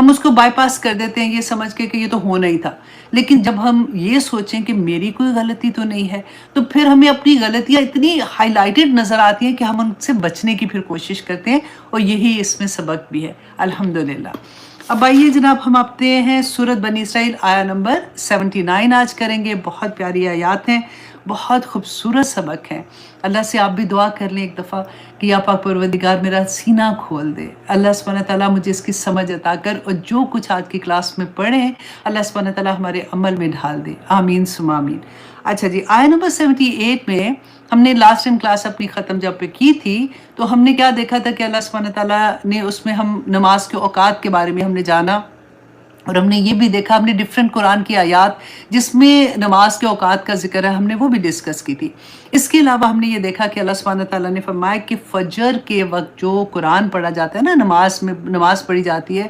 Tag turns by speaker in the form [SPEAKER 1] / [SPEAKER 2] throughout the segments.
[SPEAKER 1] ہم اس کو بائی پاس کر دیتے ہیں یہ سمجھ کے کہ یہ تو ہونا ہی تھا. لیکن جب ہم یہ سوچیں کہ میری کوئی غلطی تو نہیں ہے تو پھر ہمیں اپنی غلطیاں اتنی ہائی لائٹڈ نظر آتی ہیں کہ ہم ان سے بچنے کی پھر کوشش کرتے ہیں، اور یہی اس میں سبق بھی ہے الحمدللہ. اب آئیے جناب ہم آتے ہیں سورۃ بنی اسرائیل آیا نمبر 79 آج کریں گے. بہت پیاری آیات ہیں، بہت خوبصورت سبق ہے. اللہ سے آپ بھی دعا کر لیں ایک دفعہ کہ یا پاک پروردگار میرا سینہ کھول دے. اللہ سبحانہ تعالیٰ مجھے اس کی سمجھ عطا کر، اور جو کچھ آج کی کلاس میں پڑھیں اللہ سبحانہ تعالیٰ ہمارے عمل میں ڈھال دے. آمین ثم آمین. اچھا جی، آیا نمبر 78 میں ہم نے لاسٹ ٹائم کلاس اپنی ختم جب پہ کی تھی تو ہم نے کیا دیکھا تھا کہ اللہ سبحانہ تعالیٰ نے اس میں ہم نماز کے اوقات کے بارے میں ہم نے جانا، اور ہم نے یہ بھی دیکھا ہم نے ڈیفرنٹ قرآن کی آیات جس میں نماز کے اوقات کا ذکر ہے ہم نے وہ بھی ڈسکس کی تھی. اس کے علاوہ ہم نے یہ دیکھا کہ اللہ سبحانہ تعالیٰ نے فرمایا کہ فجر کے وقت جو قرآن پڑھا جاتا ہے نا، نماز پڑھی جاتی ہے،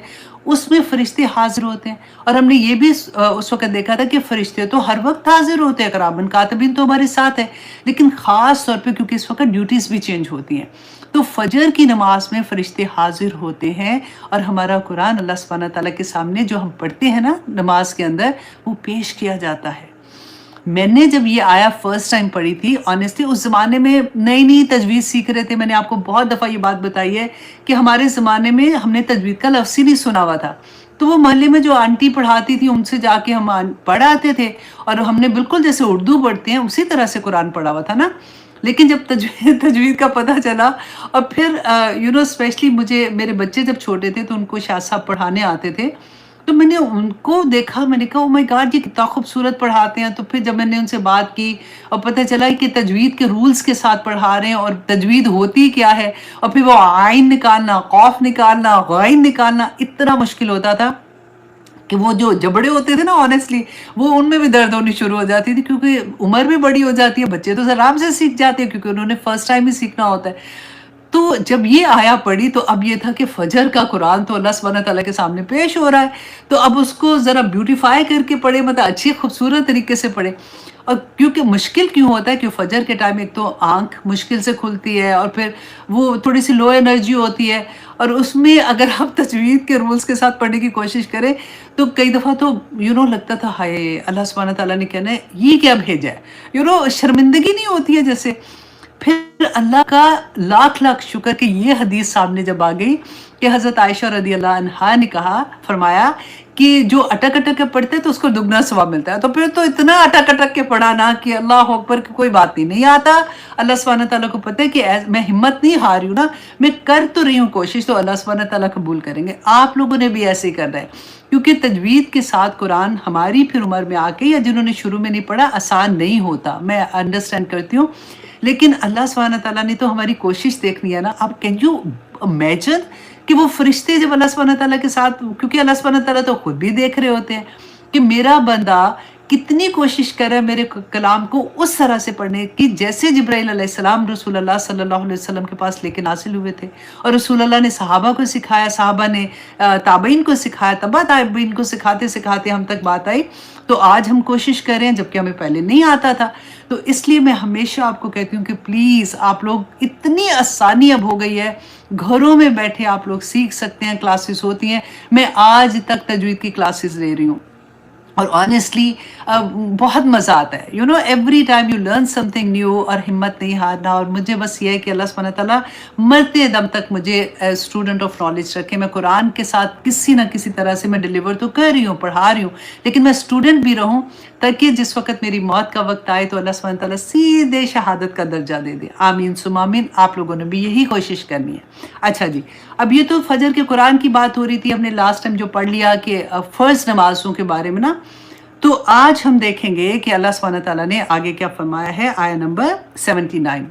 [SPEAKER 1] اس میں فرشتے حاضر ہوتے ہیں. اور ہم نے یہ بھی اس وقت دیکھا تھا کہ فرشتے تو ہر وقت حاضر ہوتے ہیں، کرامن کاتبین تو ہمارے ساتھ ہے، لیکن خاص طور پہ کیونکہ اس وقت ڈیوٹیز بھی چینج ہوتی ہیں تو فجر کی نماز میں فرشتے حاضر ہوتے ہیں، اور ہمارا قرآن اللہ سبحانہ تعالیٰ کے سامنے جو ہم پڑھتے ہیں نا نماز کے اندر وہ پیش کیا جاتا ہے. میں نے جب یہ آیا فرسٹ ٹائم پڑھی تھی آنیسٹلی، اس زمانے میں نئی تجوید سیکھ رہے تھے. میں نے آپ کو بہت دفعہ یہ بات بتائی ہے کہ ہمارے زمانے میں ہم نے تجوید کا لفظ ہی نہیں سنا ہوا تھا. تو وہ محلے میں جو آنٹی پڑھاتی تھی ان سے جا کے ہم پڑھ آتے تھے، اور ہم نے بالکل جیسے اردو پڑھتے ہیں اسی طرح سے قرآن پڑھا ہوا تھا نا. لیکن جب تجوید کا پتہ چلا، اور پھر اسپیشلی مجھے میرے بچے جب چھوٹے تھے تو ان کو شاہ صاحب پڑھانے آتے تھے، تو میں نے ان کو دیکھا، میں نے کہا او مائی گاڈ یہ کتنا خوبصورت پڑھاتے ہیں. تو پھر جب میں نے ان سے بات کی اور پتہ چلا کہ تجوید کے رولز کے ساتھ پڑھا رہے ہیں، اور تجوید ہوتی کیا ہے، اور پھر وہ عین نکالنا، قاف نکالنا، غین نکالنا اتنا مشکل ہوتا تھا کہ وہ جو جبڑے ہوتے تھے نا آنیسٹلی وہ ان میں بھی درد ہونی شروع ہو جاتی تھی، کیونکہ عمر بھی بڑی ہو جاتی ہے. بچے تو آرام سے سیکھ جاتے ہیں کیونکہ انہوں نے فرسٹ ٹائم ہی سیکھنا ہوتا ہے. تو جب یہ آیا پڑھی تو اب یہ تھا کہ فجر کا قرآن تو اللہ سبحانہ تعالیٰ کے سامنے پیش ہو رہا ہے، تو اب اس کو ذرا بیوٹیفائی کر کے پڑھے، مطلب اچھی خوبصورت طریقے سے پڑھے. اور کیونکہ مشکل کیوں ہوتا ہے کہ فجر کے ٹائم ایک تو آنکھ مشکل سے کھلتی ہے، اور پھر وہ تھوڑی سی لو انرجی ہوتی ہے، اور اس میں اگر آپ تجوید کے رولز کے ساتھ پڑھنے کی کوشش کریں تو کئی دفعہ تو لگتا تھا ہائے اللہ سبحانہ تعالیٰ نے کہنا ہے یہ کیا بھیجا ہے، شرمندگی نہیں ہوتی ہے جیسے. پھر اللہ کا لاکھ شکر کہ یہ حدیث سامنے جب آ گئی کہ حضرت عائشہ رضی اللہ عنہا نے فرمایا کہ جو اٹک کے پڑھتے تو اس کو دگنا ثواب ملتا ہے. تو پھر تو اتنا اٹک کے پڑھانا کہ اللہ اکبر کی کوئی بات نہیں آتا. اللہ سبحانہ تعالیٰ کو پتہ ہے کہ میں ہمت نہیں ہار رہی ہوں نا، میں کر تو رہی ہوں کوشش، تو اللہ سبحانہ تعالیٰ قبول کریں گے. آپ لوگوں نے بھی ایسے ہی کرنا ہے، کیونکہ تجوید کے ساتھ قرآن ہماری پھر عمر میں آ کے یا جنہوں نے شروع میں نہیں پڑھا آسان نہیں ہوتا. میں انڈرسٹینڈ کرتی ہوں، لیکن اللہ سبحانہ تعالیٰ نے تو ہماری کوشش دیکھنی ہے نا. آپ کین یو امیجن کہ وہ فرشتے جب اللہ سبحانہ تعالیٰ کے ساتھ، کیونکہ اللہ سبحانہ تعالیٰ تو خود بھی دیکھ رہے ہوتے ہیں کہ میرا بندہ کتنی کوشش کر رہا ہے میرے کلام کو اس طرح سے پڑھنے کی جیسے جبرائیل علیہ السلام رسول اللہ صلی اللہ علیہ وسلم کے پاس لے کے نازل ہوئے تھے، اور رسول اللہ نے صحابہ کو سکھایا، صحابہ نے تابعین کو سکھایا، تبع تابعین کو سکھاتے سکھاتے ہم تک بات آئی. تو آج ہم کوشش کر رہے ہیں جبکہ ہمیں پہلے نہیں آتا تھا. تو اس لیے میں ہمیشہ آپ کو کہتی ہوں کہ پلیز آپ لوگ، اتنی آسانی اب ہو گئی ہے، گھروں میں بیٹھے آپ لوگ سیکھ سکتے ہیں، کلاسز ہوتی ہیں. میں آج تک تجوید کی کلاسز لے رہی ہوں، اور آنیسٹلی بہت مزہ آتا ہے. Every time you learn some thing new, اور ہمت نہیں ہارنا. اور مجھے بس یہ ہے کہ اللہ سبحانہ تعالیٰ مرتے دم تک مجھے اسٹوڈنٹ آف نالج رکھے. میں قرآن کے ساتھ کسی نہ کسی طرح سے میں ڈیلیور تو کر رہی ہوں، پڑھا رہی ہوں، لیکن میں اسٹوڈنٹ بھی رہوں تاکہ جس وقت میری موت کا وقت آئے تو اللہ سبحانہ تعالیٰ سیدھے شہادت کا درجہ دے دے. آمین ثم آمین. آپ لوگوں نے بھی یہی کوشش کرنی ہے. اچھا جی، اب یہ تو فجر کے قرآن کی بات ہو رہی تھی، ہم نے لاسٹ ٹائم جو پڑھ لیا کہ فرض نمازوں کے بارے میں نا. تو آج ہم دیکھیں گے کہ اللہ سبحانہ تعالیٰ نے آگے کیا فرمایا ہے. آیا نمبر 79.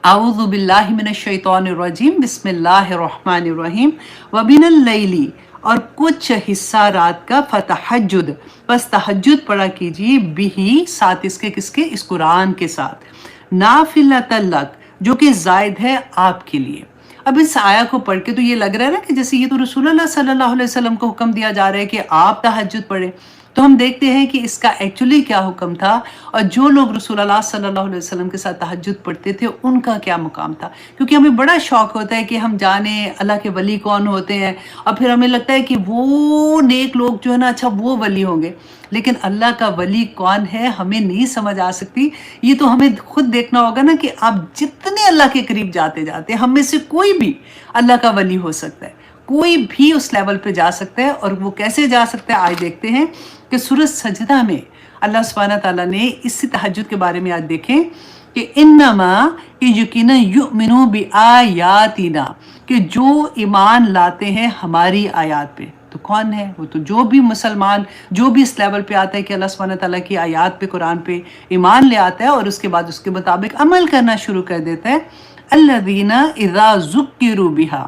[SPEAKER 1] اعوذ باللہ من الشیطان الرجیم، بسم اللہ الرحمن الرحیم. وَمِنَ اللَّيْلِ، اور کچھ حصہ رات کا، فتحجد، بس تہجد پڑھا کیجیے، بھی ساتھ اس کے، کس کے؟ اس قرآن کے ساتھ، نافلۃ لک، جو کہ زائد ہے آپ کے لیے. اب اس آیا کو پڑھ کے تو یہ لگ رہا ہے نا کہ جیسے یہ تو رسول اللہ صلی اللہ علیہ وسلم کو حکم دیا جا رہا ہے کہ آپ تہجد پڑھیں. تو ہم دیکھتے ہیں کہ اس کا ایکچولی کیا حکم تھا، اور جو لوگ رسول اللہ صلی اللہ علیہ وسلم کے ساتھ تہجد پڑھتے تھے ان کا کیا مقام تھا. کیونکہ ہمیں بڑا شوق ہوتا ہے کہ ہم جانیں اللہ کے ولی کون ہوتے ہیں، اور پھر ہمیں لگتا ہے کہ وہ نیک لوگ جو ہے نا، اچھا وہ ولی ہوں گے. لیکن اللہ کا ولی کون ہے ہمیں نہیں سمجھ آ سکتی. یہ تو ہمیں خود دیکھنا ہوگا نا کہ آپ جتنے اللہ کے قریب جاتے جاتے، ہم میں سے کوئی بھی اللہ کا ولی ہو سکتا ہے، کوئی بھی اس لیول پہ جا سکتا ہے. اور وہ کیسے جا سکتا ہے آج دیکھتے ہیں کہ سورۃ سجدہ میں اللہ سبحانہ تعالیٰ نے اسی تہجد کے بارے میں آج دیکھیں کہ انما، کہ یقیناً یؤمنون بآیاتنا، کہ جو ایمان لاتے ہیں ہماری آیات پہ. تو کون ہے وہ؟ تو جو بھی مسلمان جو بھی اس لیول پہ آتا ہے کہ اللہ سبحانہ تعالیٰ کی آیات پہ، قرآن پہ ایمان لے آتا ہے اور اس کے بعد اس کے مطابق عمل کرنا شروع کر دیتا ہے. الذین اذا ذکروا بہا،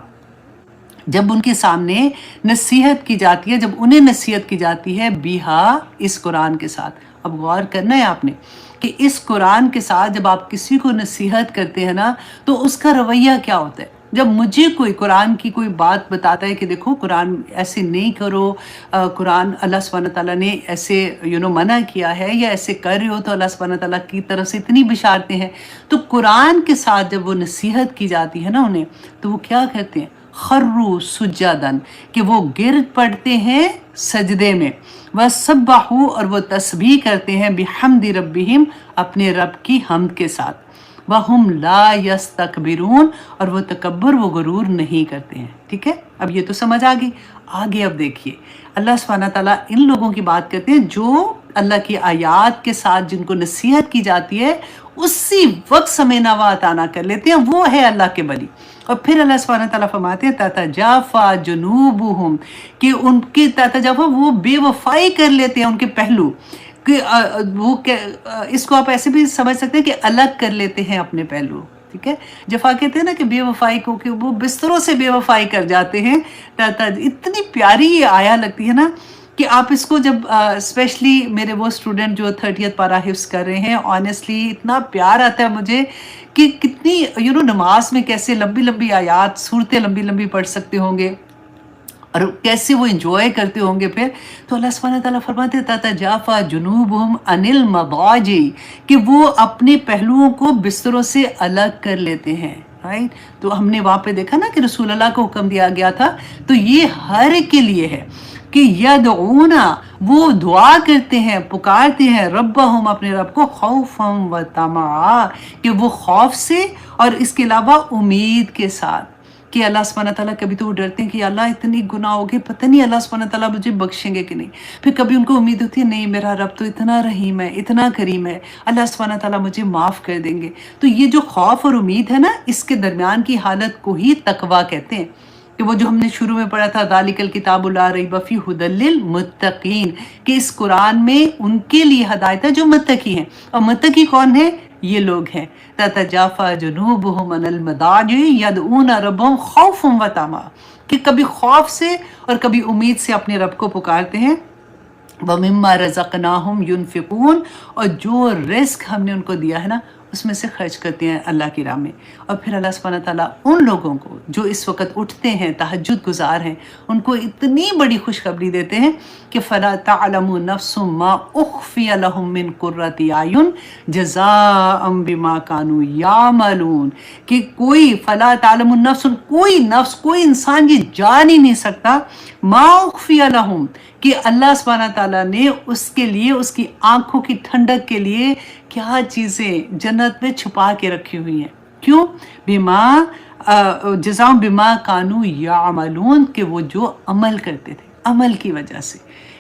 [SPEAKER 1] جب ان کے سامنے نصیحت کی جاتی ہے، جب انہیں نصیحت کی جاتی ہے، بیہا، اس قرآن کے ساتھ. اب غور کرنا ہے آپ نے کہ اس قرآن کے ساتھ جب آپ کسی کو نصیحت کرتے ہیں نا، تو اس کا رویہ کیا ہوتا ہے. جب مجھے کوئی قرآن کی کوئی بات بتاتا ہے کہ دیکھو قرآن ایسے نہیں کرو، قرآن اللہ سبحانہ تعالیٰ نے ایسے منع کیا ہے، یا ایسے کر رہے ہو تو اللہ سبحانہ تعالیٰ کی طرف سے اتنی بشارتیں ہیں. تو قرآن کے ساتھ جب وہ نصیحت کی جاتی ہے نا انہیں، تو وہ کیا کہتے ہیں؟ خروا سجداً، کہ وہ گر پڑتے ہیں سجدے میں. وسبحوا، اور وہ تسبیح کرتے ہیں، بحمد ربہم، اپنے رب کی حمد کے ساتھ. وہم لا یستکبرون، اور وہ تکبر، وہ غرور نہیں کرتے ہیں. ٹھیک ہے، اب یہ تو سمجھ آ گئی. آگے اب دیکھیے اللہ سبحانہ تعالیٰ ان لوگوں کی بات کرتے ہیں جو اللہ کی آیات کے ساتھ جن کو نصیحت کی جاتی ہے اسی وقت سمعنا واطعنا کر لیتے ہیں، وہ ہے اللہ کے ولی. اور پھر اللہ سبحانہ تعالیٰ فرماتے ہیں تتجافا جنوبہم، کہ ان کی تتجافا، وہ بے وفائی کر لیتے ہیں ان کے پہلو، کہ وہ اس کو آپ ایسے بھی سمجھ سکتے ہیں کہ الگ کر لیتے ہیں اپنے پہلو. ٹھیک ہے، جفا کہتے ہیں نا کہ بے وفائی کو، کہ وہ بستروں سے بے وفائی کر جاتے ہیں. اتنی پیاری یہ آیا لگتی ہے نا کہ آپ اس کو جب اسپیشلی میرے وہ اسٹوڈنٹ جو 30th پارہ حفظ کر رہے ہیں، آنیسٹلی اتنا پیار آتا ہے مجھے کہ کتنی نماز میں کیسے لمبی لمبی آیات، صورتیں لمبی لمبی پڑھ سکتے ہوں گے، اور کیسے وہ انجوائے کرتے ہوں گے. پھر تو اللہ سبحانہ تعالیٰ فرماتے تتجافا جنوبہم عن المضاجع، کہ وہ اپنے پہلوؤں کو بستروں سے الگ کر لیتے ہیں. رائٹ، تو ہم نے وہاں پہ دیکھا نا کہ رسول اللہ کو حکم دیا گیا تھا، تو یہ ہر ایک کے لیے ہے کہ یدعونا، وہ دعا کرتے ہیں، پکارتے ہیں، ربہم، اپنے رب کو، خوفا و طمعا، کہ وہ خوف سے اور اس کے علاوہ امید کے ساتھ، کہ اللہ سبحانہ تعالیٰ، کبھی تو وہ ڈرتے ہیں کہ اللہ اتنی گناہ ہو گئے، پتہ نہیں اللہ سبحانہ تعالیٰ مجھے بخشیں گے کہ نہیں. پھر کبھی ان کو امید ہوتی ہے نہیں، میرا رب تو اتنا رحیم ہے، اتنا کریم ہے، اللہ سبحانہ تعالیٰ مجھے معاف کر دیں گے. تو یہ جو خوف اور امید ہے نا، اس کے درمیان کی حالت کو ہی تقویٰ کہتے ہیں. کہ وہ جو ہم نے شروع میں پڑھا تھا ذالک الکتاب لا ریب فیہ ھدی للمتقین، کہ اس قرآن میں ان کے لیے ہدایت ہے جو متقی ہیں. اور متقی کون ہیں؟ یہ لوگ ہیں تتجافا جنوبہم عن المضاجع یدعون ربہم خوفا و طمعا، کہ کبھی خوف سے اور کبھی امید سے اپنے رب کو پکارتے ہیں. وَمِمَّا رَزَقْنَاهُمْ يُنْفِقُونَ، اور جو رزق ہم نے ان کو دیا ہے نا اس میں سے خرچ کرتے ہیں اللہ کی راہ میں. اور پھر اللہ سبحانہ تعالیٰ ان لوگوں کو جو اس وقت اٹھتے ہیں، تہجد گزار ہیں، ان کو اتنی بڑی خوشخبری دیتے ہیں کہ فَلَا تَعْلَمُ نَفْسٌ مَا أُخْفِيَ لَهُم مِّن قُرَّةِ أَعْيُنٍ جَزَاءً بِمَا كَانُوا يَعْمَلُونَ، کہ کوئی فَلَا تَعْلَمُ نَفْسٌ، کوئی نفس، کوئی انسان یہ جان ہی نہیں سکتا، مَا أُخْفِيَ لَهُم، کہ اللہ سبحانہ تعالیٰ نے اس کے لیے، اس کی آنکھوں کی ٹھنڈک کے لیے کیا چیزیں جنت میں چھپا کے رکھی ہوئی ہیں. کیوں؟ بما جزاء بما کانوا یعملون، کہ وہ جو عمل کرتے تھے، عمل کی وجہ سے،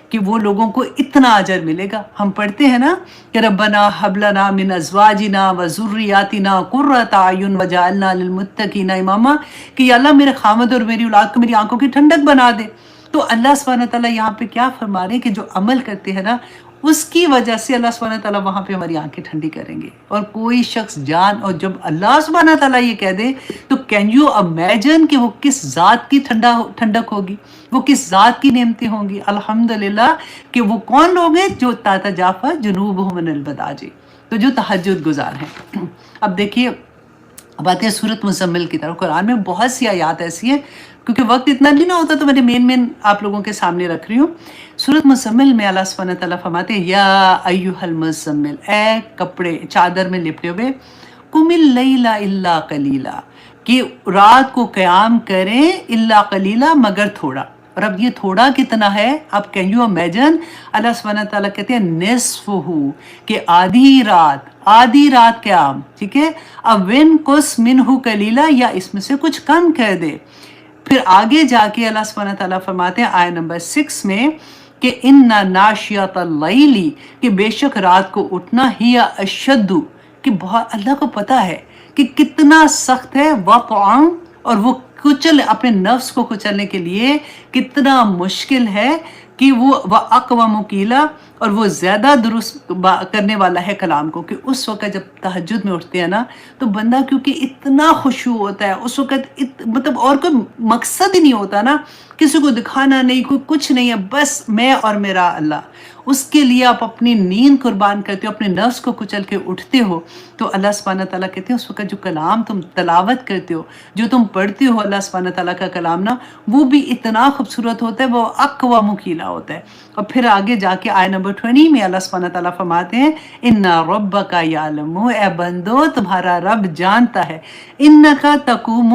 [SPEAKER 1] کہ وہ لوگوں کو اتنا اجر ملے گا. ہم پڑھتے ہیں نا کہ ربنا ھب لنا من ازواجنا وذریاتنا قرۃ اعین وجعلنا للمتقین اماما، کہ یا اللہ میرے خامد اور میری اولاد کو میری آنکھوں کی ٹھنڈک بنا دے. تو اللہ سبحانہ تعالیٰ یہاں پہ کیا فرما رہے ہیں کہ جو عمل کرتے ہیں نا اس کی وجہ سے اللہ سبحانہ تعالیٰ وہاں پہ ہماری آنکھیں ٹھنڈی کریں گے. اور کوئی شخص جان، اور جب اللہ سبحانہ تعالیٰ یہ کہہ دے تو کین یو امیجن کہ وہ کس ذات کی ٹھنڈک ہوگی، وہ کس ذات کی نعمتیں ہوں گی. الحمدللہ کہ وہ کون لوگ ہیں جو تتجافا جنوبہم عن المضاجع، تو جو تہجد گزار ہیں. اب دیکھیے، اب آتے ہیں سورۃ مزمل کی طرف. قرآن میں بہت سی آیات ایسی ہیں کیونکہ وقت اتنا نہیں نہ ہوتا تو میں نے مین آپ لوگوں کے سامنے رکھ رہی ہوں. سورۃ مزمل میں اللہ سبحانہ تعالیٰ فرماتے ہیں یا ایھا المزمل، اے کپڑے چادر میں لپٹے ہوئے، قم اللیل الا قلیلا، کہ رات کو قیام کریں الا قلیلا، مگر تھوڑا. اور اب یہ تھوڑا کتنا ہے؟ اب کین یو امیجن، اللہ سبحانہ تعالیٰ کہتے ہیں نصفہ، کہ آدھی رات قیام، ٹھیک ہے. اب وین کس منہ قلیلا، یا اس میں سے کچھ کم کر دے. پھر آگے جا کے اللہ سبحانہ تعالیٰ فرماتے ہیں آیت نمبر 6 میں کہ ان ناشیۃ اللیل، کہ بے شک رات کو اٹھنا، ہی اشد، کہ بہت اللہ کو پتہ ہے کہ کتنا سخت ہے، وقعا، اور وہ اپنے نفس کو کچلنے کے لیے کتنا مشکل ہے، کہ وہ اقوام قیلا، اور وہ زیادہ درست کرنے والا ہے کلام کو. کہ اس وقت جب تہجد میں اٹھتے ہیں نا تو بندہ کیونکہ اتنا خشوع ہوتا ہے اس وقت، مطلب اور کوئی مقصد ہی نہیں ہوتا نا، کسی کو دکھانا نہیں، کوئی کچھ نہیں ہے، بس میں اور میرا اللہ. اس کے لیے آپ اپنی نیند قربان کرتے ہو، اپنے نفس کو کچل کے اٹھتے ہو. تو اللہ سبحانہ تعالیٰ کہتے ہیں اس وقت جو کلام تم تلاوت کرتے ہو، جو تم پڑھتے ہو اللہ سبحانہ تعالیٰ کا کلام نا، وہ بھی اتنا خوبصورت ہوتا ہے، وہ اقوام قیلا ہوتا ہے. اور پھر آگے جا کے آیت نمبر 20 میں اللہ سبحانہ تعالیٰ فرماتے ہیں ان ربک یعلم، اے بندو تمہارا رب جانتا ہے، انک تقوم،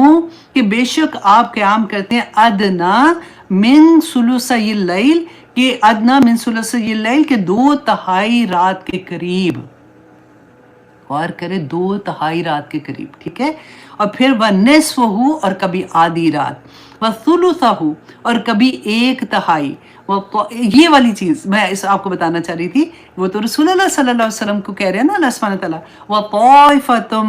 [SPEAKER 1] کہ بے شک آپ قیام کرتے ہیں، ادنا من ثلثی اللیل، کہ ادنا من ثلثی اللیل، کہ 2/3 رات کے قریب، غور کرے 2/3 رات کے قریب، ٹھیک ہے. اور پھر وَنِصْفُهُ، اور کبھی آدھی رات، وَثُلُثَهُ، اور کبھی 1/3. یہ والی چیز میں آپ کو بتانا چاہ رہی تھی، وہ تو رسول اللہ صلی اللہ علیہ وسلم کو کہہ رہے ہیں نا اللہ سبحانہ تعالیٰ، وَطَائِفَةٌ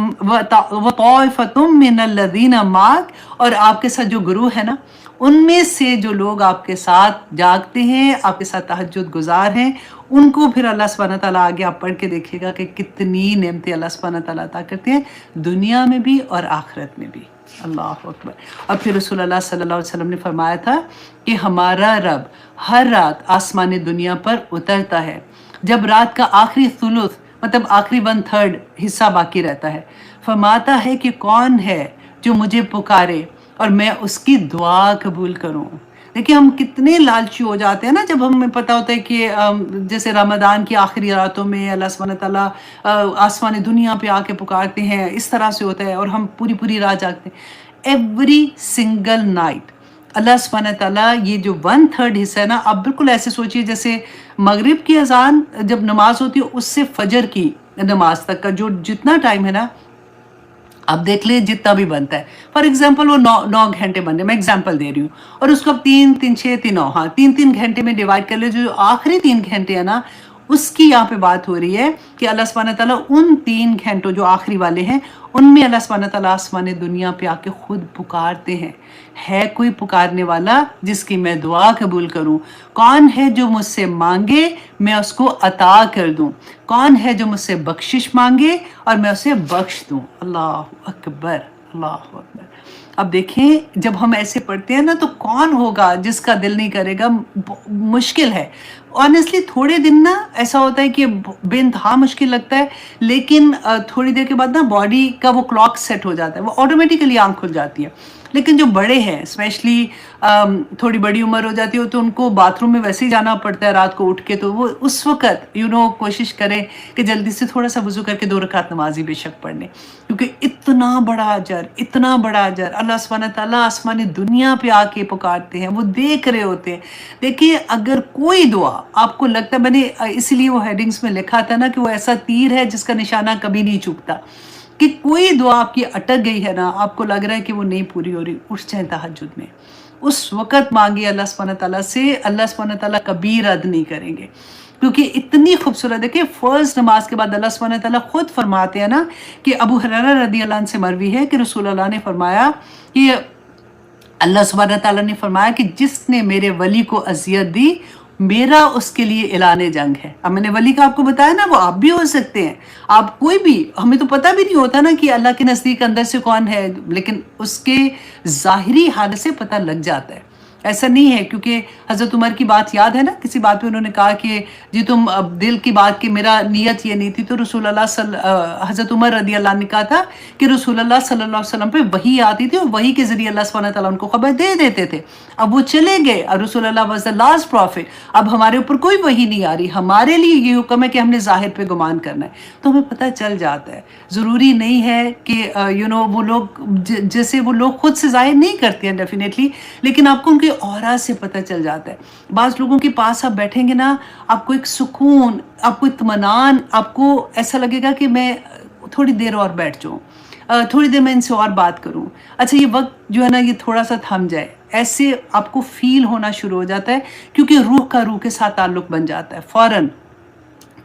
[SPEAKER 1] مِّنَ الَّذِينَ مَعَكَ، اور آپ کے ساتھ جو گروہ ہے نا، ان میں سے جو لوگ آپ کے ساتھ جاگتے ہیں، آپ کے ساتھ تہجد گزار ہیں، ان کو پھر اللہ سبحانہ تعالیٰ آگے آپ پڑھ کے دیکھیے گا کہ کتنی نعمتیں اللہ سبحانہ تعالیٰ عطا کرتے ہیں، دنیا میں بھی اور آخرت میں بھی. اللہ اکبر. اور پھر رسول اللہ صلی اللہ علیہ وسلم نے فرمایا تھا کہ ہمارا رب ہر رات آسمان دنیا پر اترتا ہے جب رات کا آخری ثلث، مطلب آخری 1/3 حصہ باقی رہتا ہے. فرماتا ہے کہ کون ہے جو مجھے پکارے اور میں اس کی دعا قبول کروں. دیکھیں ہم کتنے لالچی ہو جاتے ہیں نا جب ہمیں پتہ ہوتا ہے کہ جیسے رمضان کی آخری راتوں میں اللہ سبحانہ تعالیٰ آسمان دنیا پہ آ کے پکارتے ہیں، اس طرح سے ہوتا ہے، اور ہم پوری رات جاگتے ہیں. ایوری سنگل نائٹ اللہ سبحانہ تعالیٰ یہ جو 1/3 حصہ ہے نا، آپ بالکل ایسے سوچیے جیسے مغرب کی اذان جب نماز ہوتی ہے اس سے فجر کی نماز تک کا جو جتنا ٹائم ہے نا، آپ دیکھ لیں جتنا بھی بنتا ہے. فار ایگزامپل وہ 9 گھنٹے بننے، میں ایگزامپل دے رہی ہوں، اور اس کو اب 3 3 6 3 9، ہاں 3 گھنٹے میں ڈیوائڈ کر لے. جو آخری 3 گھنٹے ہیں نا، اس کی یہاں پہ بات ہو رہی ہے کہ اللہ سبحانہ تعالیٰ ان 3 گھنٹوں جو آخری والے ہیں ان میں اللہ سبحانہ تعالیٰ آسمان دنیا پہ آ کے خود پکارتے ہیں. ہے کوئی پکارنے والا جس کی میں دعا قبول کروں؟ کون ہے جو مجھ سے مانگے میں اس کو عطا کر دوں؟ کون ہے جو مجھ سے بخشش مانگے اور میں اسے بخش دوں؟ اللہ اکبر، اللہ اکبر. اب دیکھیں جب ہم ایسے پڑھتے ہیں نا تو کون ہوگا جس کا دل نہیں کرے گا؟ مشکل ہے آنیسٹلی. تھوڑے دن نا ایسا ہوتا ہے کہ بے انتہا مشکل لگتا ہے، لیکن تھوڑی دیر کے بعد نا باڈی کا وہ کلاک سیٹ ہو جاتا ہے، وہ آٹومیٹیکلی آنکھ کھل جاتی ہے. لیکن جو بڑے ہیں اسپیشلی تھوڑی بڑی عمر ہو جاتی ہے تو ان کو باتھ روم میں ویسے ہی جانا پڑتا ہے رات کو اٹھ کے، تو وہ اس وقت کوشش کریں کہ جلدی سے تھوڑا سا وضو کر کے 2 رکعت نماز ہی بے شک پڑھ لیں، کیونکہ اتنا بڑا اجر اللہ سبحانہ تعالیٰ آسمانی دنیا پہ آ کے پکارتے ہیں، وہ دیکھ رہے ہوتے ہیں. دیکھیے اگر کوئی دعا آپ کو لگتا ہے، میں نے اسی لیے وہ ہیڈنگز میں لکھا تھا نا کہ وہ ایسا تیر ہے جس کا نشانہ کبھی نہیں چکتا، کہ کوئی دعا آپ کی اٹک گئی ہے نا، آپ کو لگ رہا ہے کہ وہ نہیں پوری ہو رہی، اٹھ جائیں تہجد میں، اس وقت مانگی اللہ سبحانہ تعالیٰ سے. اللہ سبحانہ تعالیٰ کبھی رد نہیں کریں گے، کیونکہ اتنی خوبصورت. دیکھیں فرض نماز کے بعد اللہ سبحانہ تعالیٰ خود فرماتے ہیں نا کہ ابو ہریرہ رضی اللہ عنہ سے مروی ہے کہ رسول اللہ نے فرمایا کہ اللہ سبحانہ تعالیٰ نے فرمایا کہ جس نے میرے ولی کو اذیت دی میرا اس کے لیے اعلان جنگ ہے. اب میں نے ولی کا آپ کو بتایا نا، وہ آپ بھی ہو سکتے ہیں، آپ کوئی بھی، ہمیں تو پتہ بھی نہیں ہوتا نا کہ اللہ کے نزدیک اندر سے کون ہے، لیکن اس کے ظاہری حالت سے پتہ لگ جاتا ہے. ایسا نہیں ہے، کیونکہ حضرت عمر کی بات یاد ہے نا، کسی بات پہ انہوں نے کہا کہ جی تم اب دل کی بات کہ میرا نیت یہ نہیں تھی، تو رسول اللہ حضرت عمر رضی اللہ عنہ نے کہا تھا کہ رسول اللہ صلی اللہ علیہ وسلم پہ وحی آتی تھی اور وحی کے ذریعے اللہ سبحانہ تعالیٰ ان کو خبر دے دیتے تھے. اب وہ چلے گئے اور رسول اللہ واز the last prophet. اب ہمارے اوپر کوئی وحی نہیں آ رہی، ہمارے لیے یہ حکم ہے کہ ہم نے ظاہر پہ گمان کرنا ہے، تو ہمیں پتہ چل جاتا ہے. ضروری نہیں ہے کہ وہ لوگ جیسے وہ لوگ خود سے ظاہر نہیں کرتے ہیں ڈیفینیٹلی، لیکن آپ کو ان کے اورا سے پتہ چل جاتا ہے. بعض لوگوں کے پاس آپ بیٹھیں گے نا، آپ کو ایک سکون، آپ کو اطمینان، آپ کو ایسا لگے گا کہ میں تھوڑی دیر اور بیٹھ جاؤں، تھوڑی دیر میں ان سے اور بات کروں، اچھا یہ وقت جو ہے نا یہ تھوڑا سا تھم جائے. ایسے آپ کو فیل ہونا شروع ہو جاتا ہے، کیونکہ روح کا روح کے ساتھ تعلق بن جاتا ہے فوراً،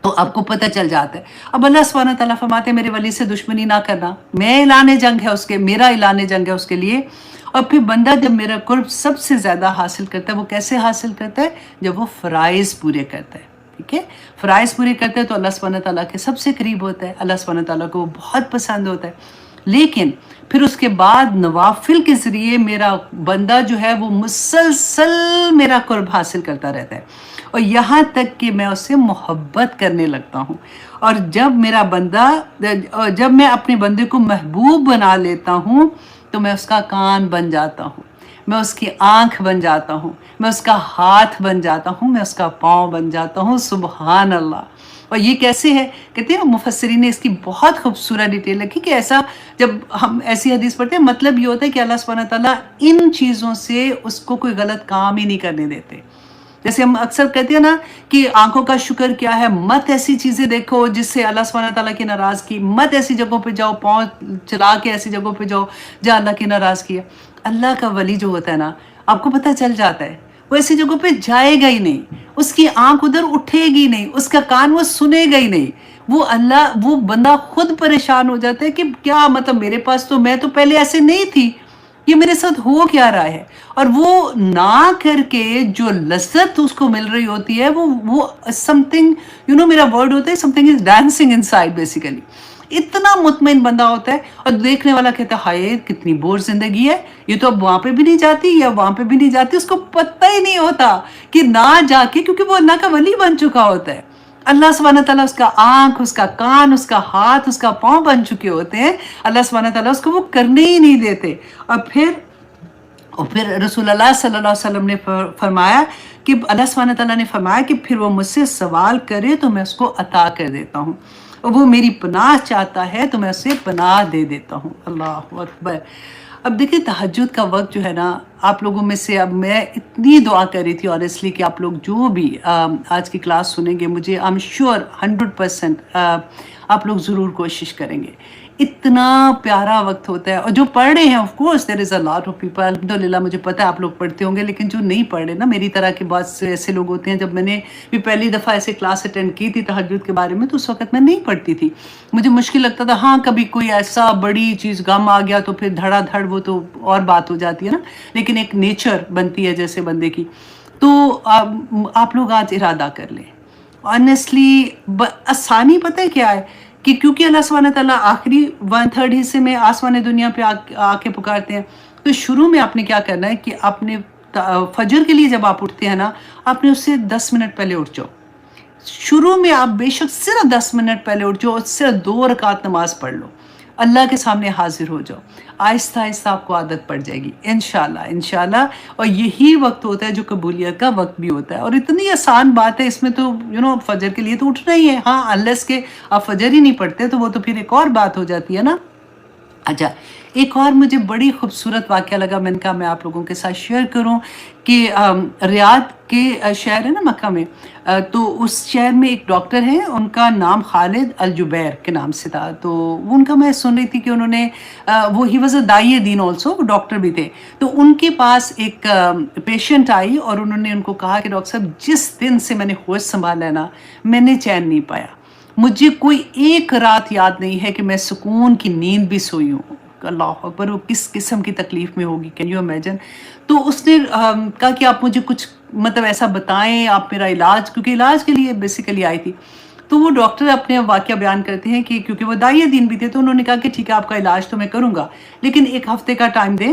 [SPEAKER 1] تو آپ کو پتہ چل جاتا ہے. اب اللہ سبحانہ تعالیٰ فرماتے ہیں میرے ولی سے دشمنی نہ کرنا، میں اعلان جنگ ہے اس کے، میرا اعلان جنگ ہے اس کے لیے. اور پھر بندہ جب میرا قرب سب سے زیادہ حاصل کرتا ہے، وہ کیسے حاصل کرتا ہے؟ جب وہ فرائض پورے کرتا ہے. ٹھیک ہے، فرائض پورے کرتا ہے تو اللہ سبحانہ تعالیٰ کے سب سے قریب ہوتا ہے، اللہ سبحانہ تعالیٰ کو وہ بہت پسند ہوتا ہے. لیکن پھر اس کے بعد نوافل کے ذریعے میرا بندہ جو ہے وہ مسلسل میرا قرب حاصل کرتا رہتا ہے، اور یہاں تک کہ میں اس سے محبت کرنے لگتا ہوں. اور جب میں اپنے بندے کو محبوب بنا لیتا ہوں تو میں اس کا کان بن جاتا ہوں، میں اس کی آنکھ بن جاتا ہوں، میں اس کا ہاتھ بن جاتا ہوں، میں اس کا پاؤں بن جاتا ہوں. سبحان اللہ. اور یہ کیسے ہے؟ کہتے ہیں مفسرین نے اس کی بہت خوبصورت ڈیٹیل رکھی کہ ایسا جب ہم ایسی حدیث پڑھتے ہیں، مطلب یہ ہوتا ہے کہ اللہ سبحانہ تعالیٰ ان چیزوں سے اس کو کوئی غلط کام ہی نہیں کرنے دیتے. جیسے ہم اکثر کہتے ہیں نا کہ آنکھوں کا شکر کیا ہے، مت ایسی چیزیں دیکھو جس سے اللہ سبحانہ تعالیٰ کی ناراضگی، مت ایسی جگہوں پہ جاؤ، پاؤں چلا کے ایسی جگہوں پہ جاؤ جہاں اللہ کی ناراضگی ہے. اللہ کا ولی جو ہوتا ہے نا، آپ کو پتہ چل جاتا ہے وہ ایسی جگہوں پہ جائے گا ہی نہیں، اس کی آنکھ ادھر اٹھے گی نہیں، اس کا کان وہ سنے گا ہی نہیں. وہ بندہ خود پریشان ہو جاتا ہے کہ کیا مطلب میرے پاس تو، میں تو پہلے ایسے نہیں تھی، یہ میرے ساتھ ہو کیا رہا ہے. اور وہ نہ کر کے جو لذت اس کو مل رہی ہوتی ہے وہ something میرا ورڈ ہوتا ہے something is dancing inside basically. اتنا مطمئن بندہ ہوتا ہے، اور دیکھنے والا کہتا ہے ہائے کتنی بور زندگی ہے، یہ تو اب وہاں پہ بھی نہیں جاتی یا وہاں پہ بھی نہیں جاتی. اس کو پتہ ہی نہیں ہوتا کہ نہ جا کے، کیونکہ وہ اللہ کا ولی بن چکا ہوتا ہے. اللہ سبحانہ تعالیٰ اس کا آنکھ، اس کا کان، اس کا ہاتھ، اس کا پاؤں بن چکے ہوتے ہیں. اللہ سبحانہ تعالیٰ اس کو وہ کرنے ہی نہیں دیتے. اور پھر رسول اللہ صلی اللہ علیہ وسلم نے فرمایا کہ اللہ سبحانہ تعالیٰ نے فرمایا کہ پھر وہ مجھ سے سوال کرے تو میں اس کو عطا کر دیتا ہوں، اور وہ میری پناہ چاہتا ہے تو میں اسے پناہ دے دیتا ہوں. اللہ اکبر. اب دیکھیں تہجد کا وقت جو ہے نا، آپ لوگوں میں سے اب میں اتنی دعا کر رہی تھی آنیسٹلی کہ آپ لوگ جو بھی آج کی کلاس سنیں گے، مجھے I'm sure 100% آپ لوگ ضرور کوشش کریں گے. اتنا پیارا وقت ہوتا ہے. اور جو پڑھ رہے ہیں of course there is a lot of people, الحمدللہ مجھے پتہ ہے آپ لوگ پڑھتے ہوں گے، لیکن جو نہیں پڑھ رہے نا، میری طرح کے بہت سے ایسے لوگ ہوتے ہیں. جب میں نے بھی پہلی دفعہ ایسے کلاس اٹینڈ کی تھی تہجد کے بارے میں، تو اس وقت میں نہیں پڑھتی تھی، مجھے مشکل لگتا تھا. ہاں کبھی کوئی ایسا بڑی چیز غم آ گیا تو پھر دھڑا دھڑ وہ تو اور بات ہو جاتی ہے نا، لیکن ایک نیچر بنتی ہے جیسے بندے کی. تو آپ لوگ آج ارادہ کر لیں آنیسٹلی. آسانی پتہ ہے کیا ہے کہ کیونکہ اللہ سبحانہ تعالیٰ آخری 1/3 حصے میں آسمان دنیا پہ آ کے پکارتے ہیں، تو شروع میں آپ نے کیا کرنا ہے کہ اپنے فجر کے لیے جب آپ اٹھتے ہیں نا، آپ نے اس سے 10 منٹ پہلے اٹھ جاؤ. شروع میں آپ بے شک صرف 10 منٹ پہلے اٹھ جاؤ، صرف 2 رکعت نماز پڑھ لو، اللہ کے سامنے حاضر ہو جاؤ. آہستہ آہستہ آپ کو عادت پڑ جائے گی انشاءاللہ. اور یہی وقت ہوتا ہے جو قبولیت کا وقت بھی ہوتا ہے. اور اتنی آسان بات ہے اس میں تو فجر کے لیے تو اٹھنا ہی ہے. ہاں انلیس کہ آپ فجر ہی نہیں پڑھتے تو وہ تو پھر ایک اور بات ہو جاتی ہے نا. اچھا، ایک اور مجھے بڑی خوبصورت واقعہ لگا، میں نے کہا میں آپ لوگوں کے ساتھ شیئر کروں کہ ریاض کے شہر ہے نا مکہ میں، تو اس شہر میں ایک ڈاکٹر ہیں، ان کا نام خالد الجبیر کے نام سے تھا. تو ان کا میں سن رہی تھی کہ انہوں نے ہی واز اے داعی دین آلسو، وہ ڈاکٹر بھی تھے. تو ان کے پاس ایک پیشنٹ آئی اور انہوں نے ان کو کہا کہ ڈاکٹر صاحب جس دن سے میں نے ہوش سنبھالا نا، میں نے چین نہیں پایا، مجھے کوئی ایک رات یاد نہیں ہے کہ میں سکون کی نیند بھی سوئی ہوں. اللہ اکبر، وہ کس قسم کی تکلیف میں ہوگی، کین یو امیجن. تو اس نے کہا کہ آپ مجھے کچھ مطلب ایسا بتائیں، آپ میرا علاج، کیونکہ علاج کے لیے بیسیکلی آئی تھی. تو وہ ڈاکٹر اپنے واقعہ بیان کرتے ہیں کہ کیونکہ وہ داعی دین بھی تھے، تو انہوں نے کہا کہ ٹھیک ہے آپ کا علاج تو میں کروں گا، لیکن 1 ہفتے کا ٹائم دیں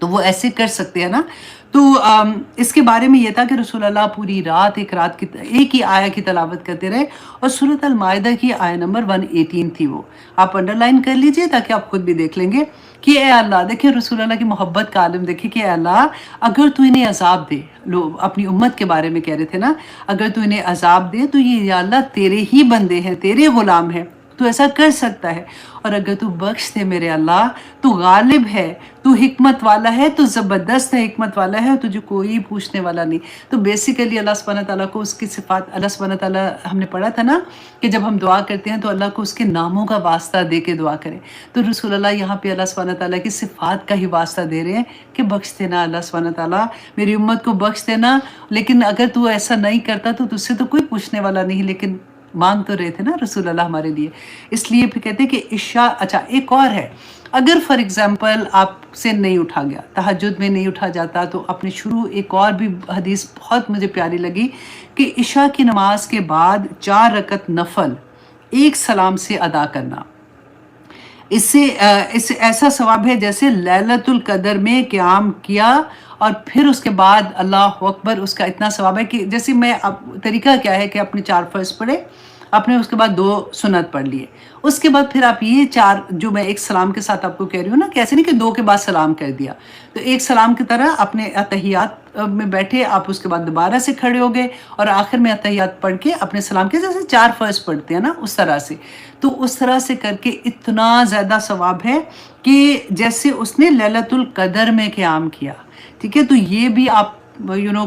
[SPEAKER 1] تو وہ ایسے کر سکتے ہیں نا. تو اس کے بارے میں یہ تھا کہ رسول اللہ پوری رات ایک ہی آیا کی تلاوت کرتے رہے، اور سورۃ المائدہ کی آیا نمبر 118 تھی. وہ آپ انڈرلائن کر لیجئے تاکہ آپ خود بھی دیکھ لیں گے کہ اے اللہ، دیکھیں رسول اللہ کی محبت کا عالم دیکھیں کہ اے اللہ اگر تو انہیں عذاب دے، لوگ اپنی امت کے بارے میں کہہ رہے تھے نا، اگر تو انہیں عذاب دے تو یہ یا اللہ تیرے ہی بندے ہیں، تیرے غلام ہیں، تو ایسا کر سکتا ہے، اور اگر تو بخش دے میرے اللہ، تو غالب ہے، تو حکمت والا ہے، تو زبردست ہے، حکمت والا ہے، تجھے کوئی پوچھنے والا نہیں. تو بیسیکلی اللہ سبحانہ تعالیٰ کو اس کی صفات، اللہ سبحانہ تعالیٰ ہم نے پڑھا تھا نا کہ جب ہم دعا کرتے ہیں تو اللہ کو اس کے ناموں کا واسطہ دے کے دعا کریں. تو رسول اللہ یہاں پہ اللہ سبحانہ تعالیٰ کی صفات کا ہی واسطہ دے رہے ہیں کہ بخش دینا اللہ سبحانہ تعالیٰ، میری امت کو بخش دینا، لیکن اگر تو ایسا نہیں کرتا تو تجھ سے تو کوئی پوچھنے والا نہیں. لیکن مانگ تو رہے تھے نا رسول اللہ ہمارے لیے، اس لیے پھر کہتے ہیں کہ عشاء. اچھا ایک اور ہے، اگر فار ایگزامپل آپ سے نہیں اٹھا گیا، تہجد میں نہیں اٹھا جاتا، تو اپنے شروع ایک اور بھی حدیث بہت مجھے پیاری لگی کہ عشاء کی نماز کے بعد 4 رکعت نفل ایک سلام سے ادا کرنا، اس سے ایسا ثواب ہے جیسے لیلۃ القدر میں قیام کیا، اور پھر اس کے بعد اللہ اکبر، اس کا اتنا ثواب ہے کہ جیسے میں طریقہ کیا ہے کہ اپنے 4 فرض پڑھے، آپ نے اس کے بعد 2 سنت پڑھ لیے، اس کے بعد پھر آپ یہ 4 جو میں ایک سلام کے ساتھ آپ کو کہہ رہی ہوں نا، کہ ایسے نہیں کہ 2 کے بعد سلام کر دیا، تو ایک سلام کی طرح اپنے اتحیات میں بیٹھے، آپ اس کے بعد دوبارہ سے کھڑے ہو گئے، اور آخر میں اتحیات پڑھ کے اپنے سلام کے جیسے 4 فرض پڑھتے ہیں نا اس طرح سے، تو اس طرح سے کر کے اتنا زیادہ ثواب ہے کہ جیسے اس نے لیلۃ القدر میں قیام کیا. ٹھیک ہے، تو یہ بھی آپ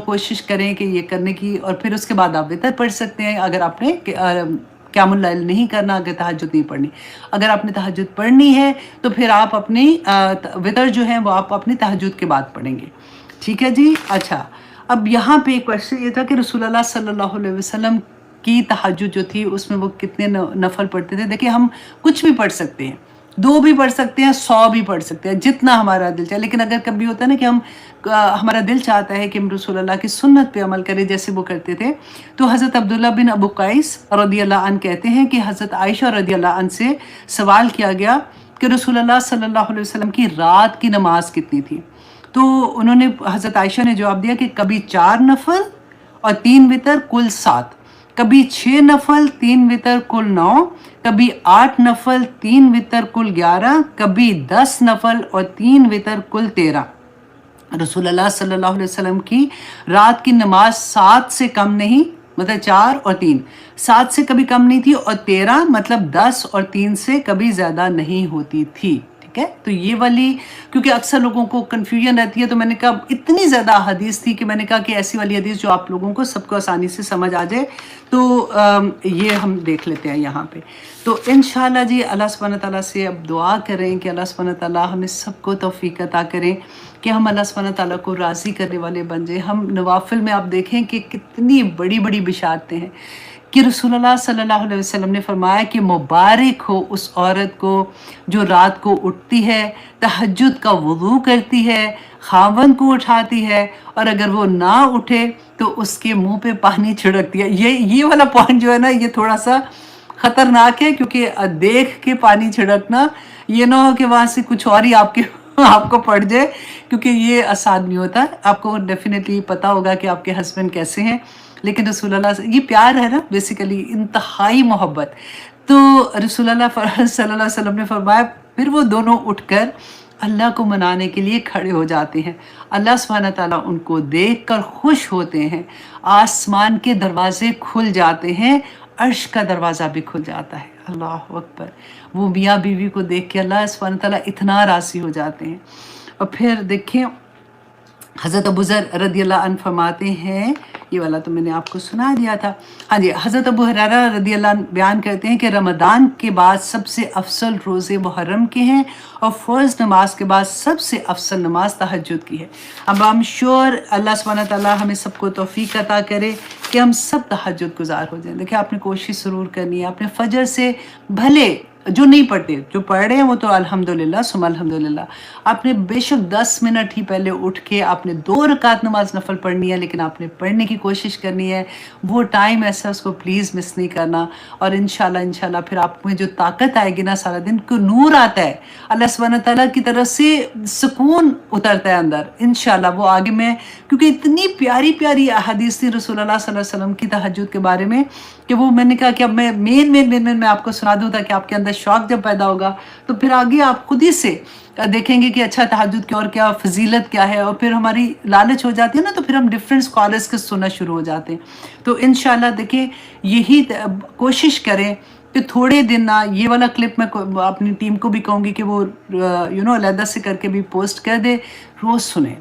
[SPEAKER 1] کوشش کریں کہ یہ کرنے کی، اور پھر اس کے بعد آپ وتر پڑھ سکتے ہیں اگر آپ نے قیام اللیل نہیں کرنا، اگر تہجد نہیں پڑھنی. اگر آپ نے تہجد پڑھنی ہے تو پھر آپ اپنی وتر جو ہے وہ آپ اپنی تہجد کے بعد پڑھیں گے. ٹھیک ہے جی. اچھا اب یہاں پہ ایک کوشچن یہ تھا کہ رسول اللہ صلی اللہ علیہ وسلم کی تہجد جو تھی اس میں وہ کتنے نفل پڑھتے تھے. دیکھیں ہم کچھ بھی پڑھ سکتے ہیں، 2 بھی پڑھ سکتے ہیں، 100 بھی پڑھ سکتے ہیں، جتنا ہمارا دل چاہے. لیکن اگر کبھی ہوتا ہے نا کہ ہمارا دل چاہتا ہے کہ ہم رسول اللہ کی سنت پہ عمل کریں جیسے وہ کرتے تھے، تو حضرت عبداللہ بن ابو قیس رضی اللہ عنہ کہتے ہیں کہ حضرت عائشہ رضی اللہ عنہ سے سوال کیا گیا کہ رسول اللہ صلی اللہ علیہ وسلم کی رات کی نماز کتنی تھی. تو انہوں نے، حضرت عائشہ نے جواب دیا کہ کبھی 4 نفل اور 3 وتر کل 7، کبھی 6 نفل 3 وتر کل 9، کبھی 8 نفل 3 وتر کل 11، کبھی 10 نفل اور 3 وتر کل 13. رسول اللہ صلی اللہ علیہ وسلم کی رات کی نماز 7 سے کم نہیں، مطلب 4 اور 3، 7 سے کبھی کم نہیں تھی، اور 13 مطلب 10 اور 3 سے کبھی زیادہ نہیں ہوتی تھی. ٹھیک ہے، تو یہ والی کیونکہ اکثر لوگوں کو کنفیوژن رہتی ہے، تو میں نے کہا اتنی زیادہ حدیث تھی کہ میں نے کہا کہ ایسی والی حدیث جو آپ لوگوں کو سب کو آسانی سے سمجھ آ جائے، تو یہ ہم دیکھ لیتے ہیں یہاں پہ. تو انشاءاللہ جی اللہ سبحانہ تعالیٰ سے اب دعا کریں کہ اللہ سبحانہ تعالیٰ ہمیں سب کو توفیق عطا کریں کہ ہم اللہ سبحانہ تعالیٰ کو راضی کرنے والے بن جائیں. ہم نوافل میں آپ دیکھیں کہ کتنی بڑی بڑی بشارتیں ہیں کہ رسول اللہ صلی اللہ علیہ وسلم نے فرمایا کہ مبارک ہو اس عورت کو جو رات کو اٹھتی ہے، تہجد کا وضو کرتی ہے، خاوند کو اٹھاتی ہے، اور اگر وہ نہ اٹھے تو اس کے منہ پہ پانی چھڑکتی ہے. یہ والا پوائنٹ جو ہے نا یہ تھوڑا سا خطرناک ہے، کیونکہ دیکھ کے پانی چھڑکنا، یہ نہ ہو کہ وہاں سے کچھ اور ہی آپ کو پڑ جائے، کیونکہ یہ آسان نہیں ہوتا. آپ کو ڈیفینیٹلی پتہ ہوگا کہ آپ کے ہسبینڈ کیسے ہیں، لیکن رسول اللہ سے یہ پیار ہے نا، بیسیکلی انتہائی محبت. تو رسول اللہ صلی اللہ علیہ وسلم نے فرمایا پھر وہ دونوں اٹھ کر اللہ کو منانے کے لیے کھڑے ہو جاتے ہیں. اللہ سبحانہ تعالیٰ ان کو دیکھ کر خوش ہوتے ہیں، آسمان کے دروازے کھل جاتے ہیں، عرش کا دروازہ بھی کھل جاتا ہے. اللہ اکبر. وہ میاں بیوی کو دیکھ کے اللہ سبحانہ تعالیٰ اتنا راضی ہو جاتے ہیں. اور پھر دیکھیں حضرت ابو ذر رضی اللہ عنہ فرماتے ہیں، یہ والا تو میں نے آپ کو سنا دیا تھا. ہاں جی، حضرت ابو ہریرہ رضی اللہ عنہ بیان کرتے ہیں کہ رمضان کے بعد سب سے افضل روزے محرم کے ہیں، اور فرض نماز کے بعد سب سے افضل نماز تہجد کی ہے. اب ہم شور اللہ سبحانہ تعالیٰ ہمیں سب کو توفیق عطا کرے کہ ہم سب تہجد گزار ہو جائیں. دیکھیں آپ نے کوشش ضرور کرنی ہے، اپنے فجر سے بھلے جو نہیں پڑھتے، جو پڑھ رہے ہیں وہ تو الحمدللہ ثم الحمدللہ. آپ نے بے شک 10 منٹ ہی پہلے اٹھ کے آپ نے 2 رکعت نماز نفل پڑھنی ہے، لیکن آپ نے پڑھنے کی کوشش کرنی ہے. وہ ٹائم ایسا اس کو پلیز مس نہیں کرنا. اور انشاءاللہ پھر آپ میں جو طاقت آئے گی نا، سارا دن کو نور آتا ہے، اللہ سبحانہ تعالیٰ کی طرف سے سکون اترتا ہے اندر. انشاءاللہ وہ آگے میں، کیونکہ اتنی پیاری پیاری احادیث تھی رسول اللہ صلی اللہ علیہ وسلم کی تہجد کے بارے میں کہ وہ میں نے کہا کہ اب میں میں آپ کو سنا دوں تاکہ آپ کے اندر شوق جب پیدا ہوگا تو پھر آگے آپ خود ہی سے دیکھیں گے کہ اچھا تہجد کی اور کیا فضیلت کیا ہے، اور پھر ہماری لالچ ہو جاتی ہے نا، تو پھر ہم ڈیفرنٹ اسکالرس کے سننا شروع ہو جاتے ہیں. تو انشاءاللہ دیکھیں یہی کوشش کریں کہ تھوڑے دن نہ، یہ والا کلپ میں اپنی ٹیم کو بھی کہوں گی کہ وہ علیحدہ سے کر کے بھی پوسٹ کر دے، روز سنیں.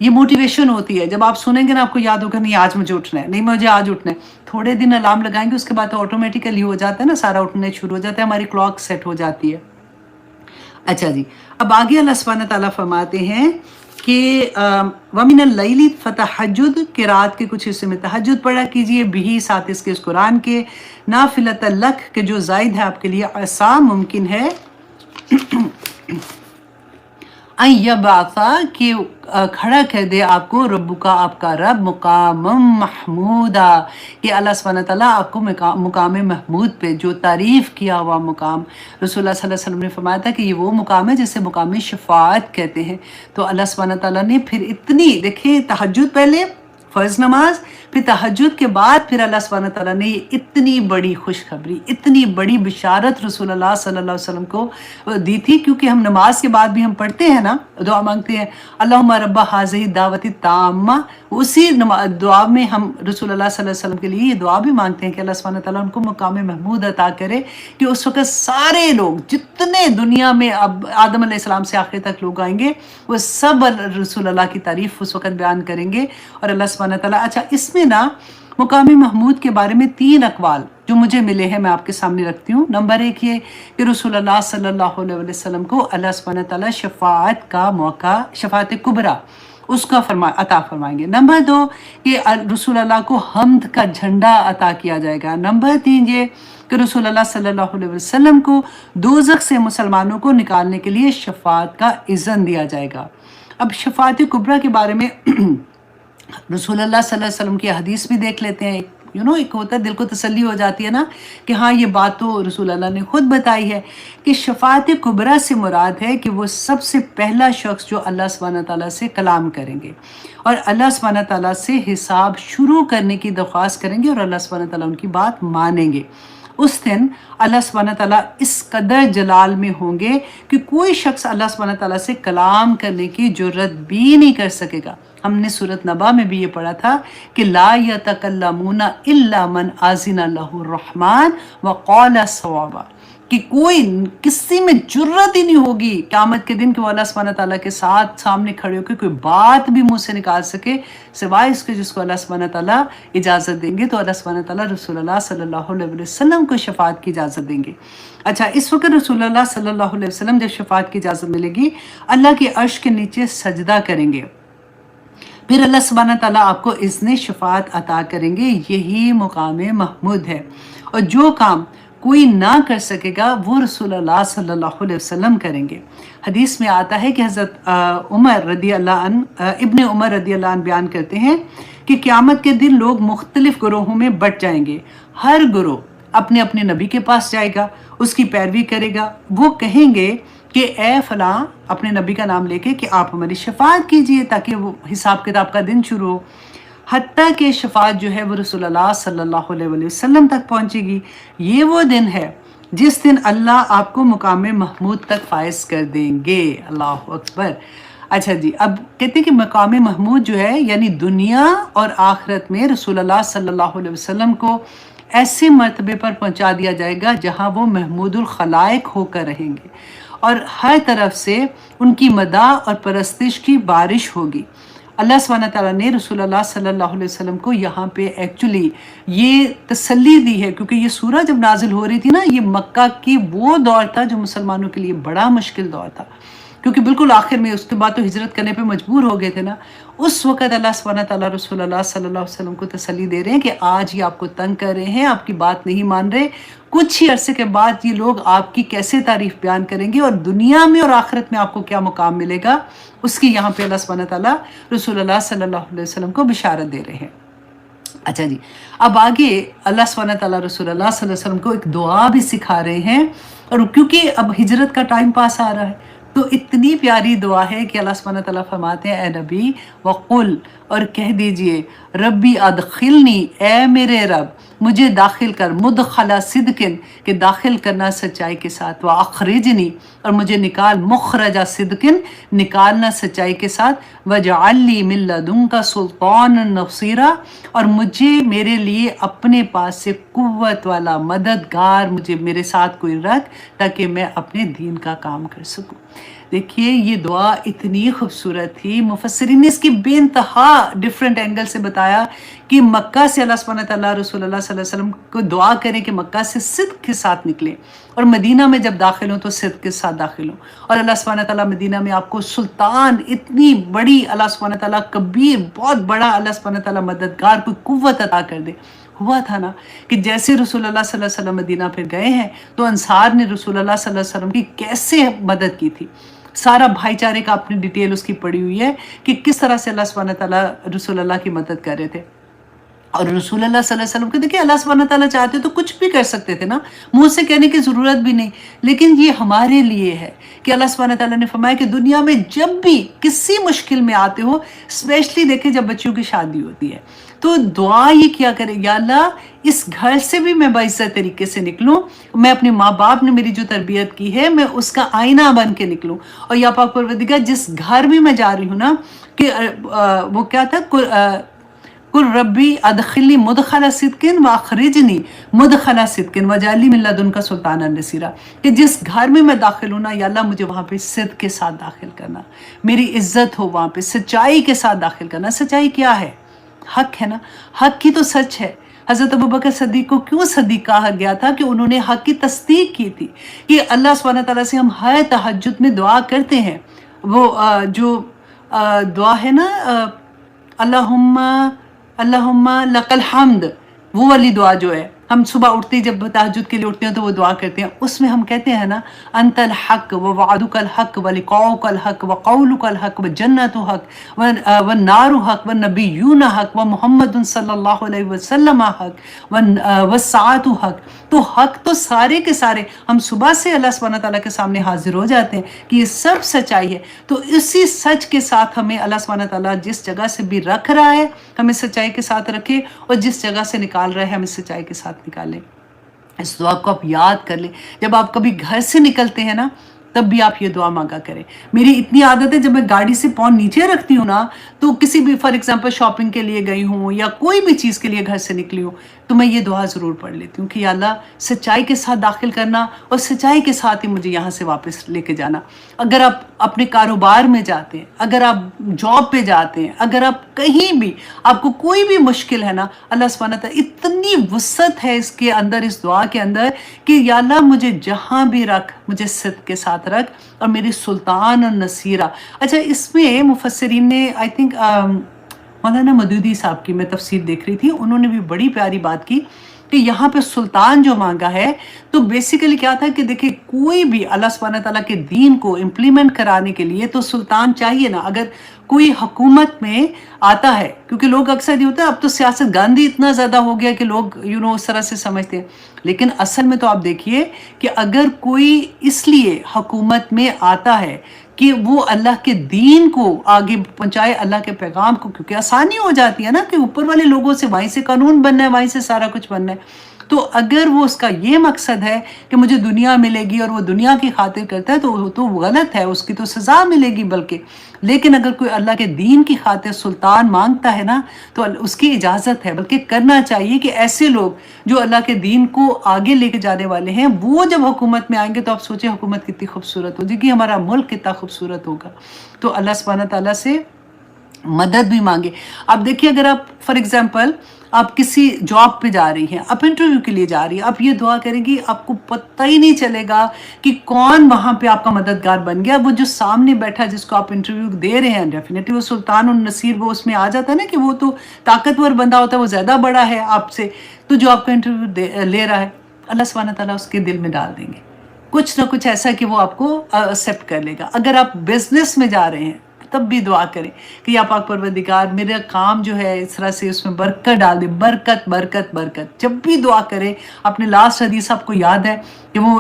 [SPEAKER 1] یہ موٹیویشن ہوتی ہے، جب آپ سنیں گے نا آپ کو یاد ہوگا نہیں آج مجھے اٹھنا ہے، نہیں مجھے آج اٹھنا ہے. تھوڑے دن الارم لگائیں گے، اس کے بعد تو آٹومیٹیکلی ہو جاتا ہے نا، سارا اٹھنے شروع ہو جاتا ہے، ہماری کلاک سیٹ ہو جاتی ہے. اچھا جی، اب آگے اللہ سبحانہ تعالیٰ فرماتے ہیں کہ وَمِنَ اللَّيْلِ فَتَحَجُّدْ، کہ رات کے کچھ حصے میں تہجد پڑھا کیجئے، بِهِ، ساتھ اس کے اس قرآن کے، نَافِلَةً لَكَ، کہ جو زائد ہے آپ کے لیے، عَسَىٰ، ممکن ہے، ان یبعثا، کہ کھڑا کر دے آپ کو، ربو کا، آپ کا رب، مقام محمودا، کہ اللہ سبحانہ تعالیٰ آپ کو مقام محمود پہ، جو تعریف کیا ہوا مقام. رسول اللہ صلی اللہ علیہ وسلم نے فرمایا تھا کہ یہ وہ مقام ہے جسے مقام شفاعت کہتے ہیں. تو اللہ سبحانہ تعالیٰ نے پھر اتنی، دیکھیں تہجد پہلے فرض نماز، پھر تہجد کے بعد پھر اللہ سبحانہ تعالیٰ نے اتنی بڑی خوشخبری، اتنی بڑی بشارت رسول اللہ صلی اللہ علیہ وسلم کو دی تھی. کیونکہ ہم نماز کے بعد بھی ہم پڑھتے ہیں نا، دعا مانگتے ہیں، اللہم رب ہذہ الدعوۃ التامہ. اسی دعا میں ہم رسول اللہ صلی اللہ علیہ وسلم کے لیے یہ دعا بھی مانگتے ہیں کہ اللہ سبحانہ تعالیٰ ان کو مقام محمود عطا کرے، کہ اس وقت سارے لوگ جتنے دنیا میں اب آدم علیہ السلام سے آخر تک لوگ آئیں گے، وہ سب رسول اللہ کی تعریف اس وقت بیان کریں گے. اور اللہ سبحانہ تعالیٰ، اچھا اس میں نا مقام محمود کے بارے میں 3 اقوال جو مجھے ملے ہیں میں آپ کے سامنے رکھتی ہوں. نمبر 1 یہ کہ رسول اللہ صلی اللہ علیہ وسلم کو اللہ سبحانہ تعالیٰ شفاعت کا موقع، شفاعت کبریٰ اس کا عطا فرمائیں گے. نمبر 2 کہ رسول اللہ کو حمد کا جھنڈا عطا کیا جائے گا. نمبر 3 یہ کہ رسول اللہ صلی اللہ علیہ وسلم کو دوزخ سے مسلمانوں کو نکالنے کے لیے شفاعت کا اذن دیا جائے گا. اب شفاعت کبریٰ کے بارے میں رسول اللہ صلی اللہ علیہ وسلم کی حدیث بھی دیکھ لیتے ہیں. ایک ہوتا ہے، دل کو تسلی ہو جاتی ہے نا کہ ہاں یہ بات تو رسول اللہ نے خود بتائی ہے کہ شفاعت کبریٰ سے مراد ہے کہ وہ سب سے پہلا شخص جو اللہ سبحانہ تعالیٰ سے کلام کریں گے اور اللہ سبحانہ تعالیٰ سے حساب شروع کرنے کی درخواست کریں گے، اور اللہ سبحانہ تعالیٰ ان کی بات مانیں گے. اس دن اللہ سبحانہ تعالیٰ اس قدر جلال میں ہوں گے کہ کوئی شخص اللہ سبحانہ تعالیٰ سے کلام کرنے کی جرت بھی نہیں کر سکے گا. ہم نے سورۃ نبا میں بھی یہ پڑھا تھا کہ لا یتکلمون الا من اذن لہ الرحمن وقال صوابا، کہ کوئی کسی میں جرت ہی نہیں ہوگی قیامت کے دن کہ وہ اللہ سبحانہ تعالیٰ کے ساتھ سامنے کھڑے ہو کے کوئی بات بھی منہ سے نکال سکے سوائے اس کے جس کو اللہ سبحانہ تعالیٰ اجازت دیں گے. تو اللہ سبحانہ تعالیٰ رسول اللہ صلی اللہ علیہ وسلم کو شفاعت کی اجازت دیں گے. اچھا اس وقت رسول اللہ صلی اللہ علیہ وسلم جب شفاعت کی اجازت ملے گی، اللہ کے عرش کے نیچے سجدہ کریں گے، پھر اللہ سبحانہ تعالیٰ آپ کو اذن شفاعت عطا کریں گے. یہی مقام محمود ہے، اور جو کام کوئی نہ کر سکے گا وہ رسول اللہ صلی اللہ علیہ وسلم کریں گے. حدیث میں آتا ہے کہ حضرت عمر رضی اللہ عنہ، ابن عمر رضی اللہ عنہ بیان کرتے ہیں کہ قیامت کے دن لوگ مختلف گروہوں میں بٹ جائیں گے. ہر گروہ اپنے اپنے نبی کے پاس جائے گا، اس کی پیروی کرے گا. وہ کہیں گے کہ اے فلاں، اپنے نبی کا نام لے کے، کہ آپ ہماری شفاعت کیجئے تاکہ وہ حساب کتاب کا دن شروع ہو. حتیٰ کہ شفاعت جو ہے وہ رسول اللہ صلی اللہ علیہ وسلم تک پہنچے گی. یہ وہ دن ہے جس دن اللہ آپ کو مقام محمود تک فائز کر دیں گے. اللہ اکبر. اچھا جی، اب کہتے ہیں کہ مقام محمود جو ہے یعنی دنیا اور آخرت میں رسول اللہ صلی اللہ علیہ وسلم کو ایسے مرتبے پر پہنچا دیا جائے گا جہاں وہ محمود الخلائق ہو کر رہیں گے، اور ہر طرف سے ان کی مداح اور پرستش کی بارش ہوگی. اللہ سبحانہ تعالیٰ نے رسول اللہ صلی اللہ علیہ وسلم کو یہاں پہ ایکچولی یہ تسلی دی ہے، کیونکہ یہ سورہ جب نازل ہو رہی تھی نا، یہ مکہ کی وہ دور تھا جو مسلمانوں کے لیے بڑا مشکل دور تھا. کیونکہ بالکل آخر میں اس کے بعد تو ہجرت کرنے پہ مجبور ہو گئے تھے نا، اس وقت اللہ سبحانہ تعالیٰ رسول اللہ صلی اللہ علیہ وسلم کو تسلی دے رہے ہیں کہ آج یہ آپ کو تنگ کر رہے ہیں، آپ کی بات نہیں مان رہے، کچھ ہی عرصے کے بعد یہ لوگ آپ کی کیسے تعریف بیان کریں گے، اور دنیا میں اور آخرت میں آپ کو کیا مقام ملے گا، اس کی یہاں پہ اللہ سبحانہ تعالیٰ رسول اللہ صلی اللہ علیہ وسلم کو بشارت دے رہے ہیں۔ اچھا جی، اب آگے اللہ سبحانہ تعالیٰ رسول اللہ صلی اللہ علیہ وسلم کو ایک دعا بھی سکھا رہے ہیں، اور کیونکہ اب ہجرت کا ٹائم پاس آ رہا ہے تو اتنی پیاری دعا ہے کہ اللہ سبحانہ تعالیٰ فرماتے ہیں، اے نبی وقل، اور کہہ دیجئے، ربی ادخلنی، اے میرے رب مجھے داخل کر، مدخلا صدقن، کہ داخل کرنا سچائی کے ساتھ، واخرجنی، اور مجھے نکال، مخرجہ صدقن، نکالنا سچائی کے ساتھ، وجعل لی من لدنک سلطانا نصیرا، اور مجھے میرے لیے اپنے پاس سے قوت والا مددگار مجھے میرے ساتھ کوئی رکھ تاکہ میں اپنے دین کا کام کر سکوں۔ دیکھیے یہ دعا اتنی خوبصورت تھی، مفسرین نے اس کی بے انتہا ڈیفرنٹ اینگل سے بتایا کہ مکہ سے اللہ سبحانہ تعالیٰ رسول اللہ صلی اللہ علیہ وسلم کو دعا کریں کہ مکہ سے صدق کے ساتھ نکلیں، اور مدینہ میں جب داخل ہوں تو صدق کے ساتھ داخل ہوں، اور اللہ سبحانہ تعالیٰ مدینہ میں آپ کو سلطان، اتنی بڑی اللہ سبحانہ تعالیٰ کبیر، بہت بڑا اللہ سبحانہ تعالیٰ مددگار، کوئی قوت عطا کر دے۔ ہوا تھا نا کہ جیسے رسول اللہ صلی اللہ علیہ وسلم مدینہ پھر گئے ہیں تو انصار نے رسول اللہ صلی اللہ علیہ وسلم کی کیسے مدد کی تھی، سارا بھائی چارے کا اپنی ڈیٹیل اس کی پڑی ہوئی ہے کہ کس طرح سے اللہ سبحانہ تعالیٰ رسول اللہ کی مدد کر رہے تھے۔ اور رسول اللہ صلی اللہ علیہ وسلم کو دیکھیں، اللہ سبحانہ تعالیٰ چاہتے تو کچھ بھی کر سکتے تھے نا، منہ سے کہنے کی ضرورت بھی نہیں، لیکن یہ ہمارے لیے ہے کہ اللہ سبحانہ تعالیٰ نے فرمایا کہ دنیا میں جب بھی کسی مشکل میں آتے ہو، اسپیشلی دیکھیں جب بچیوں کی شادی ہوتی ہے، تو دعا یہ کیا کرے، یا اللہ اس گھر سے بھی میں باعزت طریقے سے نکلوں، میں اپنے ماں باپ نے میری جو تربیت کی ہے میں اس کا آئینہ بن کے نکلوں، اور یا پاک پروردگار جس گھر بھی میں جا رہی ہوں نا، کہ وہ کیا تھا، قل ربی ادخلنی مدخلا صدقن واخرجنی مدخلا صدقن واجعل لی من لدنک سلطانا نصیرا، کہ جس گھر میں داخل ہوں نا، یا اللہ مجھے وہاں پہ صدق کے ساتھ داخل کرنا، میری عزت ہو وہاں پہ، سچائی کے ساتھ داخل کرنا۔ سچائی کیا ہے؟ حق ہے نا، حق کی تو سچ ہے۔ حضرت ابوبکر صدیق کو کیوں صدیق کہا گیا تھا؟ کہ انہوں نے حق کی تصدیق کی تھی، کہ اللہ سبحانہ تعالیٰ سے ہم ہر تہجد میں دعا کرتے ہیں، وہ جو دعا ہے نا، اللہم لک الحمد، وہ والی دعا جو ہے، ہم صبح اٹھتے جب تہجد کے لیے اٹھتے ہیں تو وہ دعا کرتے ہیں، اس میں ہم کہتے ہیں نا، انت الحق ووعدک الحق ولقاؤک الحق وقولک الحق وجنت حق والنار حق والنبیون حق ومحمد صلی اللہ علیہ وسلم حق والساعۃ حق۔ تو حق تو سارے کے سارے ہم صبح سے اللہ سبحانہ تعالیٰ کے سامنے حاضر ہو جاتے ہیں کہ یہ سب سچائی ہے، تو اسی سچ کے ساتھ ہمیں اللہ سبحانہ تعالیٰ جس جگہ سے بھی رکھ رہا ہے ہمیں سچائی کے ساتھ رکھے، اور جس جگہ سے نکال رہا ہے ہمیں سچائی کے ساتھ نکالیں۔ اس دعا کو آپ یاد کر لیں، جب آپ کبھی گھر سے نکلتے ہیں نا تب بھی آپ یہ دعا مانگا کریں۔ میری اتنی عادت ہے، جب میں گاڑی سے پاؤں نیچے رکھتی ہوں نا، تو کسی بھی فار ایگزامپل شاپنگ کے لیے گئی ہوں یا کوئی بھی چیز کے لیے گھر سے نکلی ہوں تو میں یہ دعا ضرور پڑھ لیتی ہوں کہ یا اللہ سچائی کے ساتھ داخل کرنا، اور سچائی کے ساتھ ہی مجھے یہاں سے واپس لے کے جانا۔ اگر آپ اپنے کاروبار میں جاتے ہیں، اگر آپ جاب پہ جاتے ہیں، اگر آپ کہیں بھی آپ کو کوئی بھی مشکل ہے نا، اللہ سبحانہ تعالیٰ اتنی وسعت ہے اس کے اندر، اس دعا کے اندر، کہ یا اللہ مجھے جہاں بھی رکھ، مجھے صدق کے ساتھ رکھ، اور میری سلطان اور نصیرہ۔ اچھا، اس میں مفسرین نے آئی تھنک مولانا مودودی صاحب کی میں تفسیر دیکھ رہی تھی، انہوں نے بھی بڑی پیاری بات کی کہ یہاں پہ سلطان جو مانگا ہے تو بیسیکلی کیا تھا کہ دیکھیں کوئی بھی اللہ سبحانہ تعالیٰ کے دین کو امپلیمنٹ کرانے کے لیے تو سلطان چاہیے نا۔ اگر کوئی حکومت میں آتا ہے، کیونکہ لوگ اکثر یہ ہوتا ہے، اب تو سیاست گاندھی اتنا زیادہ ہو گیا کہ لوگ اس طرح سے سمجھتے ہیں، لیکن اصل میں تو آپ دیکھیے کہ اگر کوئی اس لیے حکومت میں آتا ہے کہ وہ اللہ کے دین کو آگے پہنچائے، اللہ کے پیغام کو، کیونکہ آسانی ہو جاتی ہے نا کہ اوپر والے لوگوں سے وہیں سے قانون بننا ہے، وہیں سے سارا کچھ بننا ہے، تو اگر وہ اس کا یہ مقصد ہے کہ مجھے دنیا ملے گی اور وہ دنیا کی خاطر کرتا ہے تو وہ غلط ہے، اس کی تو سزا ملے گی بلکہ۔ لیکن اگر کوئی اللہ کے دین کی خاطر سلطان مانگتا ہے نا تو اس کی اجازت ہے، بلکہ کرنا چاہیے کہ ایسے لوگ جو اللہ کے دین کو آگے لے کے جانے والے ہیں وہ جب حکومت میں آئیں گے تو آپ سوچیں حکومت کتنی خوبصورت ہو جائے گی، ہمارا ملک کتنا خوبصورت ہوگا۔ تو اللہ سبحانہ تعالیٰ سے مدد بھی مانگے. آپ دیکھیے اگر آپ فار ایگزامپل آپ کسی جاب پہ جا رہی ہیں, آپ انٹرویو کے لیے جا رہی ہیں, آپ یہ دعا کریں گی آپ کو پتہ ہی نہیں چلے گا کہ کون وہاں پہ آپ کا مددگار بن گیا. وہ جو سامنے بیٹھا جس کو آپ انٹرویو دے رہے ہیں, ڈیفینیٹلی وہ سلطان النصیر وہ اس میں آ جاتا ہے نا کہ وہ تو طاقتور بندہ ہوتا ہے, وہ زیادہ بڑا ہے آپ سے. تو جو آپ کا انٹرویو لے رہا ہے, اللہ سبحانہ تعالیٰ اس کے دل میں ڈال دیں گے کچھ نہ کچھ ایسا کہ وہ آپ کو ایکسیپٹ کر لے گا. اگر آپ بزنس میں جا رہے ہیں تب بھی دعا کریں کہ یا پاک پروردگار میرا کام جو ہے اس طرح سے اس میں برکت ڈال دے, برکت برکت برکت. جب بھی دعا کریں, اپنے لاسٹ حدیث آپ کو یاد ہے کہ وہ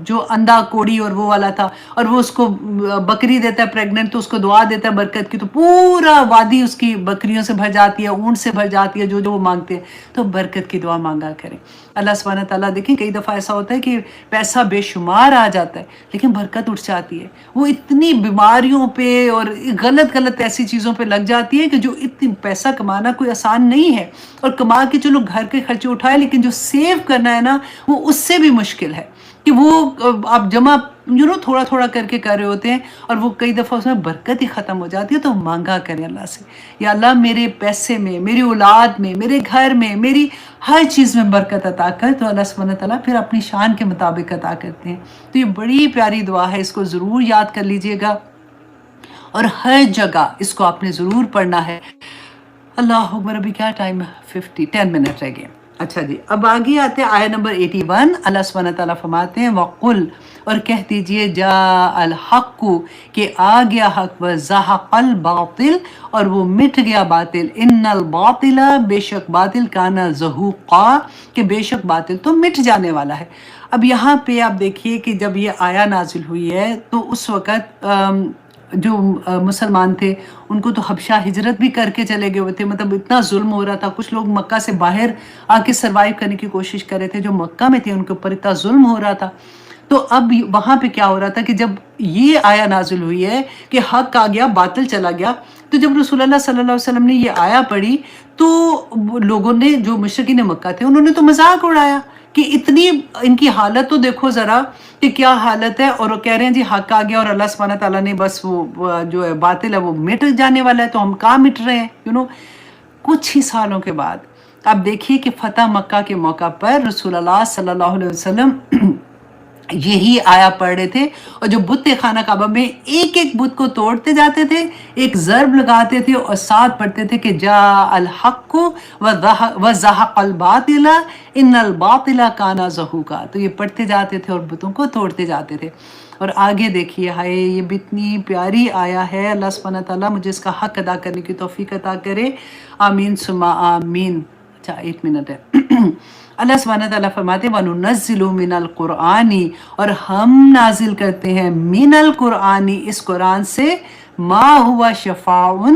[SPEAKER 1] جو اندھا کوڑی اور وہ والا تھا, اور وہ اس کو بکری دیتا ہے پریگننٹ, تو اس کو دعا دیتا ہے برکت کی, تو پورا وادی اس کی بکریوں سے بھر جاتی ہے, اونٹ سے بھر جاتی ہے, جو جو وہ مانگتے ہیں. تو برکت کی دعا مانگا کریں. اللہ سبحانہ تعالیٰ دیکھیں کئی دفعہ ایسا ہوتا ہے کہ پیسہ بے شمار آ جاتا ہے لیکن برکت اٹھ جاتی ہے. وہ اتنی بیماریوں پہ اور غلط غلط ایسی چیزوں پہ لگ جاتی ہے کہ جو اتنی پیسہ کمانا کوئی آسان نہیں ہے, اور کما کے چلو گھر کے خرچے اٹھائے, لیکن جو سیو کرنا ہے نا وہ اس سے بھی مشکل ہے کہ وہ آپ جمع تھوڑا تھوڑا کر کے کر رہے ہوتے ہیں, اور وہ کئی دفعہ اس میں برکت ہی ختم ہو جاتی ہے. تو مانگا کریں اللہ سے, یا اللہ میرے پیسے میں, میری اولاد میں, میرے گھر میں, میری ہر چیز میں برکت عطا کر. تو اللہ سبحانہ تعالیٰ پھر اپنی شان کے مطابق عطا کرتے ہیں. تو یہ بڑی پیاری دعا ہے, اس کو ضرور یاد کر لیجئے گا, اور ہر جگہ اس کو آپ نے ضرور پڑھنا ہے. اللہ اکبر. ابھی کیا ٹائم ہے؟ 10 منٹ رہ گئے. اچھا جی, اب آگے آتے ہیں آیت نمبر 81. اللہ سبحانہ تعالیٰ فرماتے ہیں وَقُلْ, اور کہہ دیجئے جَاءَ الْحَقُّ, کہ آ گیا حق, وَزَهَقَ الْبَاطِلُ, اور وہ مٹ گیا باطل, إِنَّ الْبَاطِلَ, بے شک باطل, كَانَ زَهُوقًا, کہ بے شک باطل تو مٹ جانے والا ہے. اب یہاں پہ آپ دیکھیے کہ جب یہ آیا نازل ہوئی ہے تو اس وقت جو مسلمان تھے ان کو تو حبشہ ہجرت بھی کر کے چلے گئے ہوئے تھے, مطلب اتنا ظلم ہو رہا تھا. کچھ لوگ مکہ سے باہر آ کے سروائیو کرنے کی کوشش کر رہے تھے, جو مکہ میں تھے ان کے اوپر اتنا ظلم ہو رہا تھا. تو اب وہاں پہ کیا ہو رہا تھا کہ جب یہ آیا نازل ہوئی ہے کہ حق آ گیا باطل چلا گیا, تو جب رسول اللہ صلی اللہ علیہ وسلم نے یہ آیا پڑھی تو لوگوں نے, جو مشرکین مکہ تھے, انہوں نے تو مذاق اڑایا کہ اتنی ان کی حالت تو دیکھو ذرا کہ کیا حالت ہے, اور وہ کہہ رہے ہیں جی حق آ گیا اور اللہ سبحانہ تعالیٰ نے بس وہ جو ہے باطل ہے وہ مٹ جانے والا ہے, تو ہم کہاں مٹ رہے ہیں. کچھ ہی سالوں کے بعد آپ دیکھیے کہ فتح مکہ کے موقع پر رسول اللہ صلی اللہ علیہ وسلم یہی آیا پڑھ رہے تھے, اور جو بت خانہ کعبہ میں ایک ایک بت کو توڑتے جاتے تھے, ایک ضرب لگاتے تھے, اور ساتھ پڑھتے تھے کہ جاء الحق وزهق الباطل ان الباطل کان زہوقا. تو یہ پڑھتے جاتے تھے اور بتوں کو توڑتے جاتے تھے. اور آگے دیکھیے, ہائے یہ بھی اتنی پیاری آیا ہے. اللہ سبحانہ تعالیٰ مجھے اس کا حق ادا کرنے کی توفیق عطا کرے, آمین ثم آمین. اچھا 1 منٹ ہے. اللہ سبحانہ تعالیٰ فرماتے ہیں وَنُنَزِّلُ مِنَ الْقُرْآنِ, اور ہم نازل کرتے ہیں من القرآن, اس قرآن سے, ما ہوا شفاء,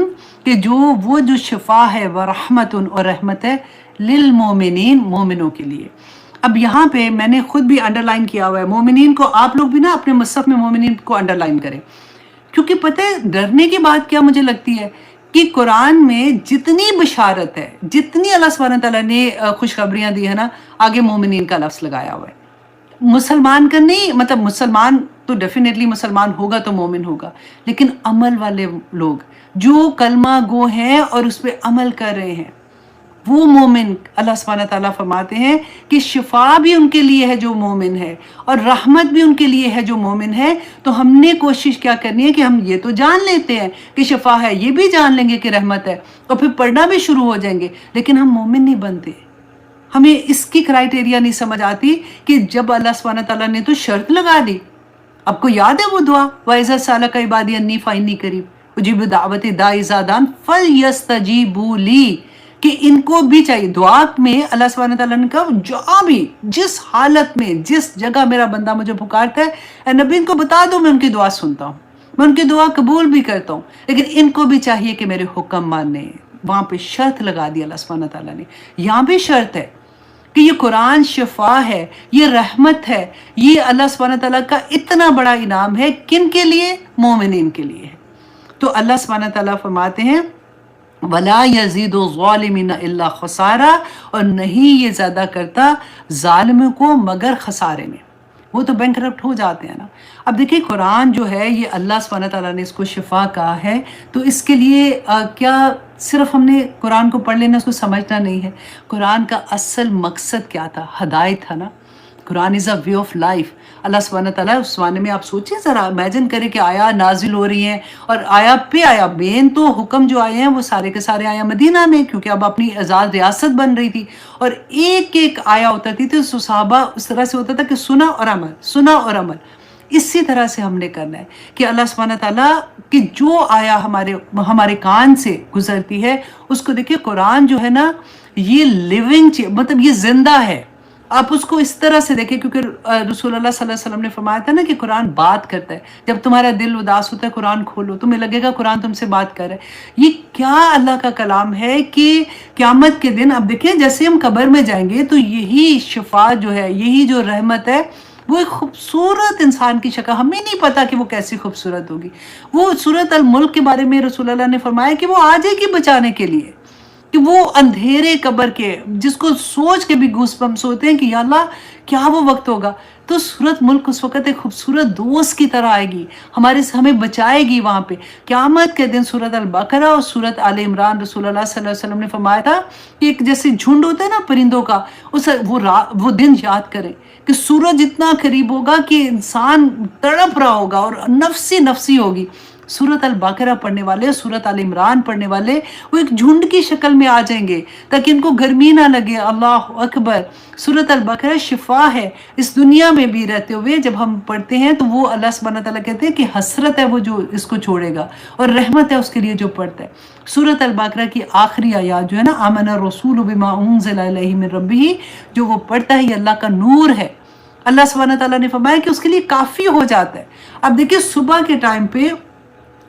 [SPEAKER 1] کہ وہ جو شفا ہے, ورحمت, اور رحمت ہے, للمومنین, مومنوں کے لیے. اب یہاں پہ میں نے خود بھی انڈر لائن کیا ہوا ہے مومنین کو, آپ لوگ بھی نا اپنے مصحف میں مومنین کو انڈر لائن کریں, کیونکہ پتہ ہے ڈرنے کی بات کیا مجھے لگتی ہے کہ قرآن میں جتنی بشارت ہے, جتنی اللہ سبحانہ تعالیٰ نے خوشخبریاں دی ہے نا, آگے مومنین کا لفظ لگایا ہوا ہے. مسلمان کا نہیں, مطلب مسلمان تو ڈیفینیٹلی مسلمان ہوگا تو مومن ہوگا, لیکن عمل والے لوگ جو کلمہ گو ہیں اور اس پہ عمل کر رہے ہیں, وہ مومن. اللہ سبحانہ تعالیٰ فرماتے ہیں کہ شفا بھی ان کے لیے ہے جو مومن ہے, اور رحمت بھی ان کے لیے ہے جو مومن ہے. تو ہم نے کوشش کیا کرنی ہے کہ ہم یہ تو جان لیتے ہیں کہ شفا ہے, یہ بھی جان لیں گے کہ رحمت ہے, اور پھر پڑھنا بھی شروع ہو جائیں گے, لیکن ہم مومن نہیں بنتے. ہمیں اس کی کرائٹیریا نہیں سمجھ آتی کہ جب اللہ سبحانہ تعالیٰ نے تو شرط لگا دی. آپ کو یاد ہے وہ دعا, وَإِذَا سَأَلَكَ عِبَادِي عَنِّي فَإِنِّي قَرِيبٌ أُجِيبُ دَعْوَةَ الدَّاعِ إِذَا دَعَانِ فَلْيَسْتَجِيبُوا لِي, کہ ان کو بھی چاہیے. دعا میں اللہ سبحانہ تعالیٰ نے کہا جہاں بھی, جس حالت میں, جس جگہ میرا بندہ مجھے پکارتا ہے, اے نبی ان کو بتا دو, میں ان کی دعا سنتا ہوں, میں ان کی دعا قبول بھی کرتا ہوں, لیکن ان کو بھی چاہیے کہ میرے حکم مانیں. وہاں پہ شرط لگا دی اللہ سبحانہ تعالیٰ نے. یہاں بھی شرط ہے کہ یہ قرآن شفا ہے, یہ رحمت ہے, یہ اللہ سبحانہ تعالیٰ کا اتنا بڑا انعام ہے. کن کے لیے؟ مومنین کے لیے. تو اللہ سبحانہ تعالیٰ فرماتے ہیں وَلَا يَزِيدُ الظَّالِمِينَ إِلَّا خَسَارًا, اور نہیں یہ زیادہ کرتا ظالموں کو مگر خسارے میں. وہ تو بینکرپٹ ہو جاتے ہیں نا۔ اب دیکھیں قرآن جو ہے یہ اللہ سبحانہ تعالیٰ نے اس کو شفا کہا ہے، تو اس کے لیے کیا صرف ہم نے قرآن کو پڑھ لینا، اس کو سمجھنا نہیں ہے؟ قرآن کا اصل مقصد کیا تھا؟ ہدایت تھا نا۔ قرآن از اے وے آف لائف۔ اللہ سبحانہ تعالیٰ اس زمانے میں آپ سوچیں ذرا، امیجن کریں کہ آیا نازل ہو رہی ہیں، اور آیا پہ آیا مین تو حکم جو آئے ہیں وہ سارے کے سارے آیا مدینہ میں، کیونکہ اب اپنی آزاد ریاست بن رہی تھی، اور ایک ایک آیا اترتی تھی تو صحابہ اس طرح سے ہوتا تھا کہ سنا اور عمل، سنا اور عمل۔ اسی طرح سے ہم نے کرنا ہے کہ اللہ سبحانہ تعالیٰ کی جو آیا ہمارے کان سے گزرتی ہے اس کو دیکھیں۔ قرآن جو ہے نا یہ لیونگ، مطلب یہ زندہ ہے۔ آپ اس کو اس طرح سے دیکھیں، کیونکہ رسول اللہ صلی اللہ علیہ وسلم نے فرمایا تھا نا کہ قرآن بات کرتا ہے۔ جب تمہارا دل اداس ہوتا ہے قرآن کھولو، تمہیں لگے گا قرآن تم سے بات کر رہا ہے۔ یہ کیا اللہ کا کلام ہے کہ قیامت کے دن، اب دیکھیں جیسے ہم قبر میں جائیں گے تو یہی شفا جو ہے، یہی جو رحمت ہے، وہ ایک خوبصورت انسان کی شکل، ہمیں نہیں پتا کہ وہ کیسی خوبصورت ہوگی۔ وہ سورۃ الملک کے بارے میں رسول اللہ نے فرمایا کہ وہ آ جائے گی بچانے کے لیے، کہ وہ اندھیرے قبر کے جس کو سوچ کے بھی گوس بمس ہوتے ہیں کہ یا اللہ کیا وہ وقت ہوگا، تو سورۃ ملک اس وقت ایک خوبصورت دوست کی طرح آئے گی، ہمیں بچائے گی وہاں پہ قیامت کے دن۔ سورۃ البقرہ اور سورۃ آل عمران، رسول اللہ صلی اللہ علیہ وسلم نے فرمایا تھا کہ ایک جیسے جھنڈ ہوتا ہے نا پرندوں کا، وہ دن یاد کریں کہ سورج اتنا قریب ہوگا کہ انسان تڑپ رہا ہوگا اور نفسی نفسی ہوگی۔ سورۃ البقرہ پڑھنے والے، سورۃ آل عمران پڑھنے والے وہ ایک جھنڈ کی شکل میں آ جائیں گے تاکہ ان کو گرمی نہ لگے۔ اللہ اکبر۔ سورۃ البقرہ شفا ہے اس دنیا میں بھی رہتے ہوئے، جب ہم پڑھتے ہیں تو وہ اللہ سبحانہ تعالیٰ کہتے ہیں کہ حسرت ہے وہ جو اس کو چھوڑے گا، اور رحمت ہے اس کے لیے جو پڑھتا ہے۔ سورۃ البقرہ کی آخری آیات جو ہے نا، آمن الرسول بما انزل الیہ من ربہ، جو وہ پڑھتا ہے یہ اللہ کا نور ہے۔ اللہ سبحانہ تعالیٰ نے فرمایا کہ اس کے لیے کافی ہو جاتا ہے۔ اب دیکھیں صبح کے ٹائم پہ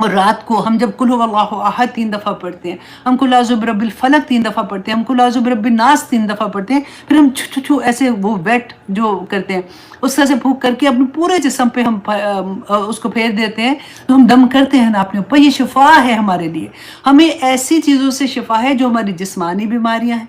[SPEAKER 1] اور رات کو ہم جب قل هو اللہ احد 3 دفعہ پڑھتے ہیں، ہم قل اعوذ برب الفلق 3 دفعہ پڑھتے ہیں، ہم قل اعوذ برب الناس 3 دفعہ پڑھتے ہیں، پھر ہم چھو ایسے وہ ویٹ جو کرتے ہیں اس طرح سے پھونک کر کے اپنے پورے جسم پہ ہم اس کو پھیر دیتے ہیں، تو ہم دم کرتے ہیں نا اپنے اوپر۔ یہ شفا ہے ہمارے لیے، ہمیں ایسی چیزوں سے شفا ہے جو ہماری جسمانی بیماریاں ہیں،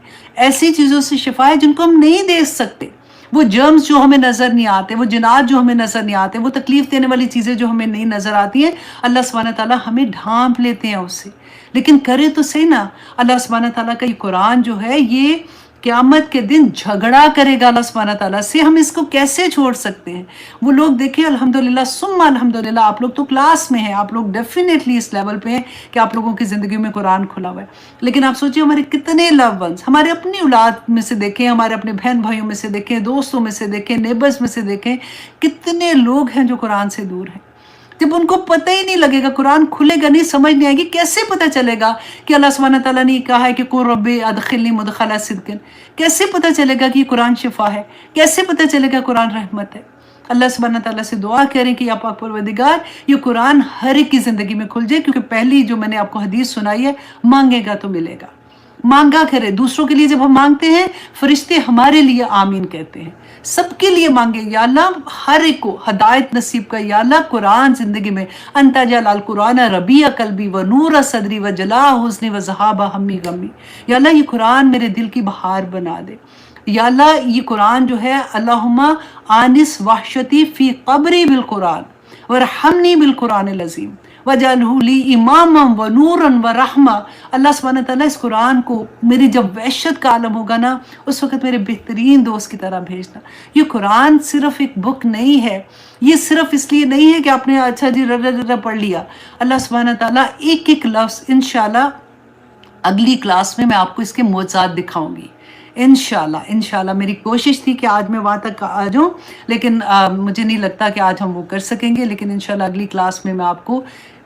[SPEAKER 1] ایسی چیزوں سے شفا ہے جن کو ہم نہیں دیکھ سکتے، وہ جرمز جو ہمیں نظر نہیں آتے، وہ جنات جو ہمیں نظر نہیں آتے، وہ تکلیف دینے والی چیزیں جو ہمیں نہیں نظر آتی ہیں، اللہ سبحانہ تعالیٰ ہمیں ڈھانپ لیتے ہیں اس سے۔ لیکن کرے تو صحیح نا، اللہ سبحانہ تعالیٰ کا یہ قرآن جو ہے یہ قیامت کے دن جھگڑا کرے گا اللہ سبحانہ تعالیٰ سے، ہم اس کو کیسے چھوڑ سکتے ہیں؟ وہ لوگ دیکھیں الحمدللہ ثم الحمدللہ، آپ لوگ تو کلاس میں ہیں، آپ لوگ ڈیفینیٹلی اس لیول پہ ہیں کہ آپ لوگوں کی زندگی میں قرآن کھلا ہوا ہے، لیکن آپ سوچیں ہمارے کتنے لو ونس، ہمارے اپنی اولاد میں سے دیکھیں، ہمارے اپنے بہن بھائیوں میں سے دیکھیں، دوستوں میں سے دیکھیں، نیبرز میں سے دیکھیں، کتنے لوگ ہیں جو قرآن سے دور ہیں۔ جب ان کو پتہ ہی نہیں لگے گا، قرآن کھلے گا نہیں، سمجھ نہیں آئے گی، کیسے پتہ چلے گا کہ اللہ سبحانہ تعالیٰ نے کہا ہے کہ قل رب ادخلنی مدخل صدق؟ کیسے پتہ چلے گا کہ یہ قرآن شفا ہے؟ کیسے پتہ چلے گا قرآن رحمت ہے؟ اللہ سبحانہ تعالیٰ سے دعا کریں کہ یا پاک پروردگار یہ قرآن ہر ایک کی زندگی میں کھل جائے، کیونکہ پہلی جو میں نے آپ کو حدیث سنائی ہے، مانگے گا تو ملے گا۔ مانگا کرے، دوسروں کے لیے جب ہم مانگتے ہیں فرشتے ہمارے لیے آمین کہتے ہیں، سب کے لیے مانگے یا اللہ ہر ایک کو ہدایت نصیب کر، یا اللہ قرآن زندگی میں انت جعل القرآن ربیع قلبی و نور صدری و جلاء حزنی و ذہاب ہمی غمی، یا اللہ یہ قرآن میرے دل کی بہار بنا دے، یا اللہ یہ قرآن جو ہے اللہم آنس وحشتی فی قبری بالقرآن ورحمنی بالقرآن العظیم وجعلہ لی اماما و نورا و رحمہ۔ اللہ سبحانہ تعالیٰ اس قرآن کو میری جب وحشت کا عالم ہوگا نا، اس وقت میرے بہترین دوست کی طرح بھیجنا۔ یہ قرآن صرف ایک بک نہیں ہے، یہ صرف اس لیے نہیں ہے کہ آپ نے اچھا جی رر پڑھ لیا۔ اللہ سبحانہ تعالیٰ ایک ایک لفظ انشاءاللہ اگلی کلاس میں آپ کو اس کے معجزات دکھاؤں گی انشاءاللہ۔ میری کوشش تھی کہ آج میں وہاں تک آ جاؤں، لیکن مجھے نہیں لگتا کہ آج ہم وہ کر سکیں گے، لیکن انشاءاللہ اگلی کلاس میں آپ کو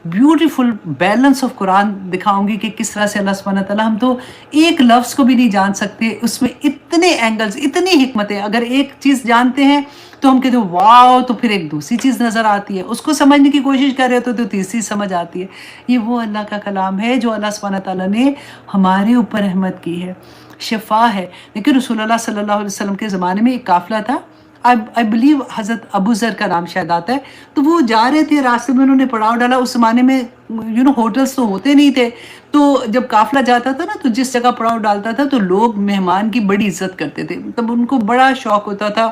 [SPEAKER 1] بیوٹیفل بیلنس آف قرآن دکھاؤں گی کہ کس طرح سے اللہ سبحانہ تعالیٰ، ہم تو ایک لفظ کو بھی نہیں جان سکتے، اس میں اتنے اینگلز، اتنی حکمتیں، اگر ایک چیز جانتے ہیں تو ہم کہتے ہیں واو، تو پھر ایک دوسری چیز نظر آتی ہے، اس کو سمجھنے کی کوشش کر رہے تو تیسری سمجھ آتی ہے۔ یہ وہ اللہ کا کلام ہے جو اللہ سبحانہ تعالیٰ نے ہمارے اوپر رحمت کی ہے، شفا ہے۔ لیکن رسول اللہ صلی اللہ علیہ وسلم کے زمانے میں ایک قافلہ تھا، I believe حضرت ابو ذر کا نام شاید آتا ہے، تو وہ جا رہے تھے، راستے میں انہوں نے پڑاؤ ڈالا۔ اس زمانے میں ہوٹلز تو ہوتے نہیں تھے، تو جب قافلہ جاتا تھا نا تو جس جگہ پڑاؤ ڈالتا تھا تو لوگ مہمان کی بڑی عزت کرتے تھے، تب ان کو بڑا شوق ہوتا تھا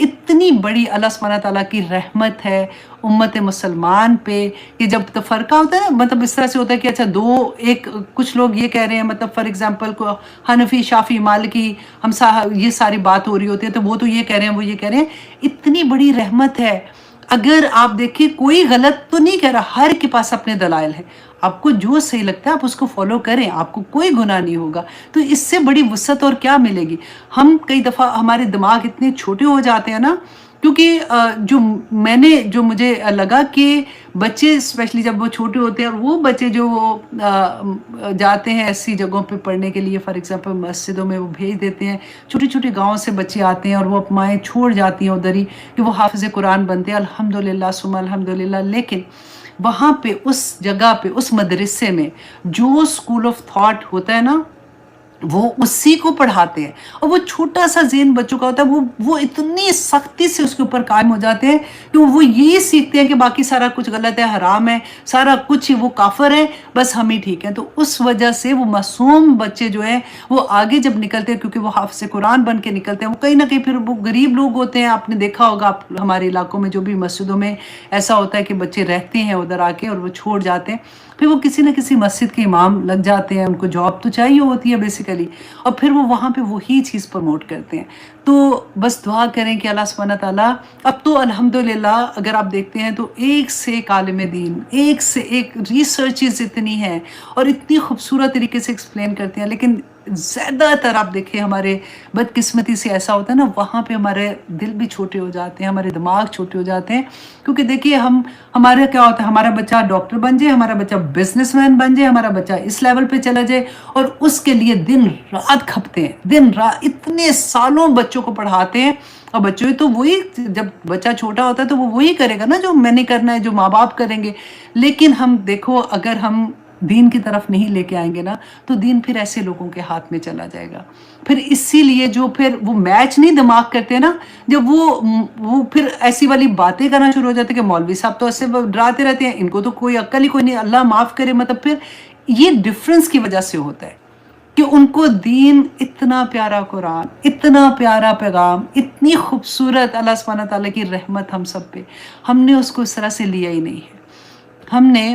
[SPEAKER 1] اتنی بڑی اللہ سبحانہ تعالیٰ کی رحمت ہے امت مسلمان پہ کہ جب تفرقہ ہوتا ہے مطلب اس طرح سے ہوتا ہے کہ اچھا کچھ لوگ یہ کہہ رہے ہیں مطلب فار ایگزامپل کو حنفی شافی مالکی یہ ساری بات ہو رہی ہوتی ہے تو وہ تو یہ کہہ رہے ہیں وہ یہ کہہ رہے ہیں، اتنی بڑی رحمت ہے۔ اگر آپ دیکھیں کوئی غلط تو نہیں کہہ رہا، ہر کے پاس اپنے دلائل ہیں، آپ کو جو صحیح لگتا ہے آپ اس کو فالو کریں، آپ کو کوئی گناہ نہیں ہوگا۔ تو اس سے بڑی وسعت اور کیا ملے گی؟ ہم کئی دفعہ ہمارے دماغ اتنے چھوٹے ہو جاتے ہیں نا، کیونکہ جو مجھے لگا کہ بچے اسپیشلی جب وہ چھوٹے ہوتے ہیں اور وہ بچے جو جاتے ہیں ایسی جگہوں پہ پڑھنے کے لیے، فار ایگزامپل مسجدوں میں وہ بھیج دیتے ہیں، چھوٹے چھوٹے گاؤں سے بچے آتے ہیں اور وہ مائیں چھوڑ جاتی ہیں ادھر ہی کہ وہ حافظ قرآن بنتے ہیں، الحمدللہ ثم الحمدللہ۔ لیکن وہاں پہ اس جگہ پہ اس مدرسے میں جو اسکول آف تھاٹ ہوتا ہے نا وہ اسی کو پڑھاتے ہیں، اور وہ چھوٹا سا ذہن بچوں کا ہوتا ہے، وہ اتنی سختی سے اس کے اوپر قائم ہو جاتے ہیں کہ وہ یہی سیکھتے ہیں کہ باقی سارا کچھ غلط ہے، حرام ہے، سارا کچھ ہی وہ کافر ہے، بس ہم ہی ٹھیک ہیں۔ تو اس وجہ سے وہ معصوم بچے جو ہیں وہ آگے جب نکلتے ہیں، کیونکہ وہ حافظ قرآن بن کے نکلتے ہیں، وہ کہیں نہ کہیں پھر وہ غریب لوگ ہوتے ہیں۔ آپ نے دیکھا ہوگا ہمارے علاقوں میں جو بھی مسجدوں میں ایسا ہوتا ہے کہ بچے رہتے ہیں ادھر آ کے اور وہ چھوڑ جاتے ہیں، پھر وہ کسی نہ کسی مسجد کے امام لگ جاتے ہیں، ان کو جاب تو چاہیے ہوتی ہے بیسیکلی، اور پھر وہ وہاں پہ وہی چیز پروموٹ کرتے ہیں۔ تو بس دعا کریں کہ اللہ سبحانہ تعالیٰ، اب تو الحمدللہ اگر آپ دیکھتے ہیں تو ایک سے ایک عالم دین، ایک سے ایک ریسرچز اتنی ہیں اور اتنی خوبصورت طریقے سے ایکسپلین کرتے ہیں، لیکن زیادہ تر آپ دیکھیں ہمارے بدقسمتی سے ایسا ہوتا ہے نا، وہاں پہ ہمارے دل بھی چھوٹے ہو جاتے ہیں، ہمارے دماغ چھوٹے ہو جاتے ہیں، کیونکہ دیکھیے ہمارا کیا ہوتا ہے، ہمارا بچہ ڈاکٹر بن جائے، ہمارا بچہ بزنس مین بن جائے، ہمارا بچہ اس لیول پہ چلا جائے، اور اس کے لیے دن رات کھپتے ہیں، دن رات اتنے سالوں بچوں کو پڑھاتے ہیں، اور بچوں تو وہی، جب بچہ چھوٹا ہوتا ہے تو وہ وہی کرے گا نا جو میں نے کرنا ہے، جو ماں باپ کریں گے۔ لیکن ہم دیکھو اگر ہم دین کی طرف نہیں لے کے آئیں گے نا تو دین پھر ایسے لوگوں کے ہاتھ میں چلا جائے گا۔ پھر اسی لیے جو پھر وہ میچ نہیں دماغ کرتے نا، جب وہ پھر ایسی والی باتیں کرنا شروع ہو جاتے کہ مولوی صاحب تو ایسے ڈراتے رہتے ہیں، ان کو تو کوئی عقل ہی کوئی نہیں، اللہ معاف کرے، مطلب پھر یہ ڈفرنس کی وجہ سے ہوتا ہے کہ ان کو دین اتنا پیارا قرآن، اتنا پیارا پیغام، اتنی خوبصورت اللہ سبحانہ تعالیٰ کی رحمت ہم سب پہ، ہم نے اس کو اس طرح سے لیا ہی نہیں ہے۔ ہم نے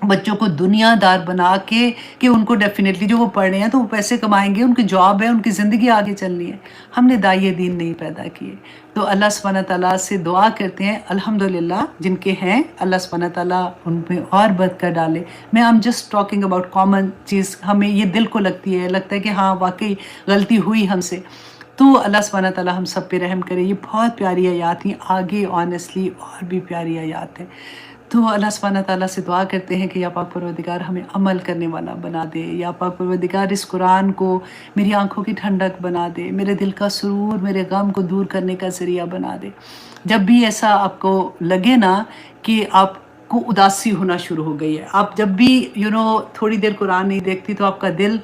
[SPEAKER 1] بچوں کو دنیا دار بنا کے کہ ان کو ڈیفینیٹلی جو وہ پڑھ رہے ہیں تو وہ پیسے کمائیں گے، ان کی جاب ہے، ان کی زندگی آگے چلنی ہے، ہم نے داعیے دین نہیں پیدا کیے۔ تو اللہ سبحانہ تعالیٰ سے دعا کرتے ہیں الحمدللہ جن کے ہیں اللہ سبحانہ تعالیٰ ان پہ اور برکت ڈالے۔ میں I'm just talking about common چیز، ہمیں یہ دل کو لگتی ہے، لگتا ہے کہ ہاں واقعی غلطی ہوئی ہم سے، تو اللہ سبحانہ تعالیٰ ہم سب پہ رحم کرے۔ یہ بہت پیاری آیات ہیں، آگے آنیسٹلی اور بھی پیاری آیات ہیں۔ تو اللہ سبحانہ تعالیٰ سے دعا کرتے ہیں کہ یا پاک پروردگار ہمیں عمل کرنے والا بنا دے، یا پاک پروردگار اس قرآن کو میری آنکھوں کی ٹھنڈک بنا دے، میرے دل کا سرور، میرے غم کو دور کرنے کا ذریعہ بنا دے۔ جب بھی ایسا آپ کو لگے نا کہ آپ کو اداسی ہونا شروع ہو گئی ہے، آپ جب بھی تھوڑی دیر قرآن نہیں دیکھتی تو آپ کا دل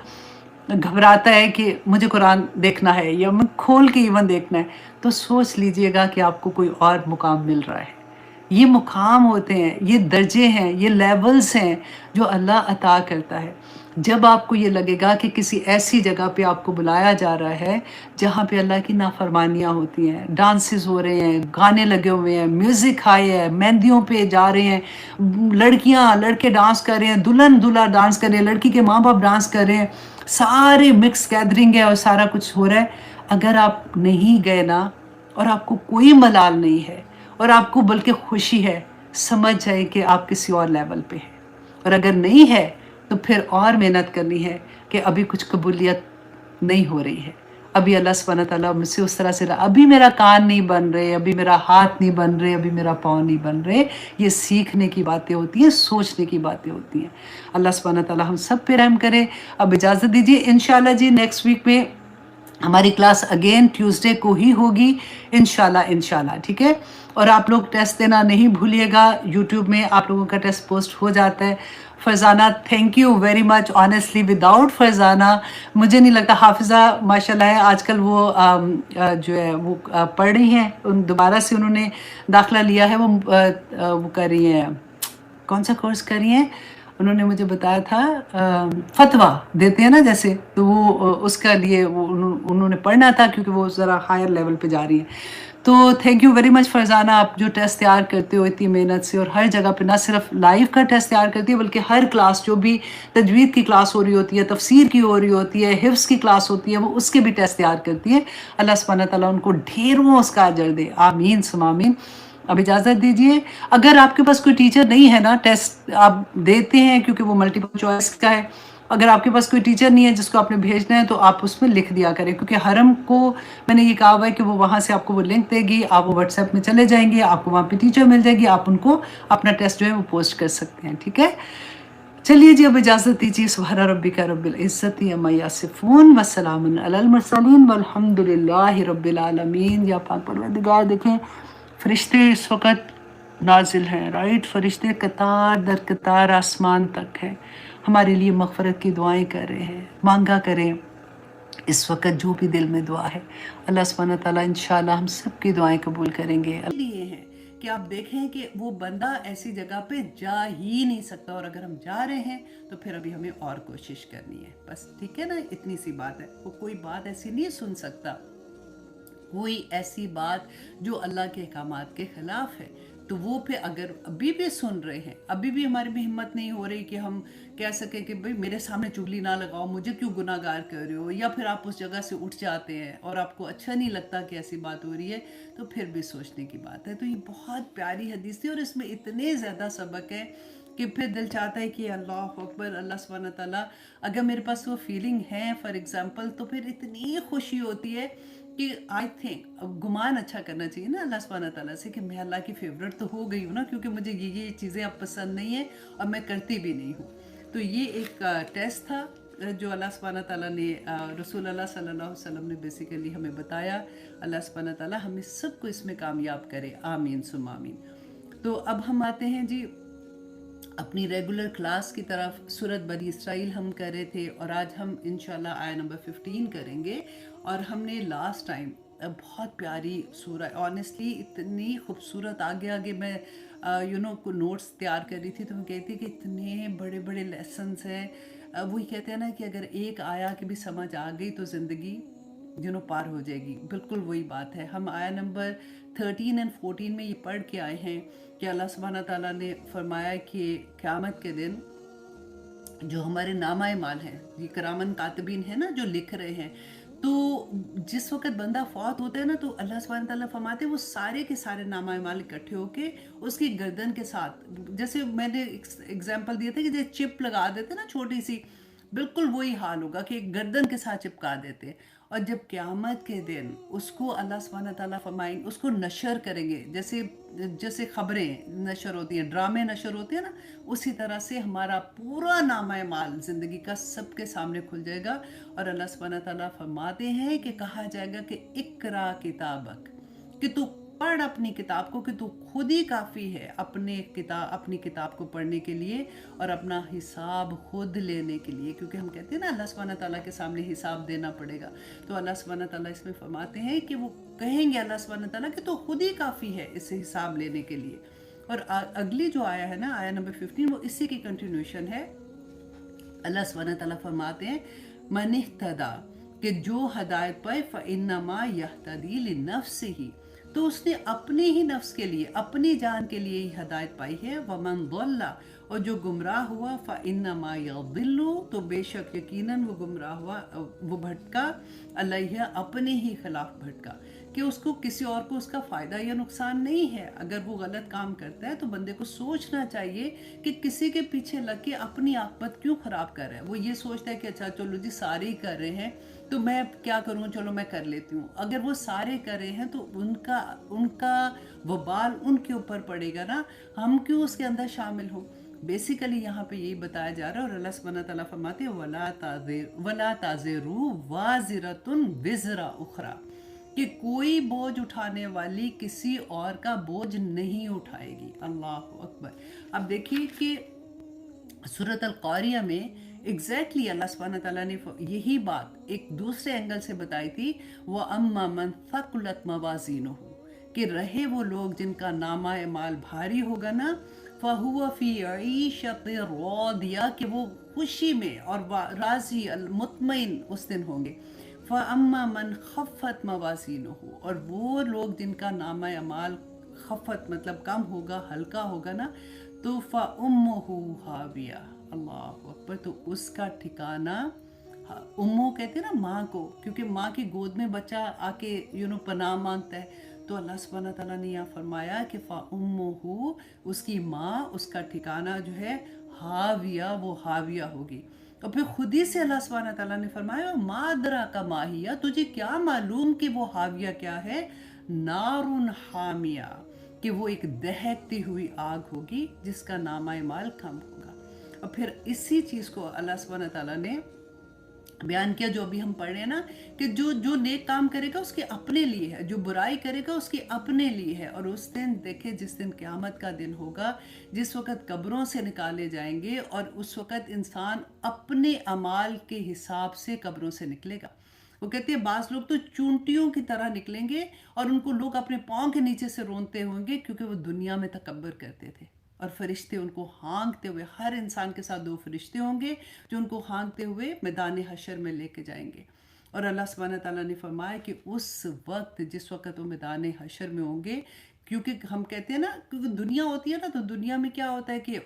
[SPEAKER 1] گھبراتا ہے کہ مجھے قرآن دیکھنا ہے یا میں کھول کے ایون دیکھنا ہے، تو سوچ لیجئے گا کہ آپ کو کوئی اور مقام مل رہا ہے۔ یہ مقام ہوتے ہیں، یہ درجے ہیں، یہ لیولز ہیں جو اللہ عطا کرتا ہے۔ جب آپ کو یہ لگے گا کہ کسی ایسی جگہ پہ آپ کو بلایا جا رہا ہے جہاں پہ اللہ کی نافرمانیاں ہوتی ہیں، ڈانسز ہو رہے ہیں، گانے لگے ہوئے ہیں، میوزک ہائی ہے، مہندیوں پہ جا رہے ہیں، لڑکیاں لڑکے ڈانس کر رہے ہیں، دلہن دلہا ڈانس کر رہے ہیں، لڑکی کے ماں باپ ڈانس کر رہے ہیں، سارے مکس گیدرنگ ہے اور سارا کچھ ہو رہا ہے۔ اگر آپ نہیں گئے نا اور آپ کو کوئی ملال نہیں ہے اور آپ کو بلکہ خوشی ہے، سمجھ جائیں کہ آپ کسی اور لیول پہ ہیں، اور اگر نہیں ہے تو پھر اور محنت کرنی ہے کہ ابھی کچھ قبولیت نہیں ہو رہی ہے، ابھی اللہ سبحانہ تعالیٰ مجھ سے اس طرح سے ابھی میرا کان نہیں بن رہے، ابھی میرا ہاتھ نہیں بن رہے، ابھی میرا پاؤں نہیں بن رہے۔ یہ سیکھنے کی باتیں ہوتی ہیں، سوچنے کی باتیں ہوتی ہیں۔ اللہ سبحانہ تعالیٰ ہم سب پہ رحم کرے۔ اب اجازت دیجیے، انشاءاللہ جی نیکسٹ ویک میں ہماری کلاس اگین ٹیوزڈے کو ہی ہوگی انشاءاللہ، ٹھیک ہے؟ اور آپ لوگ ٹیسٹ دینا نہیں بھولیے گا، یوٹیوب میں آپ لوگوں کا ٹیسٹ پوسٹ ہو جاتا ہے۔ Farzana thank you very much, honestly without Farzana مجھے نہیں لگتا، حافظہ ماشاءاللہ ہے، آج کل وہ جو ہے وہ پڑھ رہی ہیں، دوبارہ سے انہوں نے داخلہ لیا ہے، وہ کر رہی ہیں، کون سا کورس کر رہی ہیں انہوں نے مجھے بتایا تھا، فتویٰ دیتے ہیں نا جیسے، تو وہ اس کا لیے وہ انہوں نے پڑھنا تھا کیونکہ وہ ذرا ہائر لیول پہ جا رہی ہیں۔ تو thank you very much Farzana, آپ جو ٹیسٹ تیار کرتے ہو اتنی محنت سے، اور ہر جگہ پہ نہ صرف لائیو کا ٹیسٹ تیار کرتی ہے بلکہ ہر کلاس جو بھی تجوید کی کلاس ہو رہی ہوتی ہے، تفسیر کی ہو رہی ہوتی ہے، حفظ کی کلاس ہوتی ہے، وہ اس کے بھی ٹیسٹ تیار کرتی ہے۔ اللہ سبحانہ تعالیٰ ان کو ڈھیروں اس کا اجر دے، آمین ثم آمین۔ اب اجازت دیجئے، اگر آپ کے پاس کوئی ٹیچر نہیں ہے نا، ٹیسٹ آپ دیتے ہیں کیونکہ وہ ملٹیپل چوائس کا ہے، اگر آپ کے پاس کوئی ٹیچر نہیں ہے جس کو آپ نے بھیجنا ہے تو آپ اس میں لکھ دیا کریں، کیونکہ حرم کو میں نے یہ کہا ہوا ہے کہ وہ وہاں سے آپ کو وہ لنک دے گی، آپ وہ واٹس ایپ میں چلے جائیں گے، آپ کو وہاں پہ ٹیچر مل جائے گی، آپ ان کو اپنا ٹیسٹ جو ہے وہ پوسٹ کر سکتے ہیں، ٹھیک ہے؟ چلیے جی اب اجازت دیجیے، سبحان ربک رب العزت عما یصفون وسلام علی المرسلین والحمد للہ رب العالمین۔ یا پاک پروردگار، دیکھیں فرشتے اس وقت نازل ہیں، رائٹ؟ فرشتے قطار در قطار آسمان تک ہیں، ہمارے لیے مغفرت کی دعائیں کر رہے ہیں، مانگا کریں اس وقت جو بھی دل میں دعا ہے، اللہ سبحانہ تعالیٰ انشاءاللہ ہم سب کی دعائیں قبول کریں گے۔ لیے ہیں کہ آپ دیکھیں کہ وہ بندہ ایسی جگہ پہ جا ہی نہیں سکتا، اور اگر ہم جا رہے ہیں تو پھر ابھی ہمیں اور کوشش کرنی ہے، بس ٹھیک ہے نا؟ اتنی سی بات ہے، وہ کوئی بات ایسی نہیں سن سکتا، کوئی ایسی بات جو اللہ کے احکامات کے خلاف ہے، تو وہ پہ اگر ابھی بھی سن رہے ہیں، ابھی بھی ہماری بھی ہمت نہیں ہو رہی کہ ہم کہہ سکیں کہ بھئی میرے سامنے چغلی نہ لگاؤ، مجھے کیوں گناہ گار کر رہے ہو، یا پھر آپ اس جگہ سے اٹھ جاتے ہیں اور آپ کو اچھا نہیں لگتا کہ ایسی بات ہو رہی ہے، تو پھر بھی سوچنے کی بات ہے۔ تو یہ بہت پیاری حدیث تھی، اور اس میں اتنے زیادہ سبق ہے کہ پھر دل چاہتا ہے کہ اللہ اکبر، اللہ سبحانہ تعالیٰ اگر میرے پاس وہ فیلنگ ہے فار ایگزامپل، تو پھر اتنی خوشی ہوتی ہے کہ آئی تھنک گمان اچھا کرنا چاہیے نا اللہ سبحانہ تعالیٰ سے کہ میں اللہ کی فیوریٹ تو ہو گئی ہوں نا، کیونکہ مجھے یہ چیزیں اب پسند نہیں ہیں اور میں کرتی بھی نہیں ہوں۔ تو یہ ایک ٹیسٹ تھا جو اللہ سبحانہ تعالیٰ نے رسول اللہ صلی اللہ علیہ وسلم نے بیسیکلی ہمیں بتایا۔ اللہ سبحانہ تعالیٰ ہمیں سب کو اس میں کامیاب کرے، آمین ثم آمین۔ تو اب ہم آتے ہیں جی اپنی ریگولر کلاس کی طرف۔ سورۃ بنی اسرائیل ہم کر رہے تھے، اور آج ہم انشاءاللہ آیہ نمبر 15 کریں گے، اور ہم نے لاسٹ ٹائم بہت پیاری سورہ، آنیسٹلی اتنی خوبصورت، آگے آگے میں کو نوٹس تیار کر رہی تھی تو میں کہتی کہ اتنے بڑے بڑے لیسنز ہیں۔ وہی کہتے ہیں نا کہ اگر ایک آیا کہ بھی سمجھ آ گئی تو زندگی پار ہو جائے گی، بالکل وہی بات ہے۔ ہم آیہ نمبر 13 اور 14 میں یہ پڑھ کے آئے ہیں کہ اللہ سبحانہ تعالیٰ نے فرمایا کہ قیامت کے دن جو ہمارے نامہ اعمال ہیں، یہ کرامن کاتبین ہیں نا جو لکھ رہے ہیں، تو جس وقت بندہ فوت ہوتا ہے نا تو اللہ سبحانہ تعالیٰ فرماتے ہیں وہ سارے کے سارے نامہ اعمال اکٹھے ہو کے اس کی گردن کے ساتھ، جیسے میں نے ایگزامپل دیا تھا کہ جیسے چپ لگا دیتے نا چھوٹی سی، بالکل وہی حال ہوگا کہ گردن کے ساتھ چپکا دیتے، اور جب قیامت کے دن اس کو اللہ سبحانہ تعالیٰ فرمائیں اس کو نشر کریں گے، جیسے خبریں نشر ہوتی ہیں، ڈرامے نشر ہوتے ہیں نا، اسی طرح سے ہمارا پورا نامہ اعمال زندگی کا سب کے سامنے کھل جائے گا، اور اللہ سبحانہ تعالیٰ فرماتے ہیں کہ کہا جائے گا کہ اقرا کتابک، کہ تو پڑھ اپنی کتاب کو، کہ تو خود ہی کافی ہے اپنی کتاب کو پڑھنے کے لیے اور اپنا حساب خود لینے کے لیے، کیونکہ ہم کہتے ہیں نا اللہ سبحانہ تعالیٰ کے سامنے حساب دینا پڑے گا، تو اللہ سبحانہ تعالیٰ اس میں فرماتے ہیں کہ وہ کہیں گے اللہ سبحانہ تعالیٰ کہ تو خود ہی کافی ہے اس حساب لینے کے لیے۔ اور اگلی جو آیا ہے نا آیہ نمبر 15، وہ اسی کی کنٹینیوشن ہے۔ اللہ سبحانہ تعالیٰ فرماتے ہیں من اہتدی، کہ جو ہدایت پائے فَإِنَّمَا يَهْتَدِي لِنَفْسِهِ، تو اس نے اپنے ہی نفس کے لیے، اپنی جان کے لیے ہی ہدایت پائی ہے۔ وَمَن ضَلَّ، اور جو گمراہ ہوا فَإِنَّمَا يَضِلُّ، تو بے شک یقیناً وہ گمراہ ہوا، وہ بھٹکا، علیہ، اپنے ہی خلاف بھٹکا، کہ اس کو کسی اور کو اس کا فائدہ یا نقصان نہیں ہے۔ اگر وہ غلط کام کرتا ہے تو بندے کو سوچنا چاہیے کہ کسی کے پیچھے لگ کے اپنی عاقبت کیوں خراب کر رہا ہے۔ وہ یہ سوچتا ہے کہ اچھا چلو جی سارے ہی کر رہے ہیں تو میں کیا کروں، چلو میں کر لیتی ہوں۔ اگر وہ سارے کر رہے ہیں تو ان کا وبال ان کے اوپر پڑے گا نا، ہم کیوں اس کے اندر شامل ہوں۔ بیسیکلی یہاں پہ یہی بتایا جا رہا ہے، اور اللہ سبحانہ تعالیٰ فرماتے ہیں وَلَا تَزِرُ وَازِرَةٌ وِزْرَ أُخْرَى، کہ کوئی بوجھ اٹھانے والی کسی اور کا بوجھ نہیں اٹھائے گی۔ اللہ اکبر۔ اب دیکھیے کہ سورۃ القاریہ میں ایگزیکٹلی اللہ سبحانہ تعالیٰ نے یہی بات ایک دوسرے اینگل سے بتائی تھی، وَأَمَّا مَنْ ثَقُلَتْ مَوَازِينُهُ، کہ رہے وہ لوگ جن کا نامہ اعمال بھاری ہوگا نا، فَهُوَ فِي عِيشَةٍ رَاضِيَةٍ، کہ وہ خوشی میں اور راضی مطمئن اس دن ہوں گے۔ فَأَمَّا مَنْ خَفَّتْ مَوَازِينُهُ، اور وہ لوگ جن کا نامہ اعمال خفت مطلب کم ہوگا، ہلکا ہوگا نا، تو فَأُمُّهُ هَاوِيَةٌ، اللہ اکبر، تو اس کا ٹھکانہ، امو کہتے ہیں نا ماں کو، کیونکہ ماں کی گود میں بچہ آ کے پناہ مانگتا ہے، تو اللہ سبحانہ تعالیٰ نے یہاں فرمایا کہ فَأُمُّهُ، اس کی ماں، اس کا ٹھکانہ جو ہے ہاویہ، وہ ہاویہ ہوگی۔ اور پھر خود ہی سے اللہ سبحانہ تعالیٰ نے فرمایا ما ادراک ما ہیہ، تجھے کیا معلوم کہ وہ ہاویہ کیا ہے، نارن حامیہ، کہ وہ ایک دہکتی ہوئی آگ ہوگی جس کا نامہ اعمال کم ہوگا۔ اور پھر اسی چیز کو اللہ سبحانہ تعالیٰ نے بیان کیا جو ابھی ہم پڑھ رہے ہیں نا، کہ جو نیک کام کرے گا اس کے اپنے لیے ہے، جو برائی کرے گا اس کے اپنے لیے ہے۔ اور اس دن دیکھیں، جس دن قیامت کا دن ہوگا، جس وقت قبروں سے نکالے جائیں گے، اور اس وقت انسان اپنے اعمال کے حساب سے قبروں سے نکلے گا۔ وہ کہتے ہیں بعض لوگ تو چونٹیوں کی طرح نکلیں گے، اور ان کو لوگ اپنے پاؤں کے نیچے سے رونتے ہوں گے، کیونکہ وہ دنیا میں تکبر کرتے تھے، اور فرشتے ان کو ہانکتے ہوئے، ہر انسان کے ساتھ 2 فرشتے ہوں گے جو ان کو ہانکتے ہوئے میدان حشر میں لے کے جائیں گے۔ اور اللہ سبحانہ تعالیٰ نے فرمایا کہ اس وقت، جس وقت وہ میدان حشر میں ہوں گے، کیونکہ ہم کہتے ہیں نا، کیونکہ دنیا ہوتی ہے نا، تو دنیا میں کیا ہوتا ہے کہ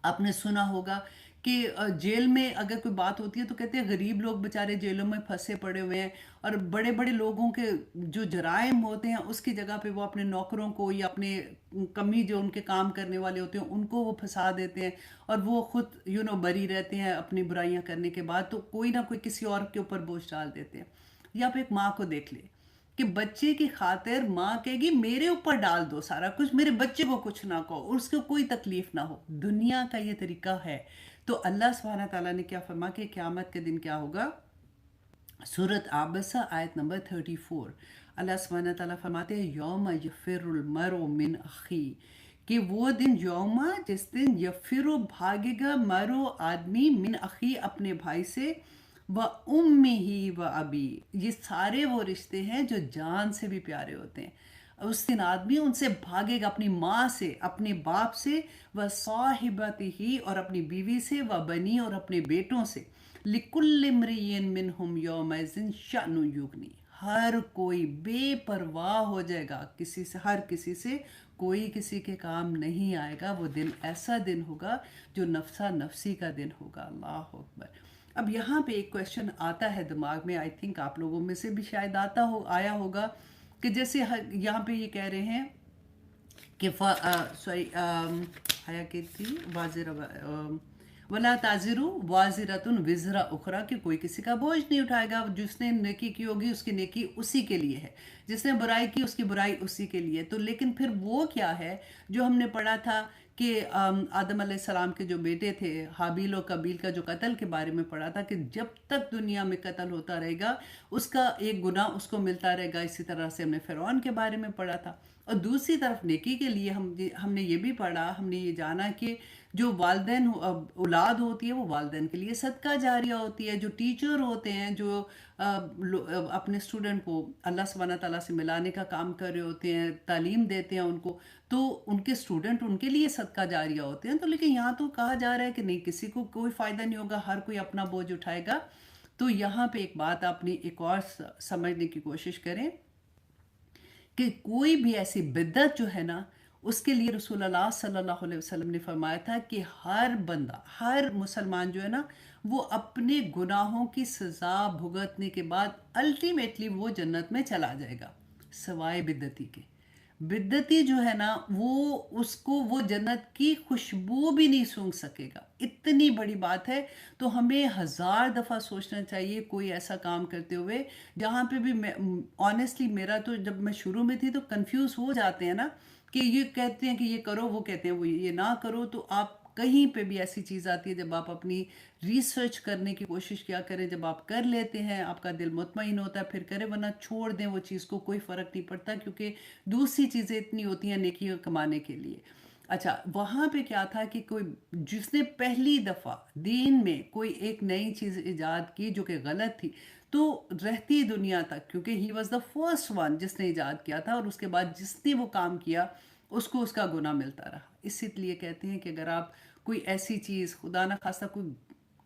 [SPEAKER 1] آپ نے سنا ہوگا کہ جیل میں اگر کوئی بات ہوتی ہے تو کہتے ہیں غریب لوگ بیچارے جیلوں میں پھنسے پڑے ہوئے ہیں، اور بڑے بڑے لوگوں کے جو جرائم ہوتے ہیں اس کی جگہ پہ وہ اپنے نوکروں کو یا اپنے کمی جو ان کے کام کرنے والے ہوتے ہیں ان کو وہ پھنسا دیتے ہیں، اور وہ خود بری رہتے ہیں اپنی برائیاں کرنے کے بعد، تو کوئی نہ کوئی کسی اور کے اوپر بوجھ ڈال دیتے ہیں۔ یا آپ ایک ماں کو دیکھ لیں کہ بچے کی خاطر ماں کہے گی میرے اوپر ڈال دو سارا کچھ، میرے بچے کو کچھ نہ کہو، اور اس کو کوئی تکلیف نہ ہو۔ دنیا کا یہ طریقہ ہے۔ تو اللہ سبحانہ تعالیٰ نے کیا فرمایا کہ قیامت کے دن کیا ہوگا؟ سورۃ عابسہ آیت نمبر 34، اللہ سبحانہ تعالیٰ فرماتے ہیں یوم یفر المرء من اخی، کہ وہ دن، یوم جس دن، یفر بھاگے گا، مرو آدمی، من اخی اپنے بھائی سے، وَأُمِّهِ وَأَبِي، یہ سارے وہ رشتے ہیں جو جان سے بھی پیارے ہوتے ہیں۔ اس دن آدمی ان سے بھاگے گا، اپنی ماں سے، اپنے باپ سے، وَصَاحِبَتِهِ، اور اپنی بیوی سے، وَبَنِي، اور اپنے بیٹوں سے، لِكُلِّ امْرِئٍ مِّنْهُمْ يَوْمَئِذٍ شَأْنٌ يُغْنِيهِ، ہر کوئی بے پرواہ ہو جائے گا کسی سے، ہر کسی سے، کوئی کسی کے کام نہیں آئے گا۔ وہ دن ایسا دن ہوگا جو نفسا نفسی کا دن ہوگا۔ اللہ اکبر۔ اب یہاں پہ ایک کویشچن آتا ہے دماغ میں، آئی تھنک آپ لوگوں میں سے بھی شاید آیا ہوگا، کہ جیسے یہاں پہ یہ کہہ رہے ہیں کہ آیا کہ تھی وَلَا تَزِرُ وَازِرَةٌ وِزْرَ أُخْرَى، کہ کوئی کسی کا بوجھ نہیں اٹھائے گا، جس نے نیکی کی ہوگی اس کی نیکی اسی کے لیے ہے، جس نے برائی کی اس کی برائی اسی کے لیے۔ تو لیکن پھر وہ کیا ہے جو ہم نے پڑھا تھا کہ آدم علیہ السلام کے جو بیٹے تھے، حابیل و قابیل کا جو قتل کے بارے میں پڑھا تھا، کہ جب تک دنیا میں قتل ہوتا رہے گا اس کا ایک گناہ اس کو ملتا رہے گا۔ اسی طرح سے ہم نے فرعون کے بارے میں پڑھا تھا۔ اور دوسری طرف نیکی کے لیے ہم نے یہ بھی پڑھا، ہم نے یہ جانا کہ جو والدین اولاد ہوتی ہے وہ والدین کے لیے صدقہ جاریہ ہوتی ہے، جو ٹیچر ہوتے ہیں جو اپنے اسٹوڈنٹ کو اللہ سبحانہ تعالیٰ سے ملانے کا کام کر رہے ہوتے ہیں، تعلیم دیتے ہیں ان کو، تو ان کے اسٹوڈنٹ ان کے لیے صدقہ جاریہ ہوتے ہیں۔ تو لیکن یہاں تو کہا جا رہا ہے کہ نہیں، کسی کو کوئی فائدہ نہیں ہوگا، ہر کوئی اپنا بوجھ اٹھائے گا۔ تو یہاں پہ ایک بات اپنی ایک اور سمجھنے کی کوشش کریں کہ کوئی بھی ایسی بدعت جو ہے نا، اس کے لیے رسول اللہ صلی اللہ علیہ وسلم نے فرمایا تھا کہ ہر بندہ، ہر مسلمان جو ہے نا، وہ اپنے گناہوں کی سزا بھگتنے کے بعد الٹیمیٹلی وہ جنت میں چلا جائے گا، سوائے بدعتی کے۔ بدعتی جو ہے نا، اس کو وہ جنت کی خوشبو بھی نہیں سونگھ سکے گا، اتنی بڑی بات ہے۔ تو ہمیں 1000 دفعہ سوچنا چاہیے کوئی ایسا کام کرتے ہوئے جہاں پہ بھی آنیسٹلی میرا تو جب میں شروع میں تھی تو کنفیوز ہو جاتے ہیں نا، کہ یہ کہتے ہیں کہ یہ کرو، وہ کہتے ہیں وہ یہ نہ کرو۔ تو آپ کہیں پہ بھی ایسی چیز آتی ہے، جب آپ اپنی ریسرچ کرنے کی کوشش کیا کریں، جب آپ کر لیتے ہیں آپ کا دل مطمئن ہوتا ہے پھر کریں، ورنہ چھوڑ دیں وہ چیز کو، کوئی فرق نہیں پڑتا، کیونکہ دوسری چیزیں اتنی ہوتی ہیں نیکیاں کمانے کے لیے۔ اچھا، وہاں پہ کیا تھا کہ کوئی جس نے پہلی دفعہ دین میں کوئی ایک نئی چیز ایجاد کی جو کہ غلط تھی، تو رہتی دنیا تک، کیونکہ he was the first one جس نے ایجاد کیا تھا، اور اس کے بعد جس نے وہ کام کیا اس کو اس کا گناہ ملتا رہا۔ اسی لیے کہتے ہیں کہ اگر آپ کوئی ایسی چیز، خدا نہ خواستہ کوئی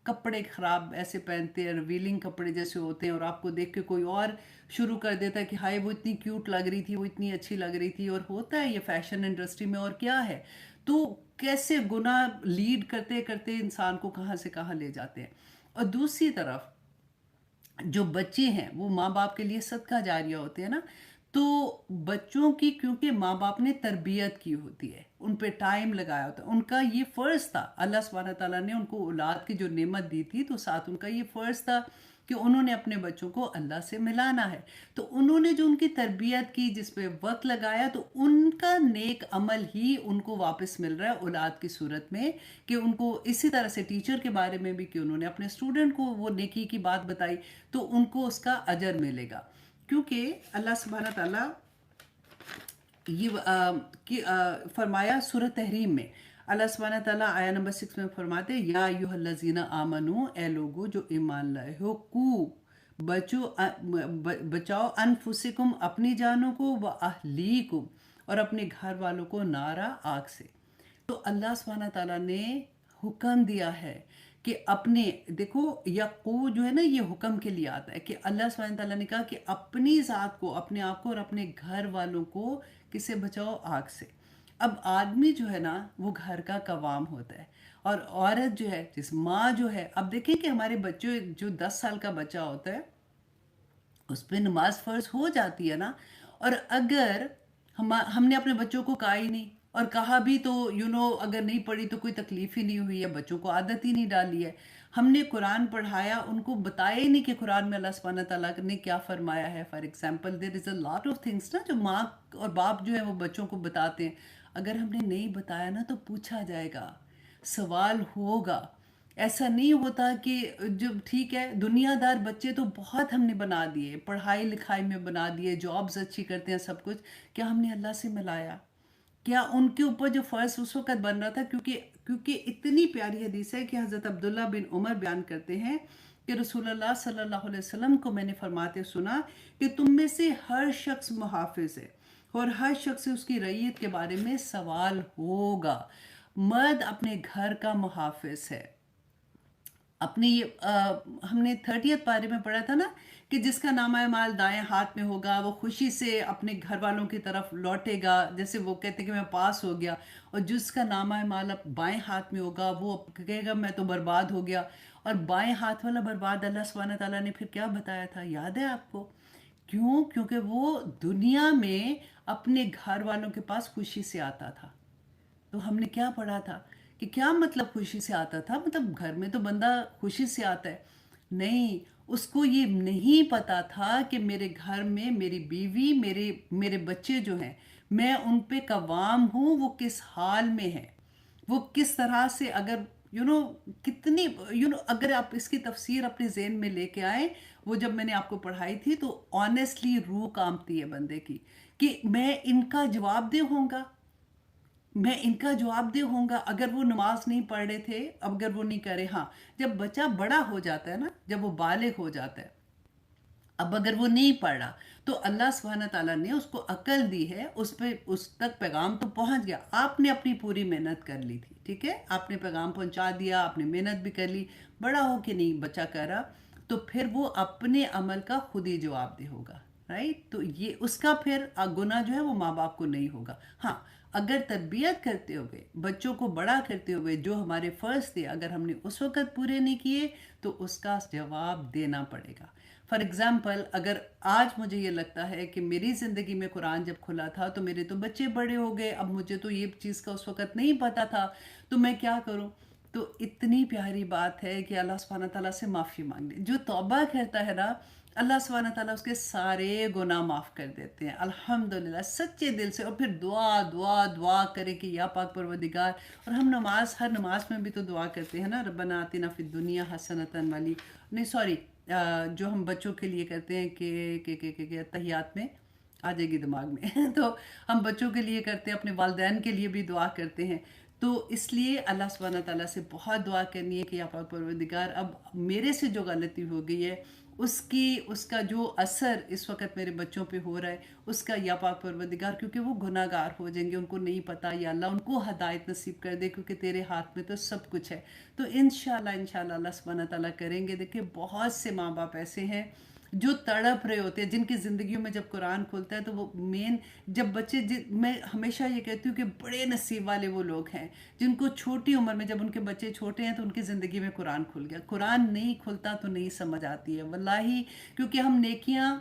[SPEAKER 1] کپڑے خراب ایسے پہنتے ہیں، ریویلنگ کپڑے جیسے ہوتے ہیں، اور آپ کو دیکھ کے کوئی اور شروع کر دیتا ہے کہ ہائے وہ اتنی کیوٹ لگ رہی تھی، وہ اتنی اچھی لگ رہی تھی، اور ہوتا ہے یہ فیشن انڈسٹری میں، اور کیا ہے تو کیسے گناہ لیڈ کرتے کرتے انسان کو کہاں سے کہاں لے جاتے ہیں۔ اور دوسری طرف جو بچے ہیں وہ ماں باپ کے لیے صدقہ جاریہ ہوتے ہیں نا، تو بچوں کی کیونکہ ماں باپ نے تربیت کی ہوتی ہے، ان پہ ٹائم لگایا ہوتا ہے، ان کا یہ فرض تھا، اللہ سبحانہ تعالیٰ نے ان کو اولاد کی جو نعمت دی تھی تو ساتھ ان کا یہ فرض تھا کہ انہوں نے اپنے بچوں کو اللہ سے ملانا ہے، تو انہوں نے جو ان کی تربیت کی، جس پہ وقت لگایا، تو ان کا نیک عمل ہی ان کو واپس مل رہا ہے اولاد کی صورت میں، کہ ان کو اسی طرح سے ٹیچر کے بارے میں بھی کہ انہوں نے اپنے اسٹوڈنٹ کو وہ نیکی کی بات بتائی تو ان کو اس کا اجر ملے گا، کیونکہ اللہ سبحانہ تعالیٰ یہ فرمایا سورہ تحریم میں، اللہ سبحانہ تعالیٰ آیا نمبر 6 میں فرماتے ہیں یا ایھا الذین آمنو، اے لوگو جو ایمان لائے ہو، بچاؤ انفسکم اپنی جانوں کو، و اہلیکم اور اپنے گھر والوں کو، نارا آگ سے۔ تو اللہ سبحانہ تعالیٰ نے حکم دیا ہے کہ اپنے دیکھو یقو جو ہے نا یہ حکم کے لیے آتا ہے کہ اللہ سبحانہ تعالیٰ نے کہا کہ اپنی ذات کو، اپنے آپ کو اور اپنے گھر والوں کو کسے بچاؤ؟ آگ سے۔ اب آدمی جو ہے نا وہ گھر کا قوام ہوتا ہے، اور عورت جو ہے جس ماں جو ہے، اب دیکھیں کہ ہمارے بچے جو 10 سال کا بچہ ہوتا ہے اس پہ نماز فرض ہو جاتی ہے نا، اور اگر ہم نے اپنے بچوں کو کہا ہی نہیں، اور کہا بھی تو اگر نہیں پڑھی تو کوئی تکلیف ہی نہیں ہوئی ہے، بچوں کو عادت ہی نہیں ڈالی ہے، ہم نے قرآن پڑھایا، ان کو بتایا ہی نہیں کہ قرآن میں اللہ سبحانہ تعالیٰ نے کیا فرمایا ہے۔ For example there is a lot of things نا جو ماں اور باپ جو ہے وہ بچوں کو بتاتے ہیں، اگر ہم نے نہیں بتایا نا تو پوچھا جائے گا، سوال ہوگا۔ ایسا نہیں ہوتا کہ جو ٹھیک ہے دنیا دار بچے تو بہت ہم نے بنا دیے، پڑھائی لکھائی میں بنا دیے، جابز اچھی کرتے ہیں، سب کچھ، کیا ہم نے اللہ سے ملایا؟ کیا ان کے اوپر جو فرض اس وقت بن رہا تھا، کیونکہ اتنی پیاری حدیث ہے کہ حضرت عبداللہ بن عمر بیان کرتے ہیں کہ رسول اللہ صلی اللہ علیہ وسلم کو میں نے فرماتے سنا کہ تم میں سے ہر شخص محافظ ہے، اور ہر شخص سے اس کی رعیت کے بارے میں سوال ہوگا۔ مرد اپنے گھر کا محافظ ہے، اپنی ہم نے 30 پارے میں پڑھا تھا نا کہ جس کا نامہ اعمال دائیں ہاتھ میں ہوگا وہ خوشی سے اپنے گھر والوں کی طرف لوٹے گا، جیسے وہ کہتے کہ میں پاس ہو گیا، اور جس کا نامہ اعمال بائیں ہاتھ میں ہوگا وہ کہے گا میں تو برباد ہو گیا۔ اور بائیں ہاتھ والا برباد اللہ سبحانہ تعالیٰ نے پھر کیا بتایا تھا، یاد ہے آپ کو؟ کیونکہ وہ دنیا میں اپنے گھر والوں کے پاس خوشی سے آتا تھا۔ تو ہم نے کیا پڑھا تھا کہ کیا مطلب خوشی سے آتا تھا؟ مطلب گھر میں تو بندہ خوشی سے آتا ہے، نہیں، اس کو یہ نہیں پتا تھا کہ میرے گھر میں میری بیوی، میرے بچے جو ہیں، میں ان پہ قوام ہوں، وہ کس حال میں ہیں، وہ کس طرح سے، اگر کتنی اگر آپ اس کی تفسیر اپنے ذہن میں لے کے آئیں، وہ جب میں نے آپ کو پڑھائی تھی تو آنیسٹلی روح کانپتی ہے بندے کی کہ میں ان کا جواب دہ ہوں گا، میں ان کا جواب دہ ہوں گا اگر وہ نماز نہیں پڑھ رہے تھے، اگر وہ نہیں کرے۔ ہاں، جب بچہ بڑا ہو جاتا ہے نا، جب وہ بالغ ہو جاتا ہے، اب اگر وہ نہیں پڑھ رہا تو اللہ سبحانہ تعالیٰ نے اس کو عقل دی ہے، اس تک پیغام تو پہنچ گیا، آپ نے اپنی پوری محنت کر لی تھی، ٹھیک ہے، آپ نے پیغام پہنچا دیا، آپ نے محنت بھی کر لی، بڑا ہو کے نہیں بچہ کر رہا تو پھر وہ اپنے عمل کا خود ہی جواب دہ ہوگا، رائٹ؟ تو یہ اس کا پھر گناہ جو ہے وہ ماں باپ کو نہیں ہوگا۔ ہاں، اگر تربیت کرتے ہوئے، بچوں کو بڑا کرتے ہوئے جو ہمارے فرض تھے اگر ہم نے اس وقت پورے نہیں کیے تو اس کا جواب دینا پڑے گا۔ فار ایگزامپل، اگر آج مجھے یہ لگتا ہے کہ میری زندگی میں قرآن جب کھلا تھا تو میرے تو بچے بڑے ہو گئے، اب مجھے تو یہ چیز کا اس وقت نہیں پتا تھا، تو میں کیا کروں؟ تو اتنی پیاری بات ہے کہ اللہ سبحانہ تعالیٰ سے معافی مانگ لیں۔ جو توبہ کرتا ہے نا، اللہ سبحانہ تعالیٰ اس کے سارے گناہ معاف کر دیتے ہیں الحمدللہ، سچے دل سے، اور پھر دعا کرے کہ یا پاک پروردگار، اور ہم ہر نماز میں بھی تو دعا کرتے ہیں نا، ربنا آتنا فی الدنیا حسنۃ والی، نہیں سوری، جو ہم بچوں کے لیے کرتے ہیں کہ تحیات میں آ جائے گی دماغ میں تو ہم بچوں کے لیے کرتے ہیں، اپنے والدین کے لیے بھی دعا کرتے ہیں، تو اس لیے اللہ سبحانہ تعالیٰ سے بہت دعا کرنی ہے کہ یا پاک پروردگار اب میرے سے جو غلطی ہو گئی ہے اس کا جو اثر اس وقت میرے بچوں پہ ہو رہا ہے اس کا یا پاک پروردگار، کیونکہ وہ گناہ گار ہو جائیں گے، ان کو نہیں پتہ، یا اللہ ان کو ہدایت نصیب کر دے، کیونکہ تیرے ہاتھ میں تو سب کچھ ہے۔ تو انشاءاللہ اللہ سبحانہ تعالیٰ کریں گے۔ دیکھیں بہت سے ماں باپ ایسے ہیں جو تڑپ رہے ہوتے ہیں، جن کی زندگیوں میں جب قرآن کھلتا ہے تو وہ جب بچے میں ہمیشہ یہ کہتی ہوں کہ بڑے نصیب والے وہ لوگ ہیں جن کو چھوٹی عمر میں، جب ان کے بچے چھوٹے ہیں تو ان کی زندگی میں قرآن کھل گیا۔ قرآن نہیں کھلتا تو نہیں سمجھ آتی ہے واللہ، کیونکہ ہم نیکیاں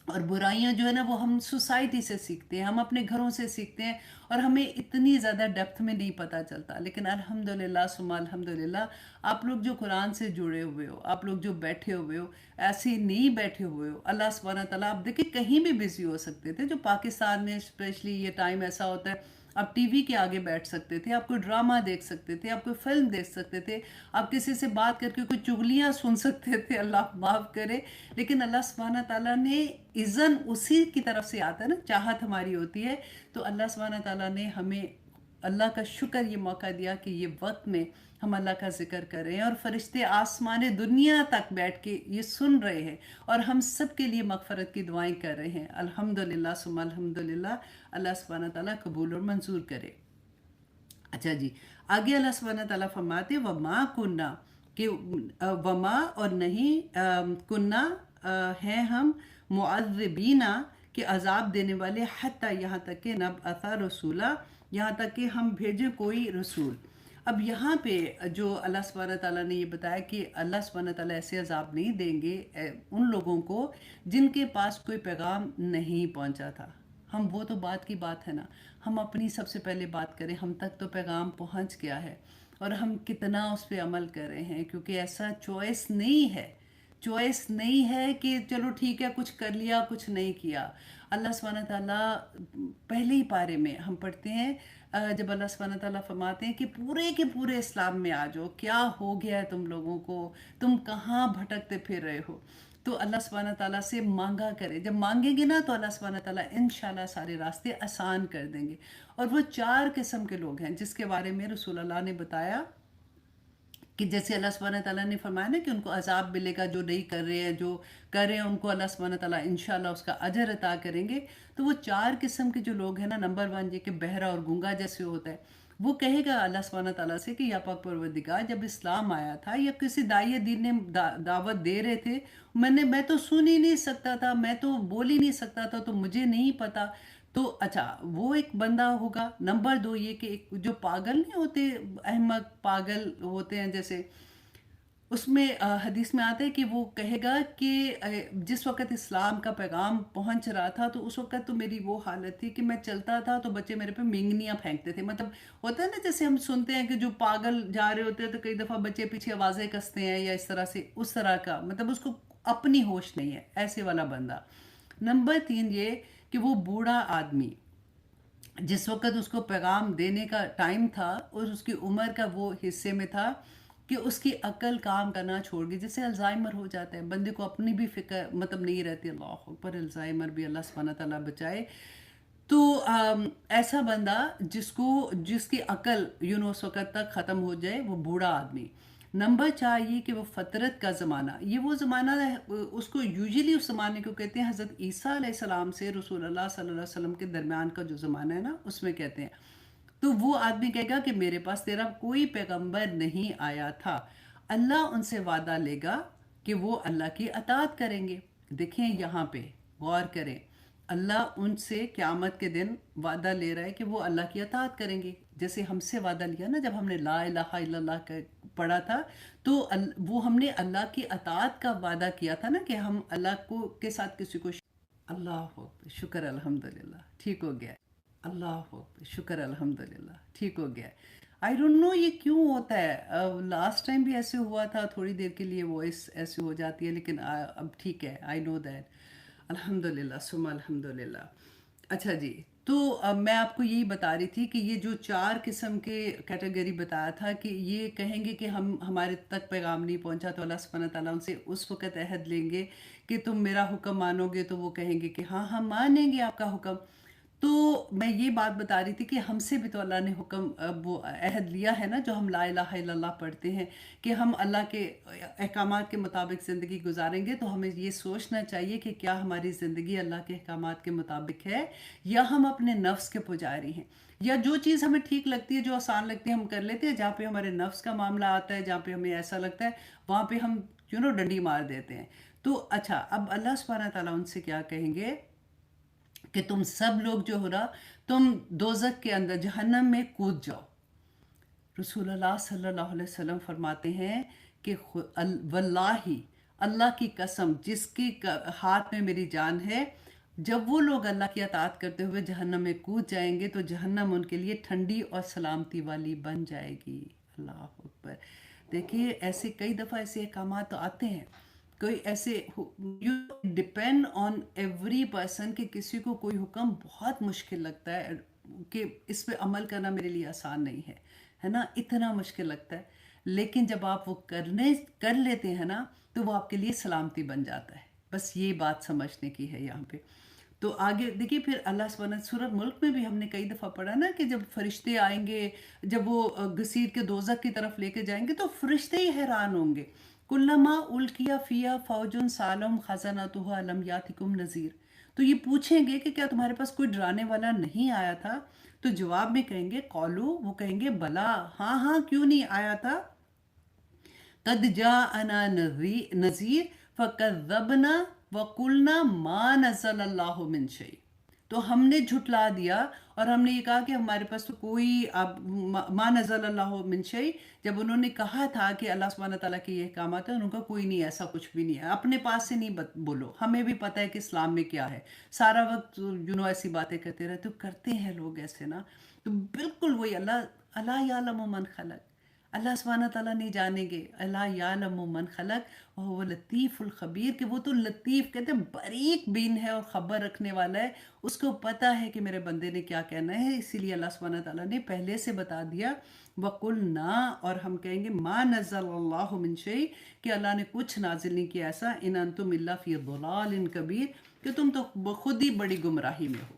[SPEAKER 1] اور برائیاں جو ہے نا وہ ہم سوسائٹی سے سیکھتے ہیں، ہم اپنے گھروں سے سیکھتے ہیں، اور ہمیں اتنی زیادہ ڈیپتھ میں نہیں پتہ چلتا۔ لیکن الحمدللہ ثم الحمدللہ آپ لوگ جو قرآن سے جڑے ہوئے ہو، آپ لوگ جو بیٹھے ہوئے ہو، ایسے نہیں بیٹھے ہوئے ہو، اللہ سبحانہ تعالیٰ، آپ دیکھیں کہیں بھی بزی ہو سکتے تھے، جو پاکستان میں اسپیشلی یہ ٹائم ایسا ہوتا ہے آپ ٹی وی کے آگے بیٹھ سکتے تھے، آپ کوئی ڈرامہ دیکھ سکتے تھے، آپ کوئی فلم دیکھ سکتے تھے، آپ کسی سے بات کر کے کوئی چغلیاں سن سکتے تھے، اللہ معاف کرے۔ لیکن اللہ سبحانہ تعالیٰ نے اذن اسی کی طرف سے آتا ہے نا، چاہت ہماری ہوتی ہے، تو اللہ سبحانہ تعالیٰ نے ہمیں اللہ کا شکر یہ موقع دیا کہ یہ وقت میں ہم اللہ کا ذکر کر رہے ہیں، اور فرشتے آسمان دنیا تک بیٹھ کے یہ سن رہے ہیں، اور ہم سب کے لیے مغفرت کی دعائیں کر رہے ہیں۔ الحمدللہ ثم الحمدللہ، اللہ سبحانہ تعالیٰ قبول اور منظور کرے۔ اچھا جی، آگے اللہ سبحانہ تعالیٰ فرماتے وما کننا، کہ وما اور نہیں کننا ہیں ہم معذبینا، کہ عذاب دینے والے، حتیٰ یہاں تک کہ نبعث رسولا، یہاں تک کہ ہم بھیجیں کوئی رسول۔ اب یہاں پہ جو اللہ سبحانہ تعالیٰ نے یہ بتایا کہ اللہ سبحانہ تعالیٰ ایسے عذاب نہیں دیں گے ان لوگوں کو جن کے پاس کوئی پیغام نہیں پہنچا تھا۔ ہم وہ تو بات کی بات ہے نا، ہم اپنی سب سے پہلے بات کریں، ہم تک تو پیغام پہنچ گیا ہے اور ہم کتنا اس پہ عمل کر رہے ہیں، کیونکہ ایسا چوائس نہیں ہے کہ چلو ٹھیک ہے کچھ کر لیا کچھ نہیں کیا۔ اللہ سبحانہ تعالیٰ پہلے ہی پارے میں ہم پڑھتے ہیں جب اللہ سبحانہ تعالیٰ فرماتے ہیں کہ پورے کے پورے اسلام میں آ جاؤ، کیا ہو گیا ہے تم لوگوں کو، تم کہاں بھٹکتے پھر رہے ہو۔ تو اللہ سبحانہ تعالیٰ سے مانگا کرے، جب مانگیں گے نا تو اللہ سبحانہ تعالیٰ انشاءاللہ سارے راستے آسان کر دیں گے۔ اور وہ 4 قسم کے لوگ ہیں جس کے بارے میں رسول اللہ نے بتایا کہ جیسے اللہ سبحانہ تعالیٰ نے فرمایا نا کہ ان کو عذاب ملے گا، جو نہیں کر رہے ہیں، جو کر رہے ہیں ان کو اللہ سبحانہ تعالیٰ انشاءاللہ اس کا اجر عطا کریں گے۔ تو وہ 4 قسم کے جو لوگ ہیں نا، نمبر 1 یہ کہ بہرا اور گونگا جیسے ہوتا ہے، وہ کہے گا اللہ سبحانہ تعالیٰ سے کہ یا پاک پروردگار، جب اسلام آیا تھا یا کسی داعی دین نے دعوت دے رہے تھے، میں تو سن ہی نہیں سکتا تھا، میں تو بول ہی نہیں سکتا تھا، تو مجھے نہیں پتا۔ تو اچھا وہ ایک بندہ ہوگا۔ نمبر 2 یہ کہ جو پاگل نہیں ہوتے، احمق پاگل ہوتے ہیں، جیسے اس میں حدیث میں آتا ہے کہ وہ کہے گا کہ جس وقت اسلام کا پیغام پہنچ رہا تھا تو اس وقت تو میری وہ حالت تھی کہ میں چلتا تھا تو بچے میرے پہ مینگنیاں پھینکتے تھے۔ مطلب ہوتا ہے نا جیسے ہم سنتے ہیں کہ جو پاگل جا رہے ہوتے ہیں تو کئی دفعہ بچے پیچھے آوازیں کستے ہیں یا اس طرح سے، اس طرح کا، مطلب اس کو اپنی ہوش نہیں ہے، ایسے والا بندہ۔ نمبر 3 یہ کہ وہ بوڑھا آدمی جس وقت اس کو پیغام دینے کا ٹائم تھا اور اس کی عمر کا وہ حصے میں تھا کہ اس کی عقل کام کرنا چھوڑ گئی، جسے الزائمر ہو جاتا ہے، بندے کو اپنی بھی فکر مطلب نہیں رہتی۔ اللہ اکبر، الزائمر بھی اللہ سبحانہ تعالیٰ بچائے۔ تو ایسا بندہ جس کی عقل اس وقت تک ختم ہو جائے، وہ بوڑھا آدمی۔ نمبر 4 یہ کہ وہ فطرت کا زمانہ، یہ وہ زمانہ ہے، اس کو یوزلی اس زمانے کو کہتے ہیں حضرت عیسیٰ علیہ السلام سے رسول اللہ صلی اللہ علیہ وسلم کے درمیان کا جو زمانہ ہے نا، اس میں کہتے ہیں۔ تو وہ آدمی کہے گا کہ میرے پاس تیرا کوئی پیغمبر نہیں آیا تھا، اللہ ان سے وعدہ لے گا کہ وہ اللہ کی اطاعت کریں گے۔ دیکھیں یہاں پہ غور کریں، اللہ ان سے قیامت کے دن وعدہ لے رہا ہے کہ وہ اللہ کی اطاعت کریں گے، جیسے ہم سے وعدہ لیا نا جب ہم نے لا الہ الا اللہ پڑھا تھا، تو وہ ہم نے اللہ کی اطاعت کا وعدہ کیا تھا نا کہ ہم اللہ کے ساتھ کسی کو اللہ شکر الحمدللہ ٹھیک ہو گیا، اللہ شکر الحمدللہ ٹھیک ہو گیا۔ آئی ڈونٹ نو یہ کیوں ہوتا ہے، لاسٹ ٹائم بھی ایسے ہوا تھا، تھوڑی دیر کے لیے وائس ایسی ہو جاتی ہے، لیکن اب ٹھیک ہے، آئی نو دیٹ، الحمدللہ ثم الحمدللہ۔ اچھا جی، تو میں آپ کو یہی بتا رہی تھی کہ یہ جو 4 قسم کے کیٹیگری بتایا تھا کہ یہ کہیں گے کہ ہمارے تک پیغام نہیں پہنچا، تو اللہ سبحانہ تعالیٰ ان سے اس وقت عہد لیں گے کہ تم میرا حکم مانو گے، تو وہ کہیں گے کہ ہاں ہم مانیں گے آپ کا حکم۔ تو میں یہ بات بتا رہی تھی کہ ہم سے بھی تو اللہ نے حکم وہ عہد لیا ہے نا، جو ہم لا الہ الا اللہ پڑھتے ہیں، کہ ہم اللہ کے احکامات کے مطابق زندگی گزاریں گے. تو ہمیں یہ سوچنا چاہیے کہ کیا ہماری زندگی اللہ کے احکامات کے مطابق ہے، یا ہم اپنے نفس کے پجاری ہیں، یا جو چیز ہمیں ٹھیک لگتی ہے، جو آسان لگتی ہے ہم کر لیتے ہیں. جہاں پہ ہمارے نفس کا معاملہ آتا ہے، جہاں پہ ہمیں ایسا لگتا ہے، وہاں پہ ہم ڈنڈی مار دیتے ہیں. تو اچھا، اب اللہ سبحانہ تعالیٰ ان سے کیا کہیں گے کہ تم سب لوگ جو ہو رہا، تم دوزخ کے اندر جہنم میں کود جاؤ. رسول اللہ صلی اللہ علیہ وسلم فرماتے ہیں کہ واللہ، اللہ کی قسم جس کی ہاتھ میں میری جان ہے، جب وہ لوگ اللہ کی اطاعت کرتے ہوئے جہنم میں کود جائیں گے تو جہنم ان کے لیے ٹھنڈی اور سلامتی والی بن جائے گی. اللہ اکبر. دیکھیے، ایسے کئی دفعہ ایسے احکامات تو آتے ہیں، کوئی ایسے ڈپینڈ آن ایوری پرسن، کہ کسی کو کوئی حکم بہت مشکل لگتا ہے کہ اس پہ عمل کرنا میرے لیے آسان نہیں ہے نا، اتنا مشکل لگتا ہے. لیکن جب آپ وہ کر لیتے ہیں نا، تو وہ آپ کے لیے سلامتی بن جاتا ہے. بس یہ بات سمجھنے کی ہے یہاں پہ. تو آگے دیکھیے، پھر اللہ سبحانہ سورۃ ملک میں بھی ہم نے کئی دفعہ پڑھا نا کہ جب فرشتے آئیں گے، جب وہ گھسیٹ کے دوزخ کی طرف لے کے جائیں گے، تو فرشتے ہی حیران ہوں گے. کلما القیا فیہا فوج سالم خزنتها الم یاتکم نذیر. تو یہ پوچھیں گے کہ کیا تمہارے پاس کوئی ڈرانے والا نہیں آیا تھا؟ تو جواب میں کہیں گے قولو، وہ کہیں گے بلا، ہاں ہاں، کیوں نہیں آیا تھا. قد جاءنا نذیر فکذبنا وقلنا ما نزل اللہ من شیء. تو ہم نے جھٹلا دیا اور ہم نے یہ کہا کہ ہمارے پاس تو کوئی ما نزل اللہ من شیء. جب انہوں نے کہا تھا کہ اللہ سبحانہ تعالیٰ کے یہ احکامات ہیں، ان کا کوئی نہیں، ایسا کچھ بھی نہیں ہے، اپنے پاس سے نہیں بولو، ہمیں بھی پتہ ہے کہ اسلام میں کیا ہے. سارا وقت ایسی باتیں کرتے رہتے، تو کرتے ہیں لوگ ایسے نا. تو بالکل وہی اللہ یعلم من خلق، اللہ سبحانہ تعالیٰ نہیں جانیں گے. اللہ یعلم من خلق وهو لطیف الخبیر، کہ وہ تو لطیف کہتے ہیں باریک بین ہے اور خبر رکھنے والا ہے. اس کو پتہ ہے کہ میرے بندے نے کیا کہنا ہے. اسی لیے اللہ سبحانہ تعالیٰ نے پہلے سے بتا دیا وَقُلْنَا، اور ہم کہیں گے ما نزل اللہ من شیء، کہ اللہ نے کچھ نازل نہیں کیا ایسا. ان انتم الا فی ضلال کبیر، کہ تم تو خود ہی بڑی گمراہی میں ہو.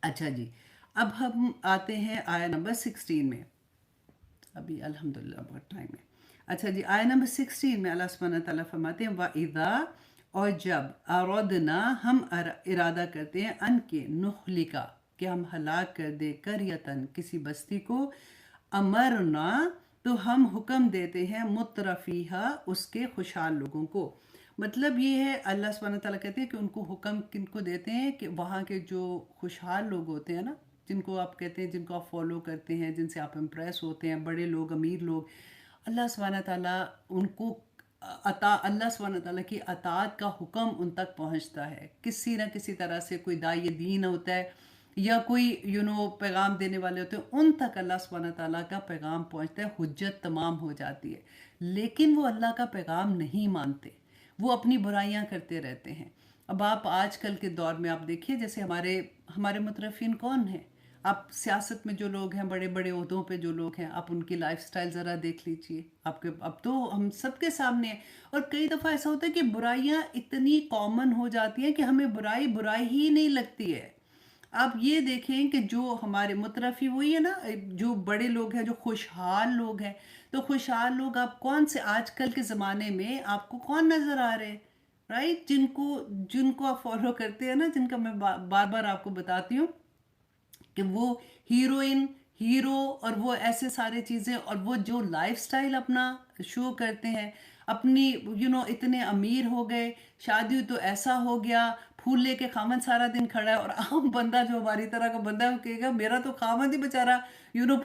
[SPEAKER 1] اچھا جی، اب ہم آتے ہیں آیہ نمبر 16 میں. ابھی الحمدللہ بہت ٹائم ہے. اچھا جی، آیہ نمبر 16 میں اللہ سبحانہ تعالیٰ فرماتے ہیں وَإِذَا، اور جب اَرَدْنَا، ہم ارادہ کرتے ہیں، ان کے نُخْلِقَ، کہ ہم ہلاک کر دے، قَرْيَةً، کسی بستی کو، امرنا، تو ہم حکم دیتے ہیں مترفیہا، اس کے خوشحال لوگوں کو. مطلب یہ ہے، اللہ سبحانہ تعالیٰ کہتے ہیں کہ ان کو حکم کن کو دیتے ہیں، کہ وہاں کے جو خوشحال لوگ ہوتے ہیں نا، جن کو آپ کہتے ہیں، جن کو آپ فالو کرتے ہیں، جن سے آپ امپریس ہوتے ہیں، بڑے لوگ، امیر لوگ، اللہ سبحانہ تعالیٰ ان کو اللہ سبحانہ تعالیٰ کی اطاعت کا حکم ان تک پہنچتا ہے. کسی نہ کسی طرح سے کوئی داعی دین ہوتا ہے، یا کوئی پیغام دینے والے ہوتے ہیں، ان تک اللہ سبحانہ تعالیٰ کا پیغام پہنچتا ہے، حجت تمام ہو جاتی ہے. لیکن وہ اللہ کا پیغام نہیں مانتے، وہ اپنی برائیاں کرتے رہتے ہیں. اب آپ آج کل کے دور میں آپ دیکھیے، جیسے ہمارے مترفین کون ہیں؟ آپ سیاست میں جو لوگ ہیں، بڑے بڑے عہدوں پہ جو لوگ ہیں، آپ ان کی لائف سٹائل ذرا دیکھ لیجئے. اب تو ہم سب کے سامنے ہے. اور کئی دفعہ ایسا ہوتا ہے کہ برائیاں اتنی کامن ہو جاتی ہیں کہ ہمیں برائی ہی نہیں لگتی ہے. آپ یہ دیکھیں کہ جو ہمارے مترفی وہی ہے نا، جو بڑے لوگ ہیں، جو خوشحال لوگ ہیں. تو خوشحال لوگ آپ کون سے آج کل کے زمانے میں آپ کو کون نظر آ رہے ہیں؟ رائٹ، جن کو آپ فالو کرتے ہیں نا، جن کا میں بار بار آپ کو بتاتی ہوں کہ وہ ہیروئن، ہیرو، اور وہ ایسے سارے چیزیں، اور وہ جو لائف سٹائل اپنا شو کرتے ہیں، اپنی اتنے امیر ہو گئے، شادی تو ایسا ہو گیا، پھول لے کے خامن سارا دن کھڑا ہے. اور عام بندہ جو ہماری طرح کا بندہ ہے، وہ کہے گا میرا تو خامن ہی بیچارہ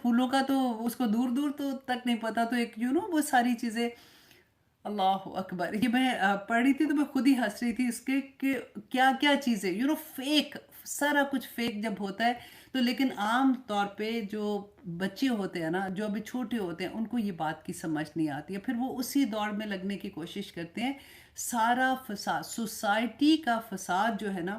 [SPEAKER 1] پھولوں کا تو اس کو دور دور تو تک نہیں پتا. تو ایک وہ ساری چیزیں، اللہ اکبر. یہ میں پڑھ رہی تھی تو میں خود ہی ہنس رہی تھی اس کے کہ کیا کیا چیزیں فیک، سارا کچھ فیک جب ہوتا ہے. تو لیکن عام طور پہ جو بچے ہوتے ہیں نا، جو ابھی چھوٹے ہوتے ہیں، ان کو یہ بات کی سمجھ نہیں آتی ہے. پھر وہ اسی دوڑ میں لگنے کی کوشش کرتے ہیں. سارا فساد، سوسائٹی کا فساد جو ہے نا،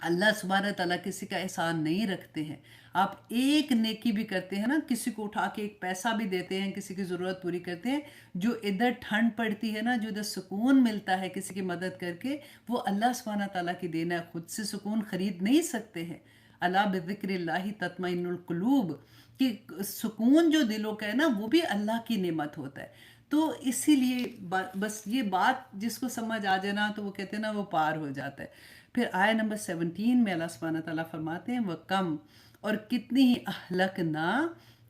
[SPEAKER 1] اللہ سبحانہ تعالیٰ کسی کا احسان نہیں رکھتے ہیں. آپ ایک نیکی بھی کرتے ہیں نا، کسی کو اٹھا کے ایک پیسہ بھی دیتے ہیں، کسی کی ضرورت پوری کرتے ہیں، جو ادھر ٹھنڈ پڑتی ہے نا، جو ادھر سکون ملتا ہے کسی کی مدد کر کے، وہ اللہ سبحانہ تعالیٰ کی دین ہے. خود سے سکون خرید نہیں سکتے ہیں. اللہ بذکر اللہ تطمئن القلوب، کہ سکون جو دلوں کا ہے نا، وہ بھی اللہ کی نعمت ہوتا ہے. تو اسی لیے بس یہ بات جس کو سمجھ آ جائے نا، تو وہ کہتے ہیں نا وہ پار ہو جاتا ہے. پھر آیہ نمبر 17 میں اللہ سبحانہ تعالیٰ فرماتے ہیں وَكَمْ، اور کتنی ہی اہلکنا،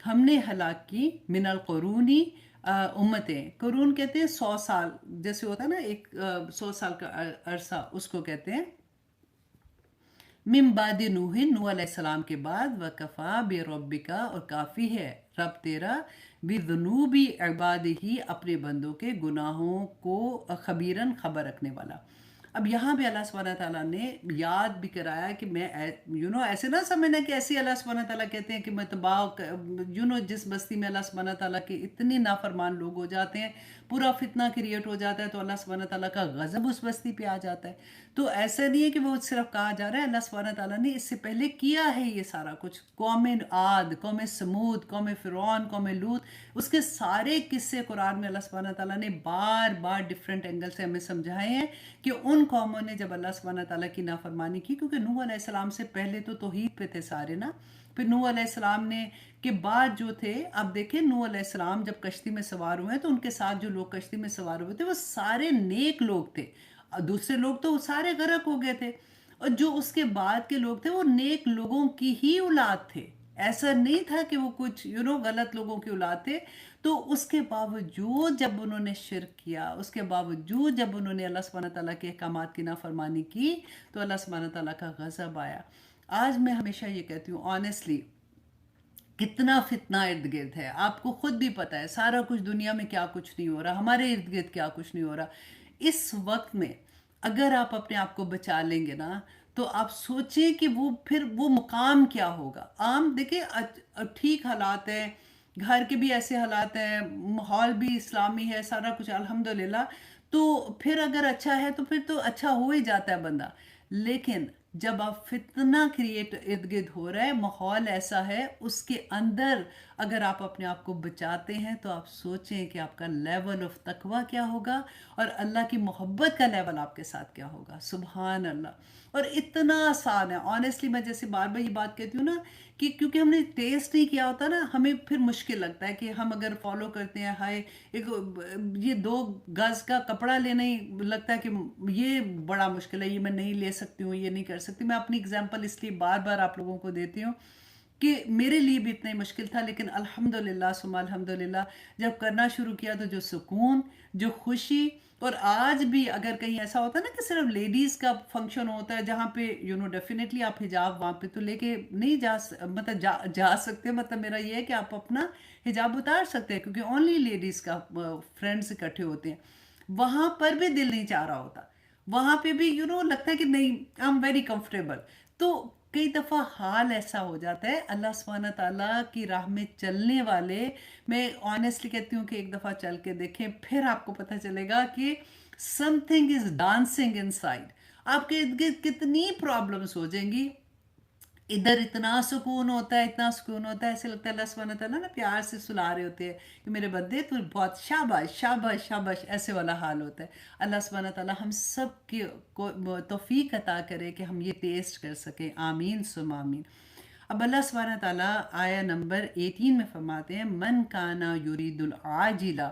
[SPEAKER 1] ہم نے ہلاک کی، من القرونی، امتیں. قرون کہتے ہیں 100 سال، جیسے ہوتا ہے نا ایک 100 سال کا عرصہ، اس کو کہتے ہیں. من بعد نوح، نوح علیہ السلام کے بعد، وکفا بربک، اور کافی ہے رب تیرا، بذنوبی عبادہ، اپنے بندوں کے گناہوں کو خبیرن، خبر رکھنے والا. اب یہاں بھی اللہ سبحانہ تعالیٰ نے یاد بھی کرایا کہ میں ایسے نہ سمجھنا کہ ایسے اللہ سبحانہ تعالیٰ کہتے ہیں کہ میں تباہ، جس بستی میں اللہ سبحانہ تعالیٰ کے اتنے نافرمان لوگ ہو جاتے ہیں، پورا فتنہ کریٹ ہو جاتا ہے، تو اللہ سبحانہ تعالیٰ کا غضب اس بستی پہ آ جاتا ہے. تو ایسا نہیں ہے کہ وہ صرف کہا جا رہا ہے، اللہ سبحانہ تعالیٰ نے اس سے پہلے کیا ہے یہ سارا کچھ. قوم عاد، قوم سمود، قوم فرعون، قوم لوط، اس کے سارے قصے قرآن میں اللہ سبحانہ تعالیٰ نے بار بار ڈفرینٹ اینگل سے ہمیں سمجھائے ہیں کہ ان قوموں نے جب اللہ سبحانہ تعالیٰ کی نافرمانی کی، کیونکہ نوح علیہ السلام سے پہلے تو توحید پہ تھے سارے نا. پھر نوح علیہ السلام نے کے بعد جو تھے، اب دیکھیں نوح علیہ السلام جب کشتی میں سوار ہوئے تو ان کے ساتھ جو لوگ کشتی میں سوار ہوئے تھے وہ سارے نیک لوگ تھے. دوسرے لوگ تو سارے غرق ہو گئے تھے، اور جو اس کے بعد کے لوگ تھے وہ نیک لوگوں کی ہی اولاد تھے. ایسا نہیں تھا کہ وہ کچھ غلط لوگوں کی اولاد تھے. تو اس کے باوجود جب انہوں نے شرک کیا، اس کے باوجود جب انہوں نے اللہ سبحانہ تعالیٰ کے احکامات کی نافرمانی کی، تو اللہ سبحانہ تعالیٰ کا غضب آیا. آج میں ہمیشہ یہ کہتی ہوں آنیسٹلی، کتنا فتنہ ارد گرد ہے، آپ کو خود بھی پتہ ہے سارا کچھ دنیا میں کیا کچھ نہیں ہو رہا، ہمارے ارد گرد کیا کچھ نہیں ہو رہا. اس وقت میں اگر آپ اپنے آپ کو بچا لیں گے نا، تو آپ سوچیں کہ پھر وہ مقام کیا ہوگا. عام دیکھیں ٹھیک حالات ہیں، گھر کے بھی ایسے حالات ہیں، ماحول بھی اسلامی ہے، سارا کچھ الحمدللہ. تو پھر اگر اچھا ہے تو پھر تو اچھا ہو ہی جاتا ہے بندہ. لیکن جب آپ فتنہ کریٹ ارد گرد ہو رہا ہے، ماحول ایسا ہے، اس کے اندر اگر آپ اپنے آپ کو بچاتے ہیں تو آپ سوچیں کہ آپ کا لیول آف تقوی کیا ہوگا، اور اللہ کی محبت کا لیول آپ کے ساتھ کیا ہوگا. سبحان اللہ. اور اتنا آسان ہے آنیسٹلی. میں جیسے بار بار یہ بات کہتی ہوں نا کہ کیونکہ ہم نے ٹیسٹ نہیں کیا ہوتا نا، ہمیں پھر مشکل لگتا ہے کہ ہم اگر فالو کرتے ہیں، ہائے یہ 2 گز کا کپڑا لینا ہی لگتا ہے کہ یہ بڑا مشکل ہے، یہ میں نہیں لے سکتی ہوں، یہ نہیں کر سکتی. میں اپنی اگزامپل اس لیے بار بار آپ لوگوں کو دیتی ہوں کہ میرے لیے بھی اتنا ہی مشکل تھا، لیکن الحمدللہ ثم الحمدللہ جب کرنا شروع کیا تو جو سکون، جو خوشی. اور آج بھی اگر کہیں ایسا ہوتا ہے نا کہ صرف لیڈیز کا فنکشن ہوتا ہے جہاں پہ ڈیفینیٹلی آپ حجاب وہاں پہ تو لے کے نہیں مطلب جا سکتے. مطلب میرا یہ ہے کہ آپ اپنا حجاب اتار سکتے ہیں، کیونکہ اونلی لیڈیز کا فرینڈس اکٹھے ہوتے ہیں. وہاں پر بھی دل نہیں چاہ رہا ہوتا، وہاں پہ بھی لگتا ہے کہ نہیں، آئی ایم ویری کمفرٹیبل. تو کئی دفعہ حال ایسا ہو جاتا ہے. اللہ سبحانہ تعالیٰ کی راہ میں چلنے والے، میں آنیسٹلی کہتی ہوں کہ ایک دفعہ چل کے دیکھیں، پھر آپ کو پتہ چلے گا کہ some thing is dancing in side. آپ کے ارد گرد کتنی پرابلمس ہو جائیں گی، ادھر اتنا سکون ہوتا ہے، اتنا سکون ہوتا ہے، ایسے لگتا ہے اللہ سبحانہ تعالیٰ نا پیار سے سلا رہے ہوتے ہیں کہ میرے بندے تو بہت شاباش شاباش شاباش، ایسے والا حال ہوتا ہے. اللہ سبحانہ تعالیٰ ہم سب کو توفیق عطا کرے کہ ہم یہ ٹیسٹ کر سکیں. آمین ثم آمین. اب اللہ سبحانہ تعالیٰ آیہ نمبر 18 میں فرماتے ہیں من کانا یرید العاجلہ،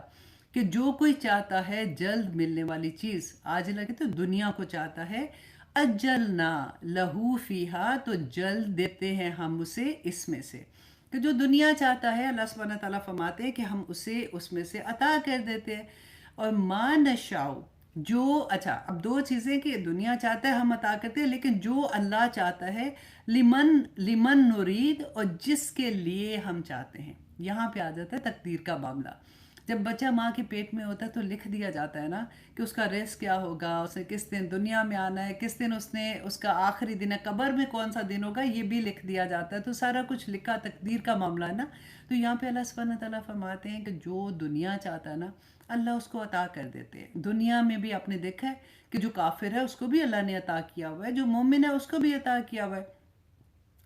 [SPEAKER 1] کہ جو کوئی چاہتا ہے جلد ملنے والی چیز، عاجلہ کہ تو دنیا کو چاہتا ہے، اجلنا لہو فیہا، تو جلد دیتے ہیں ہم اسے اس میں سے. کہ جو دنیا چاہتا ہے اللہ سبحانہ تعالیٰ فرماتے ہیں کہ ہم اسے اس میں سے عطا کر دیتے ہیں. اور ما نشاؤ، جو اچھا اب 2 چیزیں کہ دنیا چاہتا ہے ہم عطا کرتے ہیں، لیکن جو اللہ چاہتا ہے، لمن نرید، اور جس کے لیے ہم چاہتے ہیں. یہاں پہ آ جاتا ہے تقدیر کا معاملہ. جب بچہ ماں کے پیٹ میں ہوتا ہے تو لکھ دیا جاتا ہے نا کہ اس کا رزق کیا ہوگا، اسے کس دن دنیا میں آنا ہے، کس دن اس کا آخری دن ہے، قبر میں کون سا دن ہوگا، یہ بھی لکھ دیا جاتا ہے. تو سارا کچھ لکھا، تقدیر کا معاملہ ہے نا. تو یہاں پہ اللہ سبحانہ تعالیٰ فرماتے ہیں کہ جو دنیا چاہتا ہے نا، اللہ اس کو عطا کر دیتے ہیں. دنیا میں بھی آپ نے دیکھا ہے کہ جو کافر ہے اس کو بھی اللہ نے عطا کیا ہوا ہے، جو مومن ہے اس کو بھی عطا کیا ہوا ہے.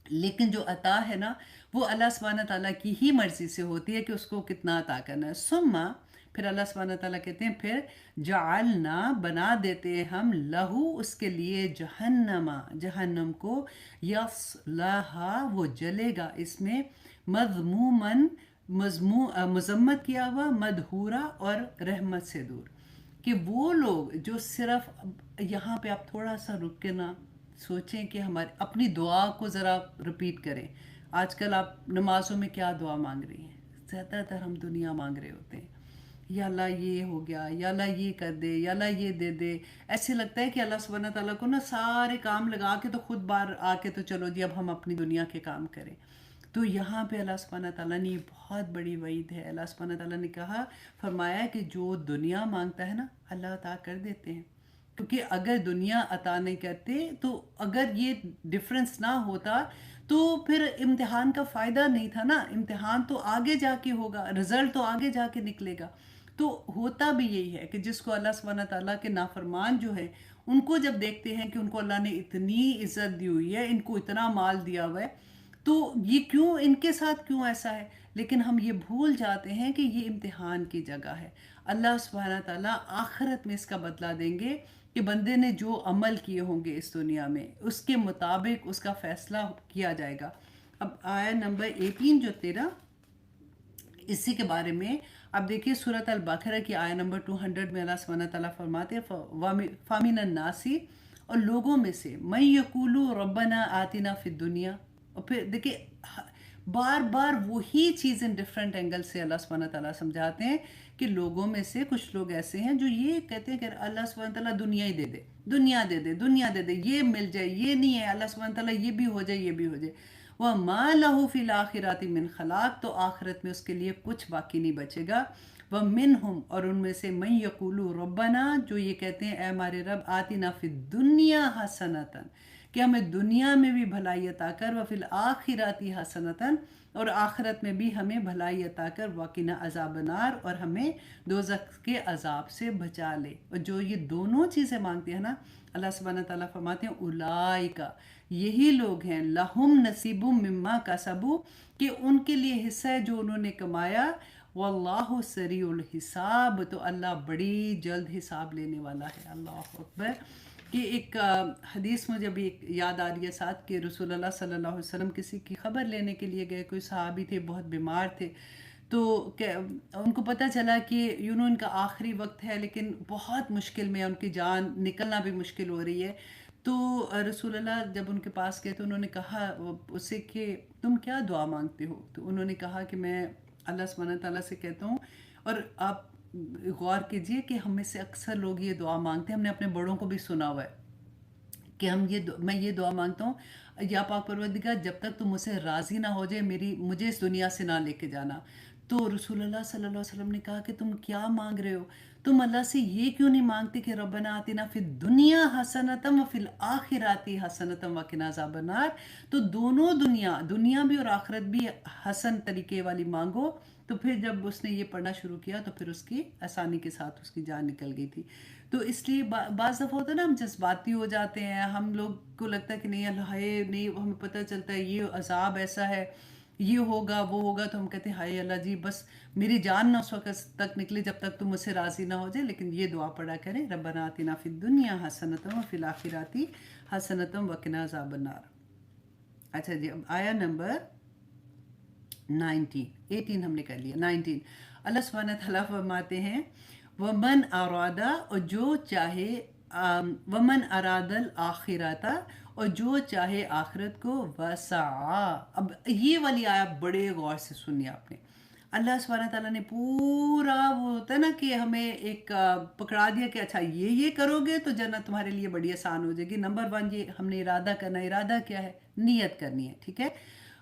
[SPEAKER 1] لیکن جو عطا ہے نا وہ اللہ سبحانہ تعالیٰ کی ہی مرضی سے ہوتی ہے کہ اس کو کتنا عطا کرنا ہے. ثم پھر اللہ سبحانہ تعالیٰ کہتے ہیں پھر جعلنا بنا دیتے ہیں ہم لہو اس کے لیے جہنم کو، یصلاھا وہ جلے گا اس میں، مذمومن مذمت کیا ہوا، مدحورا اور رحمت سے دور. کہ وہ لوگ جو صرف یہاں پہ آپ تھوڑا سا رک کے نا سوچیں کہ ہماری اپنی دعا کو ذرا رپیٹ کریں. آج کل آپ نمازوں میں کیا دعا مانگ رہی ہیں؟ زیادہ تر ہم دنیا مانگ رہے ہوتے ہیں. یا اللہ یہ ہو گیا، یا اللہ یہ کر دے، یا اللہ یہ دے دے. ایسے لگتا ہے کہ اللہ سبحانہ تعالیٰ کو نا سارے کام لگا کے تو خود بار آ کے تو چلو جی اب ہم اپنی دنیا کے کام کریں. تو یہاں پہ اللہ سبحانہ تعالیٰ نے یہ بہت بڑی وعید ہے. اللہ سبحانہ تعالیٰ نے کہا فرمایا کہ جو دنیا مانگتا ہے نا اللہ عطا کر دیتے ہیں. کیونکہ اگر دنیا عطا نہیں کرتے تو اگر یہ ڈفرنس نہ ہوتا تو پھر امتحان کا فائدہ نہیں تھا نا. امتحان تو آگے جا کے ہوگا، رزلٹ تو آگے جا کے نکلے گا. تو ہوتا بھی یہی ہے کہ جس کو اللہ سبحانہ تعالیٰ کے نافرمان جو ہے ان کو جب دیکھتے ہیں کہ ان کو اللہ نے اتنی عزت دی ہوئی ہے، ان کو اتنا مال دیا ہوا ہے، تو یہ کیوں ان کے ساتھ کیوں ایسا ہے؟ لیکن ہم یہ بھول جاتے ہیں کہ یہ امتحان کی جگہ ہے. اللہ سبحانہ تعالیٰ آخرت میں اس کا بدلہ دیں گے کہ بندے نے جو عمل کیے ہوں گے اس دنیا میں اس کے مطابق اس کا فیصلہ کیا جائے گا. اب آیا نمبر 18 جو تیرا اسی کے بارے میں اب دیکھیے سورۃ البقرہ کی آیا نمبر 200 میں اللہ سبحانہ تعالیٰ فرماتے ہیں فَمِنَ النَّاسِ اور لوگوں میں سے مَن یَقُولُ رَبَّنَا آتِنَا فِی الدُّنْیَا. اور پھر دیکھیے بار بار وہی چیزیں ڈفرینٹ اینگل سے اللہ سبحانہ تعالیٰ سمجھاتے ہیں کہ لوگوں میں سے کچھ لوگ ایسے ہیں جو یہ کہتے ہیں کہ اللہ سبحانہ تعالیٰ دنیا ہی دے دے، دنیا دے دے، دنیا دے دے، یہ مل جائے، یہ نہیں ہے اللہ سبحانہ تعالیٰ یہ بھی ہو جائے، یہ بھی ہو جائے. وَمَا لَهُ فِي الْآخِرَةِ مِنْ خَلَاقٍ تو آخرت میں اس کے لیے کچھ باقی نہیں بچے گا. وَمِنْهُمْ اور ان میں سے مَن يَقُولُ رَبَّنَا جو یہ کہتے ہیں اے ہمارے رب آتِنَا فِی الدُّنْیَا حَسَنَةً کہ ہمیں دنیا میں بھی بھلائی عطا کر، وَفِي الْآخِرَةِ حَسَنَةً اور آخرت میں بھی ہمیں بھلائی عطا کر، وَقِنَا عَذَابَ النَّارِ اور ہمیں دوزخ کے عذاب سے بچا لے. اور جو یہ دونوں چیزیں مانگتے ہیں نا اللہ سبحانہ تعالیٰ فرماتے ہیں اولئک یہی لوگ ہیں لہم نصیب مما کسبوا کہ ان کے لیے حصہ ہے جو انہوں نے کمایا، واللہ سریع الحساب تو اللہ بڑی جلد حساب لینے والا ہے. اللہ اکبر. کہ ایک حدیث مجھے ابھی ایک یاد آ رہی ہے ساتھ کہ رسول اللہ صلی اللہ علیہ وسلم کسی کی خبر لینے کے لیے گئے، کوئی صحابی تھے بہت بیمار تھے، تو ان کو پتہ چلا کہ ان کا آخری وقت ہے لیکن بہت مشکل میں ان کی جان نکلنا بھی مشکل ہو رہی ہے. تو رسول اللہ جب ان کے پاس گئے تو انہوں نے کہا اس سے کہ تم کیا دعا مانگتے ہو؟ تو انہوں نے کہا کہ میں اللہ سبحانہ تعالیٰ سے کہتا ہوں. اور آپ غور کیجئے کہ ہم میں سے اکثر لوگ یہ دعا مانگتے ہیں، ہم نے اپنے بڑوں کو بھی سنا ہوا ہے کہ میں یہ دعا مانگتا ہوں یا پاک پروردگار جب تک تم مجھ سے راضی نہ ہو جائے مجھے اس دنیا سے نہ لے کے جانا. تو رسول اللہ صلی اللہ علیہ وسلم نے کہا کہ تم کیا مانگ رہے ہو؟ تم اللہ سے یہ کیوں نہیں مانگتے کہ ربنا آتنا فی الدنیا حسنۃ وفی الآخرۃ حسنۃ وقنا عذاب النار؟ تو دونوں دنیا بھی اور آخرت بھی حسن طریقے والی مانگو. تو پھر جب اس نے یہ پڑھنا شروع کیا تو پھر اس کی آسانی کے ساتھ اس کی جان نکل گئی تھی. تو اس لیے بعض دفعہ ہوتا ہے نا ہم جذباتی ہو جاتے ہیں، ہم لوگ کو لگتا ہے کہ نہیں اللہ نہیں، ہمیں پتہ چلتا ہے یہ عذاب ایسا ہے، یہ ہوگا وہ ہوگا، تو ہم کہتے ہیں ہائے اللہ جی بس میری جان نہ اس وقت تک نکلے جب تک تم مجھ سے راضی نہ ہو جائے. لیکن یہ دعا پڑھا کریں ربنا آتنا فی الدنیا حسنۃ وفی الآخرۃ حسنۃ وقنا عذاب النار. اچھا جی اب آیا نمبر 18 ہم نے کر لیا. 19 اللہ سبحانہ تعالیٰ فرماتے ہیں ومن ارادہ اور جو چاہے ومن اراد الآخرۃ اور جو چاہے آخرت کو وسعا. اب یہ والی آیا بڑے غور سے سنی آپ نے. اللہ سبحانہ تعالیٰ نے پورا وہ ہوتا ہے نا کہ ہمیں ایک پکڑا دیا کہ اچھا یہ کرو گے تو جنت تمہارے لیے بڑی آسان ہو جائے گی. نمبر 1 یہ ہم نے ارادہ کرنا. ارادہ کیا ہے؟ نیت کرنی ہے. ٹھیک ہے.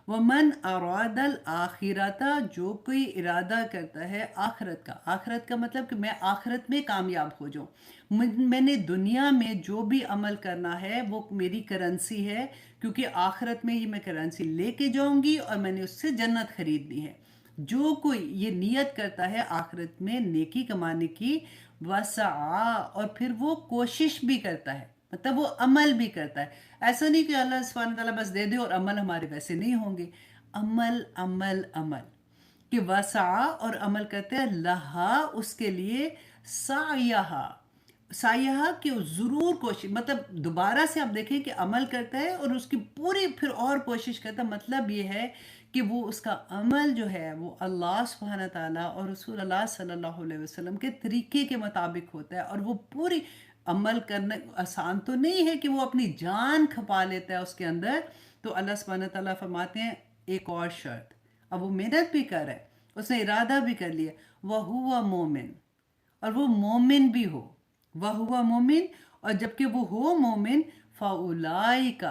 [SPEAKER 1] ومن اراد الآخرۃ جو کوئی ارادہ کرتا ہے آخرت کا. آخرت کا مطلب کہ میں آخرت میں کامیاب ہو جاؤں. میں نے دنیا میں جو بھی عمل کرنا ہے وہ میری کرنسی ہے کیونکہ آخرت میں ہی میں کرنسی لے کے جاؤں گی اور میں نے اس سے جنت خریدنی ہے. جو کوئی یہ نیت کرتا ہے آخرت میں نیکی کمانے کی، وسعا، اور پھر وہ کوشش بھی کرتا ہے، مطلب وہ عمل بھی کرتا ہے. ایسا نہیں کہ اللہ سبحانہ تعالیٰ بس دے دے اور عمل ہمارے ویسے نہیں ہوں گے. عمل عمل عمل کہ وسعا، اور عمل کرتے ہیں، لہا اس کے لیے، سعیہا، سایہ کہ ضرور کوشش، مطلب دوبارہ سے آپ دیکھیں کہ عمل کرتا ہے اور اس کی پوری پھر اور کوشش کرتا ہے. مطلب یہ ہے کہ وہ اس کا عمل جو ہے وہ اللہ سبحانہ تعالیٰ اور رسول اللہ صلی اللہ علیہ وسلم کے طریقے کے مطابق ہوتا ہے. اور وہ پوری عمل کرنا آسان تو نہیں ہے کہ وہ اپنی جان کھپا لیتا ہے اس کے اندر. تو اللہ سبحانہ تعالیٰ فرماتے ہیں ایک اور شرط، اب وہ محنت بھی کر رہا ہے، اس نے ارادہ بھی کر لیا، وَهُوَ مُؤْمِن، اور وہ مومن بھی ہو، وَهُوَ مومن، اور جبکہ وہ ہو مومن، فَأُولَئِكَ،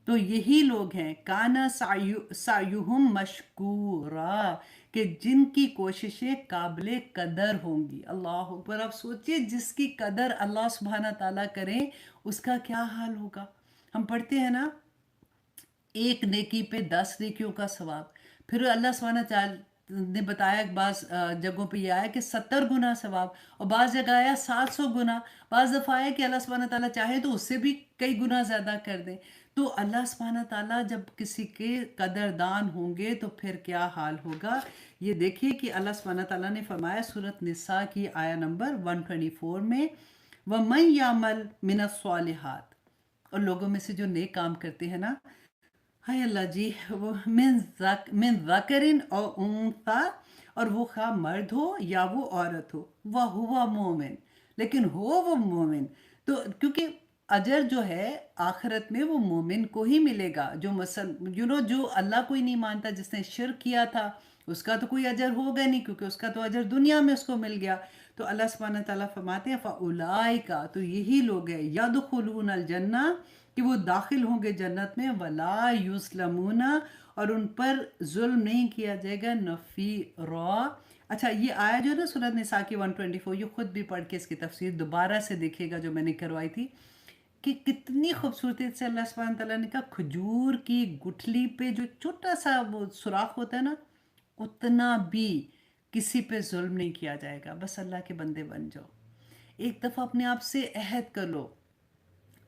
[SPEAKER 1] تو یہی لوگ ہیں، کانا سعیہم مشکورا، کہ جن کی کوششیں قابل قدر ہوں گی. اللہ اکبر. آپ سوچئے جس کی قدر اللہ سبحانہ تعالیٰ کریں اس کا کیا حال ہوگا. ہم پڑھتے ہیں نا ایک نیکی پہ 10 نیکیوں کا ثواب. پھر اللہ سبحانہ تعالیٰ نے بتایا بعض جگہوں پہ یہ آیا کہ 70 گنا ثواب، اور بعض جگہ آیا 700 گنا، بعض دفعہ آیا کہ اللہ سبحانہ تعالیٰ چاہے تو اس سے بھی کئی گنا زیادہ کر دیں. تو اللہ سبحانہ تعالیٰ جب کسی کے قدردان ہوں گے تو پھر کیا حال ہوگا. یہ دیکھیے کہ اللہ سبحانہ تعالیٰ نے فرمایا سورۃ نساء کی آیا نمبر 124 میں، وَمَن يَعْمَلْ مِنَ الصَّالِحَاتِ، اور لوگوں میں سے جو نیک کام کرتے ہیں نا، ہائے اللہ جی، وہ من ذکرن او انثا، اور وہ خواہ مرد ہو یا وہ عورت ہو، وَهُوَ مومن، لیکن ہو وہ مومن. تو کیونکہ اجر جو ہے آخرت میں وہ مومن کو ہی ملے گا. جو جو اللہ کو ہی نہیں مانتا، جس نے شرک کیا تھا، اس کا تو کوئی اجر ہوگا نہیں، کیونکہ اس کا تو اجر دنیا میں اس کو مل گیا. تو اللہ سبحانہ تعالیٰ فرماتے ہیں فَأُولَئِكَ، تو یہی لوگ ہیں، يَدْخُلُونَ الْجَنَّةَ، کہ وہ داخل ہوں گے جنت میں، وَلَا يُظْلَمُونَ، اور ان پر ظلم نہیں کیا جائے گا، نَفِيرًا. اچھا یہ آیا جو ہے نا سورۃ نساء کی 124، یہ خود بھی پڑھ کے اس کی تفسیر دوبارہ سے دیکھیے گا جو میں نے کروائی تھی، کہ کتنی خوبصورتی سے اللہ سبحانہ تعالیٰ نے کہا کھجور کی گٹھلی پہ جو چھوٹا سا وہ سوراخ ہوتا ہے نا، اتنا بھی کسی پہ ظلم نہیں کیا جائے گا. بس اللہ کے بندے بن جاؤ، ایک دفعہ اپنے آپ سے عہد کر لو.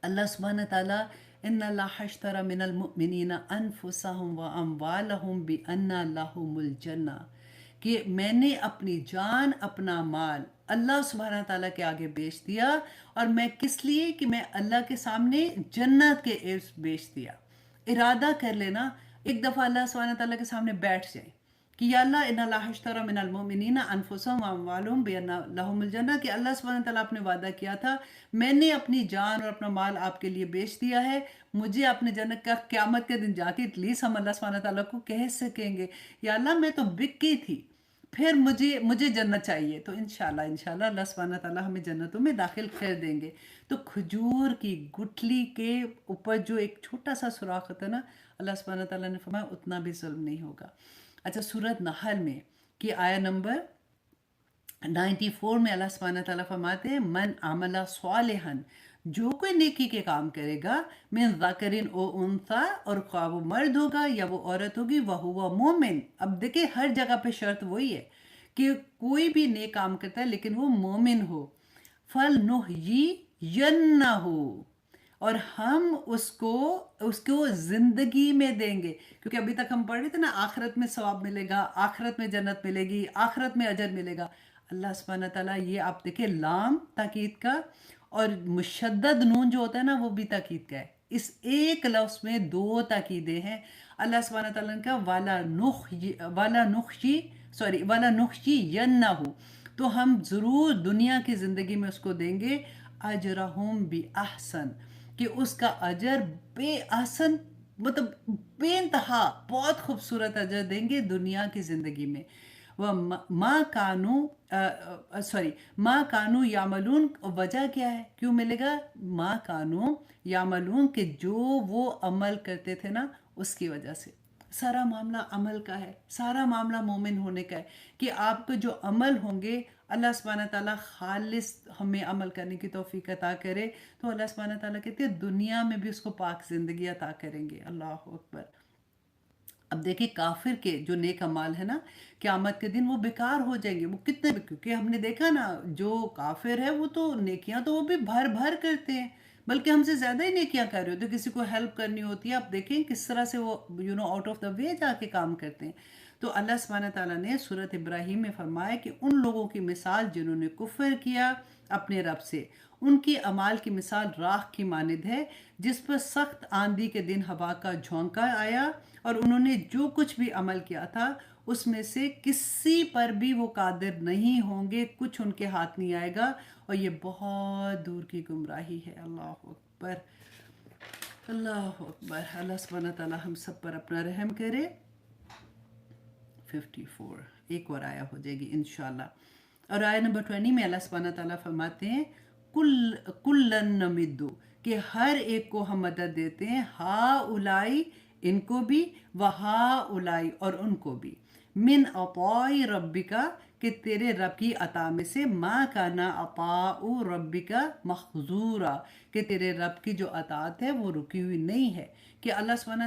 [SPEAKER 1] اللہ سبحانہ تعالیٰ ان اللہ اشترى من المؤمنین انفسهم واموالهم بان لهم الجنہ، کہ میں نے اپنی جان اپنا مال اللہ سبحانہ تعالیٰ کے آگے بیچ دیا، اور میں کس لیے کہ میں اللہ کے سامنے جنت کے عوض بیچ دیا. ارادہ کر لینا، ایک دفعہ اللہ سبحانہ تعالیٰ کے سامنے بیٹھ جائیں کہ یا اللہ ان اللہ اشترى من المؤمنین انفسهم واموالهم بان لهم الجنہ، کہ اللہ سبحانہ تعالیٰ آپ نے وعدہ کیا تھا میں نے اپنی جان اور اپنا مال آپ کے لیے بیچ دیا ہے، مجھے اپنے جنت کا قیامت کے دن جا کے ایٹ لیسٹ ہم اللہ سبحانہ تعالیٰ کو کہہ سکیں گے یا اللہ میں تو بک گئی تھی، پھر مجھے جنت چاہیے. تو انشاءاللہ اللہ سبحانہ تعالیٰ ہمیں جنتوں میں داخل کر دیں گے. تو کھجور کی گٹھلی کے اوپر جو ایک چھوٹا سا سوراخ ہوتا ہے نا، اللہ سبحانہ تعالیٰ نے فرمایا اتنا بھی ظلم نہیں ہوگا. اچھا سورۃ نحل میں کہ آیا نمبر 94 میں اللہ سبحانہ تعالیٰ فرماتے ہیں من عمل صالحا، جو کوئی نیکی کے کام کرے گا، من ذکرن او انثا، اور خواہ وہ مرد ہوگا یا وہ عورت ہوگی، وَهُوَ مومن. اب دیکھیں ہر جگہ پہ شرط وہی ہے کہ کوئی بھی نیک کام کرتا ہے لیکن وہ مومن ہو. فَلْنُحْيِيَنَّهُ، اور ہم اس کو زندگی میں دیں گے. کیونکہ ابھی تک ہم پڑھ رہے تھے نا آخرت میں ثواب ملے گا، آخرت میں جنت ملے گی، آخرت میں اجر ملے گا. اللہ سبحانہ تعالیٰ یہ آپ دیکھیں لام تاکید کا اور مشدد نون جو ہوتا ہے نا وہ بھی تاکید کا ہے. اس ایک لفظ میں 2 تاکیدیں ہیں. اللہ سبحانہ تعالیٰ نے کہا وَلَا نُخْشِيَنَّهُ، تو ہم ضرور دنیا کی زندگی میں اس کو دیں گے، اجرہم بِأَحْسَن، کہ اس کا اجر بے احسن، مطلب بے انتہا بہت خوبصورت اجر دیں گے دنیا کی زندگی میں. ماں کانو یعملون، وجہ کیا ہے کیوں ملے گا؟ ماں کانو یعملون، کہ جو وہ عمل کرتے تھے نا اس کی وجہ سے. سارا معاملہ عمل کا ہے، سارا معاملہ مومن ہونے کا ہے کہ آپ کے جو عمل ہوں گے اللہ سبحانہ تعالیٰ خالص ہمیں عمل کرنے کی توفیق عطا کرے. تو اللہ سبحانہ تعالیٰ کہتے ہیں دنیا میں بھی اس کو پاک زندگی عطا کریں گے. اللہ اکبر. اب دیکھیں کافر کے جو نیک اعمال ہے نا قیامت کے دن وہ بیکار ہو جائیں گے. وہ کتنے، کیونکہ ہم نے دیکھا نا جو کافر ہے وہ تو نیکیاں تو وہ بھی بھر بھر کرتے ہیں، بلکہ ہم سے زیادہ ہی نیکیاں کر رہے ہوتے ہیں. کسی کو ہیلپ کرنی ہوتی ہے، آپ دیکھیں کس طرح سے وہ آؤٹ آف دا وے جا کے کام کرتے ہیں. تو اللہ سبحانہ تعالیٰ نے سورۃ ابراہیم میں فرمایا کہ ان لوگوں کی مثال جنہوں نے کفر کیا اپنے رب سے، ان کی اعمال کی مثال راکھ کی مانند ہے جس پر سخت آندھی کے دن ہوا کا جھونکا آیا، اور انہوں نے جو کچھ بھی عمل کیا تھا اس میں سے کسی پر بھی وہ قادر نہیں ہوں گے، کچھ ان کے ہاتھ نہیں آئے گا، اور یہ بہت دور کی گمراہی ہے. اللہ اکبر، اللہ اکبر. اللہ سبحانہ تعالیٰ ہم سب پر اپنا رحم کرے. 54 ایک اور آیا ہو جائے گی انشاءاللہ. اور آیہ نمبر 20 میں اللہ سبحانہ تعالیٰ فرماتے ہیں کلن نمدو، کہ ہر ایک کو ہم مدد دیتے ہیں، ہا اولائی ان کو بھی، و ہا اولائی اور ان کو بھی، من عطائی ربکا کہ تیرے رب کی عطا میں سے، ما کانا عطاء ربکا مخزورا کہ تیرے رب کی جو عطاعت ہے وہ رکی ہوئی نہیں ہے. کہ اللہ سبحانہ